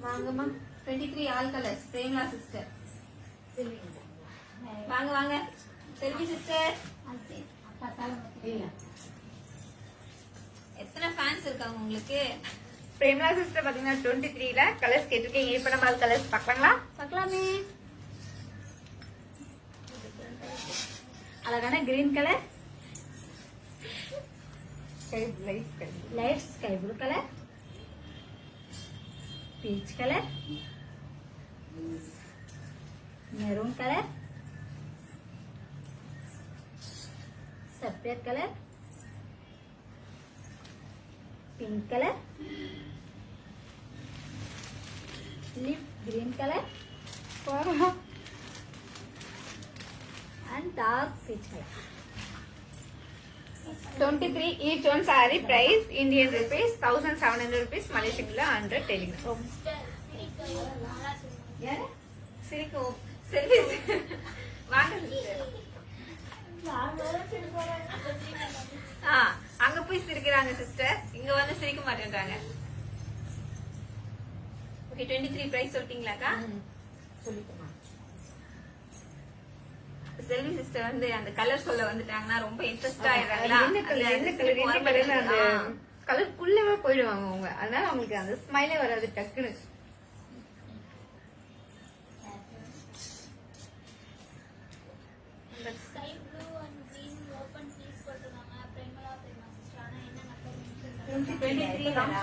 வாங்கம்மா 23 ஆல் கலர்ஸ் பிரேமலா சிஸ்டர். வாங்க வாங்க செல்வி சிஸ்டர். எத்தனை ஃபேன்ஸ் இருக்காங்க உங்களுக்கு? பிரேமலா சிஸ்டர் பாத்தீங்கன்னா 23ல கலர்ஸ் கேட்டிருக்கீங்க. இப்ப நம்ம கலர்ஸ் பார்க்கலாங்களா? பார்க்கலாமே. அழகான green colour, light sky blue colour, peach colour, maroon colour, sapphire colour, pink colour, lip green colour and dark peach color. 23 each one saree price Indian rupees 1700 rupees, Malaysian la 100 telegram. யாரு சிரிக்கும் செல்வி வாங்க அங்க போய் சிரிக்கிறாங்க sister, இங்க வந்து சிரிக்க மாட்டேன்றாங்க. ஓகே 23 பிரைஸ் சொல்லிட்டீங்களாக்கா? சொல்லிட்டேன். செல்வி சிஸ்டர் வந்து அந்த கலர் சொல்ல வந்துட்டாங்கன்னா ரொம்ப இன்ட்ரெஸ்ட் ஆயிடுறாங்களா? என்ன கலர் அந்த கலருக்குள்ளவே போயிடுவாங்க அவங்க. அதனால அவங்களுக்கு அந்த ஸ்மைலே வராது டக்குன்னு.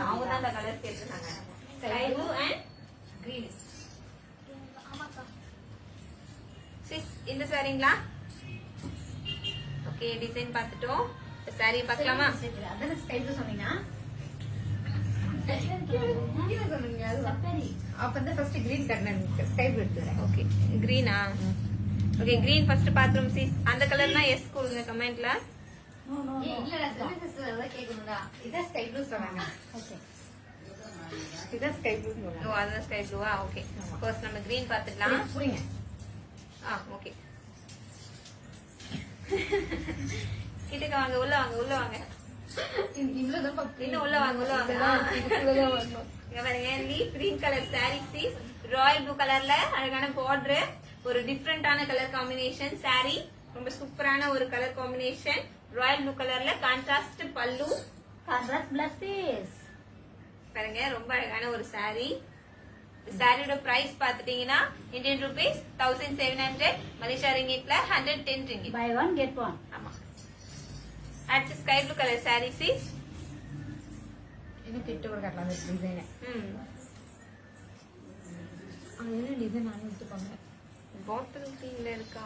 அவங்க தான் அந்த கலர் கேட்டிருந்தாங்க. Sky blue and green. இந்த சாரிங்களா? ஓகே டிசைன் பார்த்துட்டோம். சாரி பார்க்கலாமா? அதான ஸ்கை ப்ளூ சொன்னீங்க. அப்ப வந்து ஃபர்ஸ்ட் கிரீன் கட்டணும், ஸ்கை ப்ளூ எடுத்துறேன். ஓகே கிரீனா? Okay green first bathroom sis. அந்த கலர்னா எஸ் கொடுங்க கமெண்ட்ல. இதான் ஸ்கை ப்ளூ சொன்னாங்க. இதான் ஸ்கை ப்ளூ சொன்னாங்க. ஓ அதான் ஸ்கை ப்ளூவா? ஓகே ஃபர்ஸ்ட் நம்ம கிரீன் பார்த்துடலாம். புரியுங்க. ஓகே கிட்டக்க வாங்க, உள்ள வாங்க, உள்ள வாங்க, இன்னும் உள்ள வாங்க, உள்ள வாங்க. இங்க பாருங்க leaf green colour sari sis, royal blue கலர்ல அழகான பார்டர், ஒரு டிஃப்ரெண்டான கலர் காம்பினேஷன் சாரி, ரொம்ப சூப்பரான ஒரு கலர் காம்பினேஷன். ராயல் ப்ளூ கலர்ல contrast pallu, contrast plus piece. பாருங்க ரொம்ப அழகான ஒரு சாரி. சாரியோட பிரைஸ் பாத்துட்டீங்கன்னா இந்தியன் ரூபீஸ் 1700, மலேசியா ரிங்கிட்ல 110 ringgit. Buy one get one. ஆமா. அடுத்து sky blue colour sari sis. இன்னும் கிட்ட ஒரு கட்டலாம் டிசைன். அது டிசைன் நான் எடுத்துப்பாங்க. பாட்டில் டீல இருக்கா?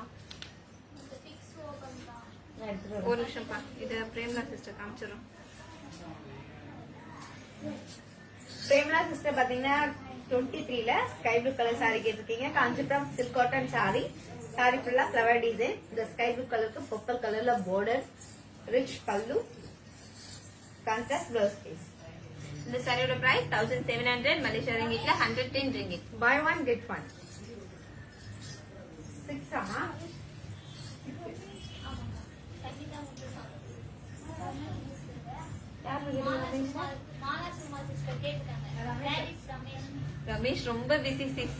ஒரு நிமிஷம் பா, இது பிரேமலா சிஸ்டர் காமிச்சிடும். பிரேமலா சிஸ்டர் பாத்தீங்கன்னா 23ல ஸ்கை ப்ளூ கலர் சாரி கேட்டிருக்கீங்க. Kanchipuram silk cotton sari. சாரி ஃபுல்லா ஃபிளவர் டிசைன். இந்த ஸ்கை ப்ளூ கலருக்கு பர்பிள் கலர்ல border, rich pallu, contrast blouse piece. இந்த சாரியோட பிரைஸ் 1700, மலேசியா ரிங்கிட்ல 110 ringgit. Buy one get one. 6 ஆமா? ரமேஷ் ரொம்ப பிஸி சிஸ்.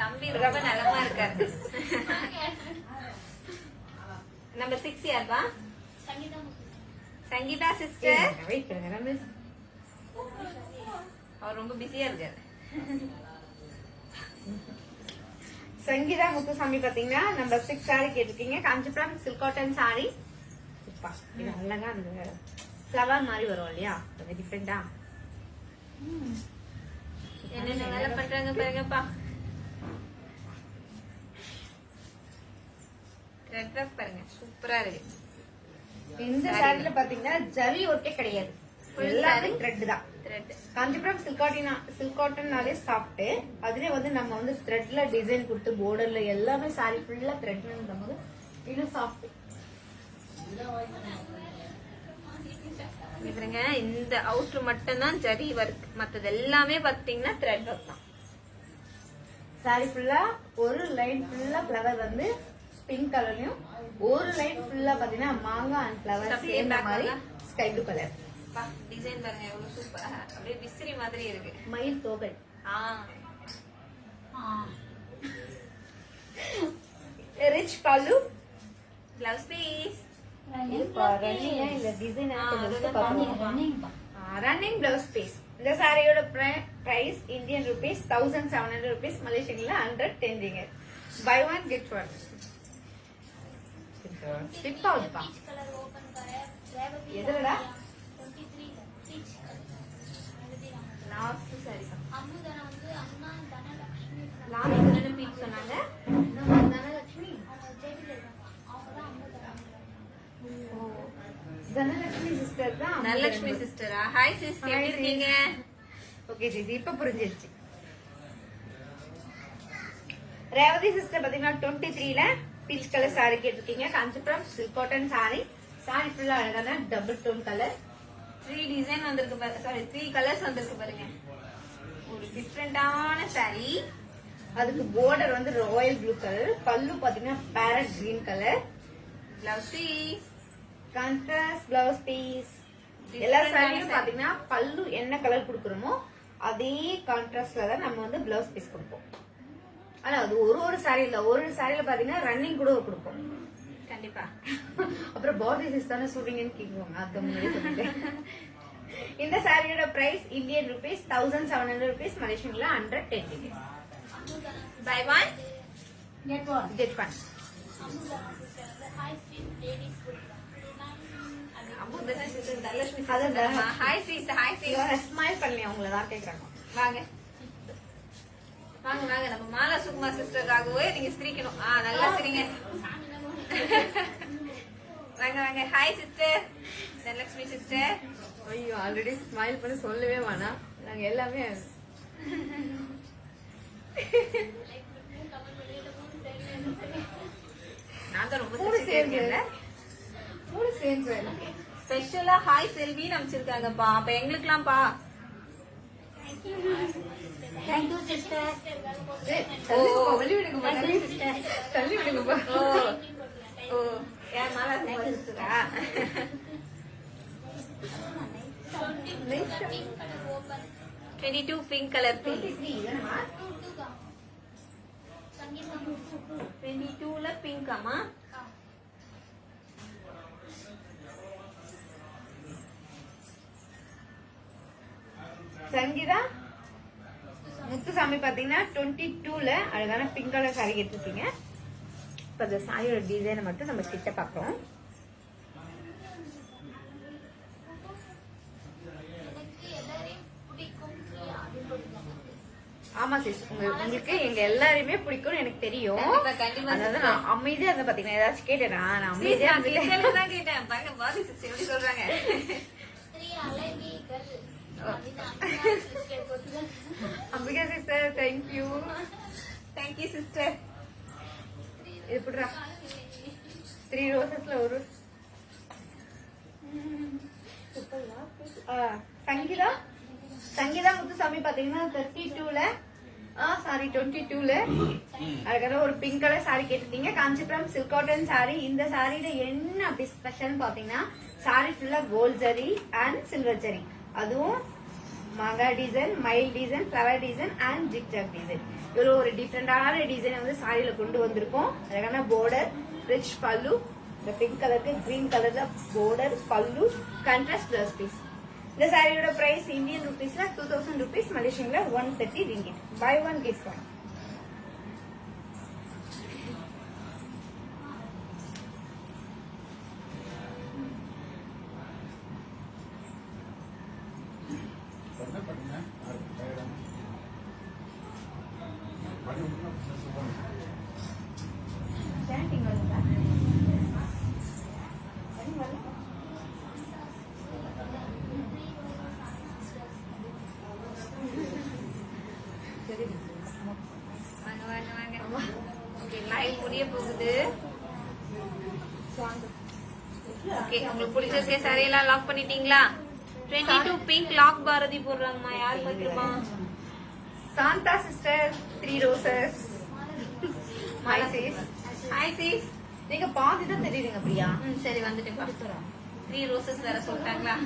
தம்பி ரொம்ப நலமா இருக்காரு. நம்பர் 6 யாருப்பா? சங்கீதா சிஸ்டர். வெயிட் பண்ணுங்க ரமேஷ். அவர் ரொம்ப பிஸியா இருக்காரு. சங்கீதா முத்துசாமி பாத்தீங்கன்னா நம்பர் 6 சாரி கேட்டிருக்கீங்க. Kanchipuram silk cotton sorry. இது அழகா அந்த ஃபிளவர் மாதிரி வரும் இல்லையா, கொஞ்சம் டிஃப்ரெண்டா. என்னென்ன வேலை பண்றாங்க பாருங்கப்பா. ரெட் ட்ரெஸ் பாருங்க சூப்பரா இருக்கு. இந்த சாரில பாத்தீங்கன்னா ஜரி ஒட்டே கிடையாது, எல்லாமே த்ரெட் தான். த்ரெட் காஞ்சிபுரம் சில்க் காட்டன்னாலே சாப்பிட்டு அதுல வந்து நம்ம வந்து த்ரெட்ல டிசைன் கொடுத்து பார்டர்ல எல்லாமே சாரி ஃபுல்லா த்ரெட்ல போது இன்னும் சாஃப்ட். இவருங்க இந்த அவுட்ரு மட்டும் தான் ஜரி ஒர்க், மத்தது எல்லாமே பாத்தீங்கன்னா த்ரெட் ஒர்க் தான். சாரி ஃபுல்லா ஒரு லைன் ஃபுல்லா ஃப்ளவர் வந்து பிங்க் கலர்லயும், ஒரு லைன் ஃபுல்லா பாத்தீங்கன்னா மாங்காய் அண்ட் ஃப்ளவர் அப்படியே சேர்ந்த back மாதிரி வாங்க. Sky blue colour. டிசைன் பாருங்க எவ்வளவு சூப்பரா, அப்படியே விசிறி மாதிரி இருக்கு. மயில் தோகை. Rich pallu. Blouse piece. Running blouse piece. இந்த சாரியோட பிரைஸ் இந்தியன் ருபீஸ் 1700 rupees, மலேசியன்ல 110 ringgit. Buy one get one. Slip ஆகுதுப்பா. எதுலடா? லாஸ்ட் சாரி தான். லாஸ்ட் என்ன பீஸ் சொன்னாங்க? தனலட்சுமி சிஸ்டர் தான். தனலட்சுமி சிஸ்டரா? ஹாய் சிஸ், எப்படி இருக்கீங்க? ஓகே ஜி, இப்ப புரிஞ்சிருச்சு. ரேவதி சிஸ்டர் பாத்தீங்கன்னா 23ல பீச் கலர் சாரி கேட்டிருக்கீங்க. Kanchipuram silk cotton sari. சாரி ஃபுல்லா அழகான டபுள் டோன் கலர். 3 டிசைன் வந்திருக்கு பாருங்க, சாரி 3 கலர்ஸ் வந்திருக்கு பாருங்க. ஒரு டிஃபரெண்டான சாரி. அதுக்கு பார்டர் வந்து ராயல் ப்ளூ கலர். பல்லு பாத்தீங்கன்னா parrot green colour. Blouse piece. Contrast blouse piece. எல்லா சாரியும் பாத்தீங்கன்னா பல்லு என்ன கலர் கொடுக்குறோமோ அதே கான்ட்ராஸ்ட்ல தான் நம்ம வந்து பிளவுஸ் பீஸ் கொடுப்போம். ஆனா அது ஒரு சாரி இல்ல, ஒரு சாரியில பாத்தீங்கன்னா ரன்னிங் கூட கொடுப்போம். கண்டிப்பா. அப்புறம் பாடி சைஸ் தானே சொல்றீங்கன்னு கேக்குவாங்க, அது முன்னாடி சொல்லிட்டேன். இந்த சாரியோட பிரைஸ் இந்தியன் ருபீஸ் 1700 rupees, மலேசியன்ல 110 ringgit. Buy one get one. Dhanalakshmi அதான் sister. Hi sis, hi sis. Smile பண்ணலையா உங்களை தான் கேக்குறாங்க. வாங்க வாங்க வாங்க, நம்ம மாலா சுகுமார் சிஸ்டருக்காகவே நீங்க சிரிக்கணும். நல்லா சிரிங்க. வாங்க வாங்க. Hi sister Dhanalakshmi sister. ஐயோ, ஆல்ரெடி ஸ்மைல் பண்ணி சொல்லவே வேணாம், நாங்க எல்லாமே நான் தான் ரொம்ப மூணு சேர்ந்து சிரிச்சிருக்கேன்ல. மூணு சேர்ந்து ஸ்பெஷலா ஹாய் செல்வின்னு அமைச்சிருக்காங்கப்பா. அப்ப எங்களுக்குலாம்ப்பா. Thank you sister. தள்ளி விடுங்கப்பா, தள்ளி விடுங்கப்பா. ஓ ஓ, யார் மாலா சுகுமார் சிஸ்டரா? 22 பிங்க் கலர் பீஸ். 22ல பிங்காமா? சங்கீதா முத்துசாமி பாத்தீங்கன்னா 22ல அழகான பிங்க் கலர் சாரி எடுத்துருக்கீங்க. இப்ப அந்த சாரியோட டிசைனை மட்டும் நம்ம கிட்ட பாக்குறோம். ஆமா சிஸ், உங்களுக்கு எங்க எல்லாரையுமே பிடிக்கும்னு எனக்கு தெரியும். கண்டிப்பா, கண்டிப்பா அதாவது sister. நான் அமைதியா இருந்த பாத்தீங்கன்னா ஏதாச்சும் கேட்டேனா? நான் Sis, அமைதியா நான் இருந்தேன். detail தான் கேட்டேன். பாருங்க, பாதி sister எப்படி சொல்றாங்க. Ambika sister, thank you. Thank you sister. எப்படிடா 3 ரோசஸ்ல ஒரு சங்கீதா சங்கீதா முத்துசாமி பாத்தீங்கன்னா 32ல சாரி 22ல அழகான ஒரு பிங்க் கலர் சாரி கேட்டிருந்தீங்க. Kanchipuram silk cotton sari. இந்த சாரியில என்ன அப்படி ஸ்பெஷல் பாத்தீங்கன்னா சாரி ஃபுல்லா gold zari and silver zari, அதுவும் மாங்கா டிசைன், மயில் design, flower design and zigzag design. இவ்வளவு ஒரு டிஃப்ரெண்டான டிசைன் வந்து சாரியில கொண்டு வந்திருக்கோம். அழகான border, ரிச் பல்லு, இந்த பிங்க் கலருக்கு கிரீன் கலர்ல border, பல்லு, கான்ட்ராஸ்ட் பிளவுஸ் பீஸ். இந்த சாரியோட பிரைஸ் இந்தியன் ருபீஸ்ல 2000 rupees, மலேசியன்ல 130 ringgit. Buy one get one. வாங்க வாங்க வாங்க. ஓகே, லைவ் முடிய போகுது. ஓகே, உங்களுக்கு பிடிச்ச saree எல்லாம் லாக் பண்ணிட்டீங்களா? 22 பிங்க் லாக் பாரதி போடுறாங்கம்மா. யார் பாத்துருப்பா? Shantha sister 3 roses. Hi sis. Hi sis. நீங்க பாதி தான் தெரியுதுங்க பிரியா. சரி வந்துட்டேன்ப்பா. 3 ரோசஸ் வேற சொல்லிட்டாங்களா?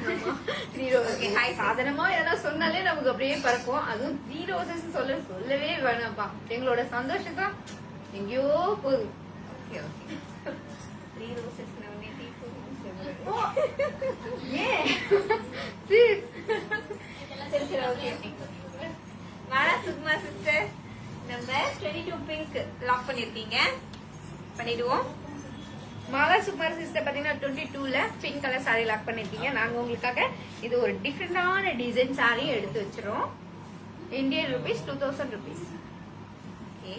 3 roses. Okay, hi. சாதாரணமா எதனா சொன்னாலே நமக்கு அப்படியே பறக்கும். அதுவும் 3 roses சொல்லவே வேணாம்ப்பா. எங்களோட சந்தோஷம் தான் எங்கேயோ போகுது. Okay okay. 3 ரோசஸ் நவனே டீ ஏன் சீஸ் சரி சரி okay. Mala Sukumar sister number 22 pink lock பண்ணிருக்கீங்க. பண்ணிடுவோம். மாலா சுகுமார் சிஸ்டர் பாத்தீங்கன்னா 22ல பிங்க் கலர் சாரி லாக் பண்ணிருக்கீங்க. நாங்க உங்களுக்காக இது ஒரு டிஃபரெண்டான டிசைன் சாரி எடுத்து வச்சிரோம். Indian rupees 2000 rupees. Okay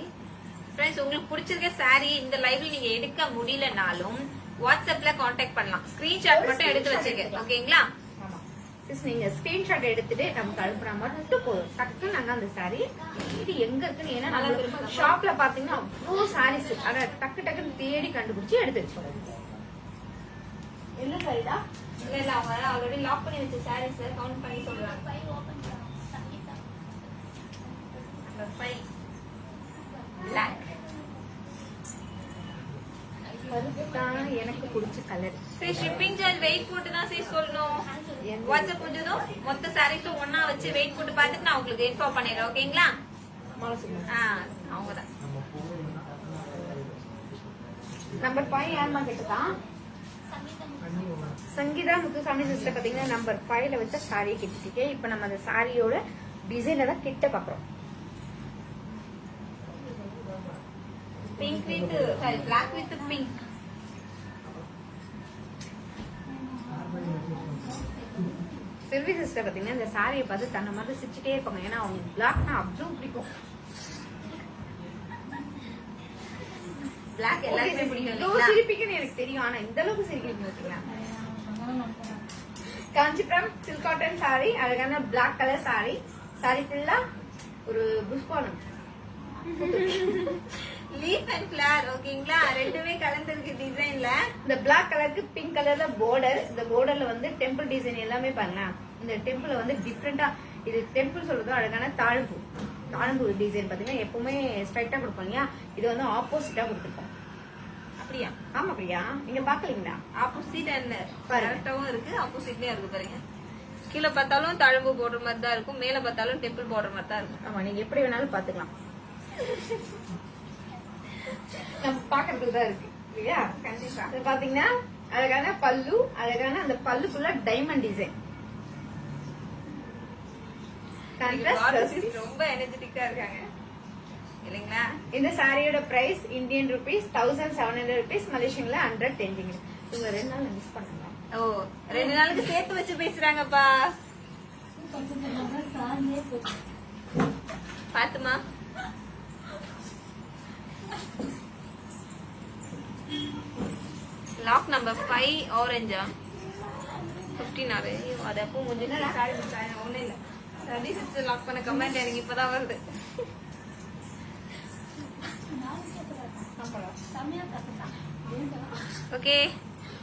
friends, உங்களுக்கு பிடிச்சிருக்க saree இந்த லைவ்ல நீங்க எடுக்க முடியலனாலும் வாட்ஸ்அப்ல காண்டாக்ட் பண்ணலாம். ஸ்கிரீன்ஷாட் மட்டும் எடுத்து வச்சுங்க. ஓகேங்களா? ஆமா சிஸ், நீங்க ஸ்கிரீன்ஷாட் எடுத்துட்டு நமக்கு அனுப்புற மட்டும் போதும். டக்கு நாங்க அந்த சாரி இது எங்க இருக்குன்னு, ஏன்னா நம்ம ஷாப்ல பாத்தீங்கன்னா அவ்வளோ சாரீஸ், ஆனா டக்கு டக்குன்னு தேடி கண்டுபிடிச்சு எடுத்து வச்சோம். என்ன சாரிடா? இல்ல இல்ல அவங்க ஆல்ரெடி லாக் பண்ணி வச்ச sarees கவுண்ட் பண்ணி சொல்றாங்க. Number 5 black. அதுதான் எனக்கு பிடிச்ச கலர். சரி ஷிப்பிங் சார்ஜ் வெயிட் போட்டு தான் சரி சொல்லணும். வாட்ஸ்அப் முடிஞ்சதும் மொத்த சாரீஸும் ஒண்ணா வச்சு வெயிட் போட்டு பார்த்துட்டு நான் உங்களுக்கு இன்ஃபார்ம் பண்ணிடுறேன். ஓகேங்களா? அவங்க தான். நம்பர் 5 யாருமா கேட்டுதான்? சங்கீதா முத்துசாமி சிஸ்டர் பாத்தீங்கன்னா நம்பர் 5ல வச்ச சாரியை கிட்டிருக்கே. இப்ப நம்ம அந்த சாரியோட டிசைனை தான் கிட்ட பாக்குறோம். Pink with sari black with pink. Selvi sister பாத்தீங்கன்னா இந்த சாரியை பார்த்து தன்னை மாதிரி சிரிச்சுட்டே இருப்பாங்க. ஏன்னா அவங்க பிளாக்னா அவ்வளவு பிடிக்கும். பிளாக் எல்லாருமே பிடிக்கும் இவ்வளவு இல்லைங்களா? சிரிப்பீங்கன்னு எனக்கு தெரியும், ஆனா இந்த அளவுக்கு சிரிக்கிறீங்க பாத்தீங்களா? காஞ்சிபுரம் சில்க் காட்டன் சாரி, அழகான பிளாக் கலர் சாரி. சாரி ஃபுல்லா ஒரு புஷ்பானம் லீஃப் அண்ட் ஃபிளவர். ஓகேங்களா? ரெண்டுமே கலந்துருக்கு டிசைன்ல. இந்த பிளாக் கலருக்கு பிங்க் கலர்ல பார்டர். இந்த பார்டர்ல வந்து டெம்பிள் டிசைன் எல்லாமே பாருங்க. இந்த டெம்பிள் வந்து டிஃப்ரெண்டா, இது டெம்பிள் சொல்றது அழகான தாழம்பூ. தாழம்பூ டிசைன் பாத்தீங்கன்னா எப்பவுமே ஸ்ட்ரைட்டா கொடுப்போம் இல்லையா, இது வந்து ஆப்போசிட்டா கொடுத்துருக்கோம். அப்படியா? ஆமா பிரியா, நீங்க பாக்கலீங்களா? ஆப்போசிட் அண்ட் பாருங்க. கரெக்டாவும் இருக்கு, ஆப்போசிட்லயும் இருக்கு பாருங்க. கீழே பார்த்தாலும் தழும்பு போடுற மாதிரி தான் இருக்கும், மேல பார்த்தாலும் டெம்பிள் போடுற மாதிரி தான் இருக்கும். ஆமா, நீங்க எப்படி வேணாலும் பாத்துக்கலாம். நம்ம பாக்குறதுக்கு தான் இருக்கு இல்லையா? கண்டிப்பா. இது பாத்தீங்கன்னா அழகான பல்லு, அழகான அந்த பல்லுக்குள்ள டைமண்ட் டிசைன். ரொம்ப எனர்ஜெட்டிக்கா இருக்காங்க இல்லைங்களா? இந்த சாரியோட பிரைஸ் இந்தியன் ருபீஸ் 1700 rupees, மலேசியன்ல 100 10. இவங்க 2 நாள் மிஸ் பண்ணாங்க. ஓ 2 நாளுக்கு சேர்த்து வச்சு பேசுறாங்கப்பா. பாத்துமா லாக் நம்பர் 5 ஆரஞ்சா 15 ஆறு. அது அப்போ முடிஞ்சு சாரி ஒண்ணும் இல்ல. ரவி சிஸ்டர் லாக் பண்ண கமெண்ட் எனக்கு இப்பதான் வருது. ஓகே,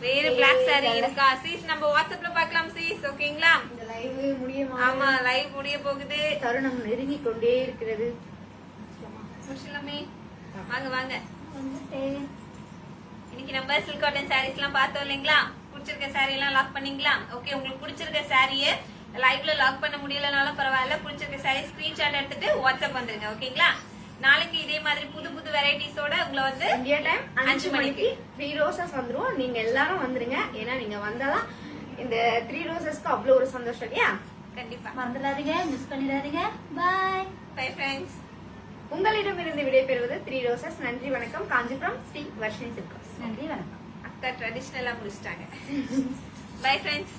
வேற பிளாக் சாரி இருக்கா சீஸ்? நம்ம வாட்ஸ்அப்ல பார்க்கலாம் சீஸ். ஓகேங்களா? இந்த லைவ் முடியுமா? ஆமா, லைவ் முடிய போகுது. தருணம் நெருங்கி கொண்டே இருக்கிறது. முடிச்சலாமே. வாங்க வாங்க. இன்னைக்கு நம்ம சில்க் காட்டன் சாரீஸ் எல்லாம் பார்த்தோம் இல்லைங்களா? பிடிச்சிருக்க சாரி எல்லாம் லாக் பண்ணீங்களா? ஓகே, உங்களுக்கு பிடிச்சிருக்க சாரியை லைவ்ல லாக் பண்ண முடியலனாலும் பரவாயில்ல, பிடிச்சிருக்க சாரி ஸ்கிரீன்ஷாட் எடுத்துட்டு வாட்ஸ்அப் வந்துருங்க. ஓகேங்களா? நாளைக்கு இதே மாதிரி புது புது வெரைட்டிஸோட உங்களை வந்து இந்தியா டைம் 5 மணிக்கு மணிக்கு 3 roses வந்துரும். நீங்க எல்லாரும் வந்துருங்க. ஏன்னா நீங்க வந்தாதான் இந்த 3 rosesக்கு அவ்வளவு ஒரு சந்தோஷம் இல்லையா? கண்டிப்பா. மறந்துடாதீங்க, மிஸ் பண்ணிடாதீங்க. Bye bye friends. உங்களிடமிருந்து விடைபெறுவது 3 roses. நன்றி, வணக்கம். காஞ்சிபுரம் ஸ்ரீ வர்ஷினி சில்க். நன்றி, வணக்கம். அக்கா ட்ரெடிஷ்னலா முடிச்சிட்டாங்க. Bye friends.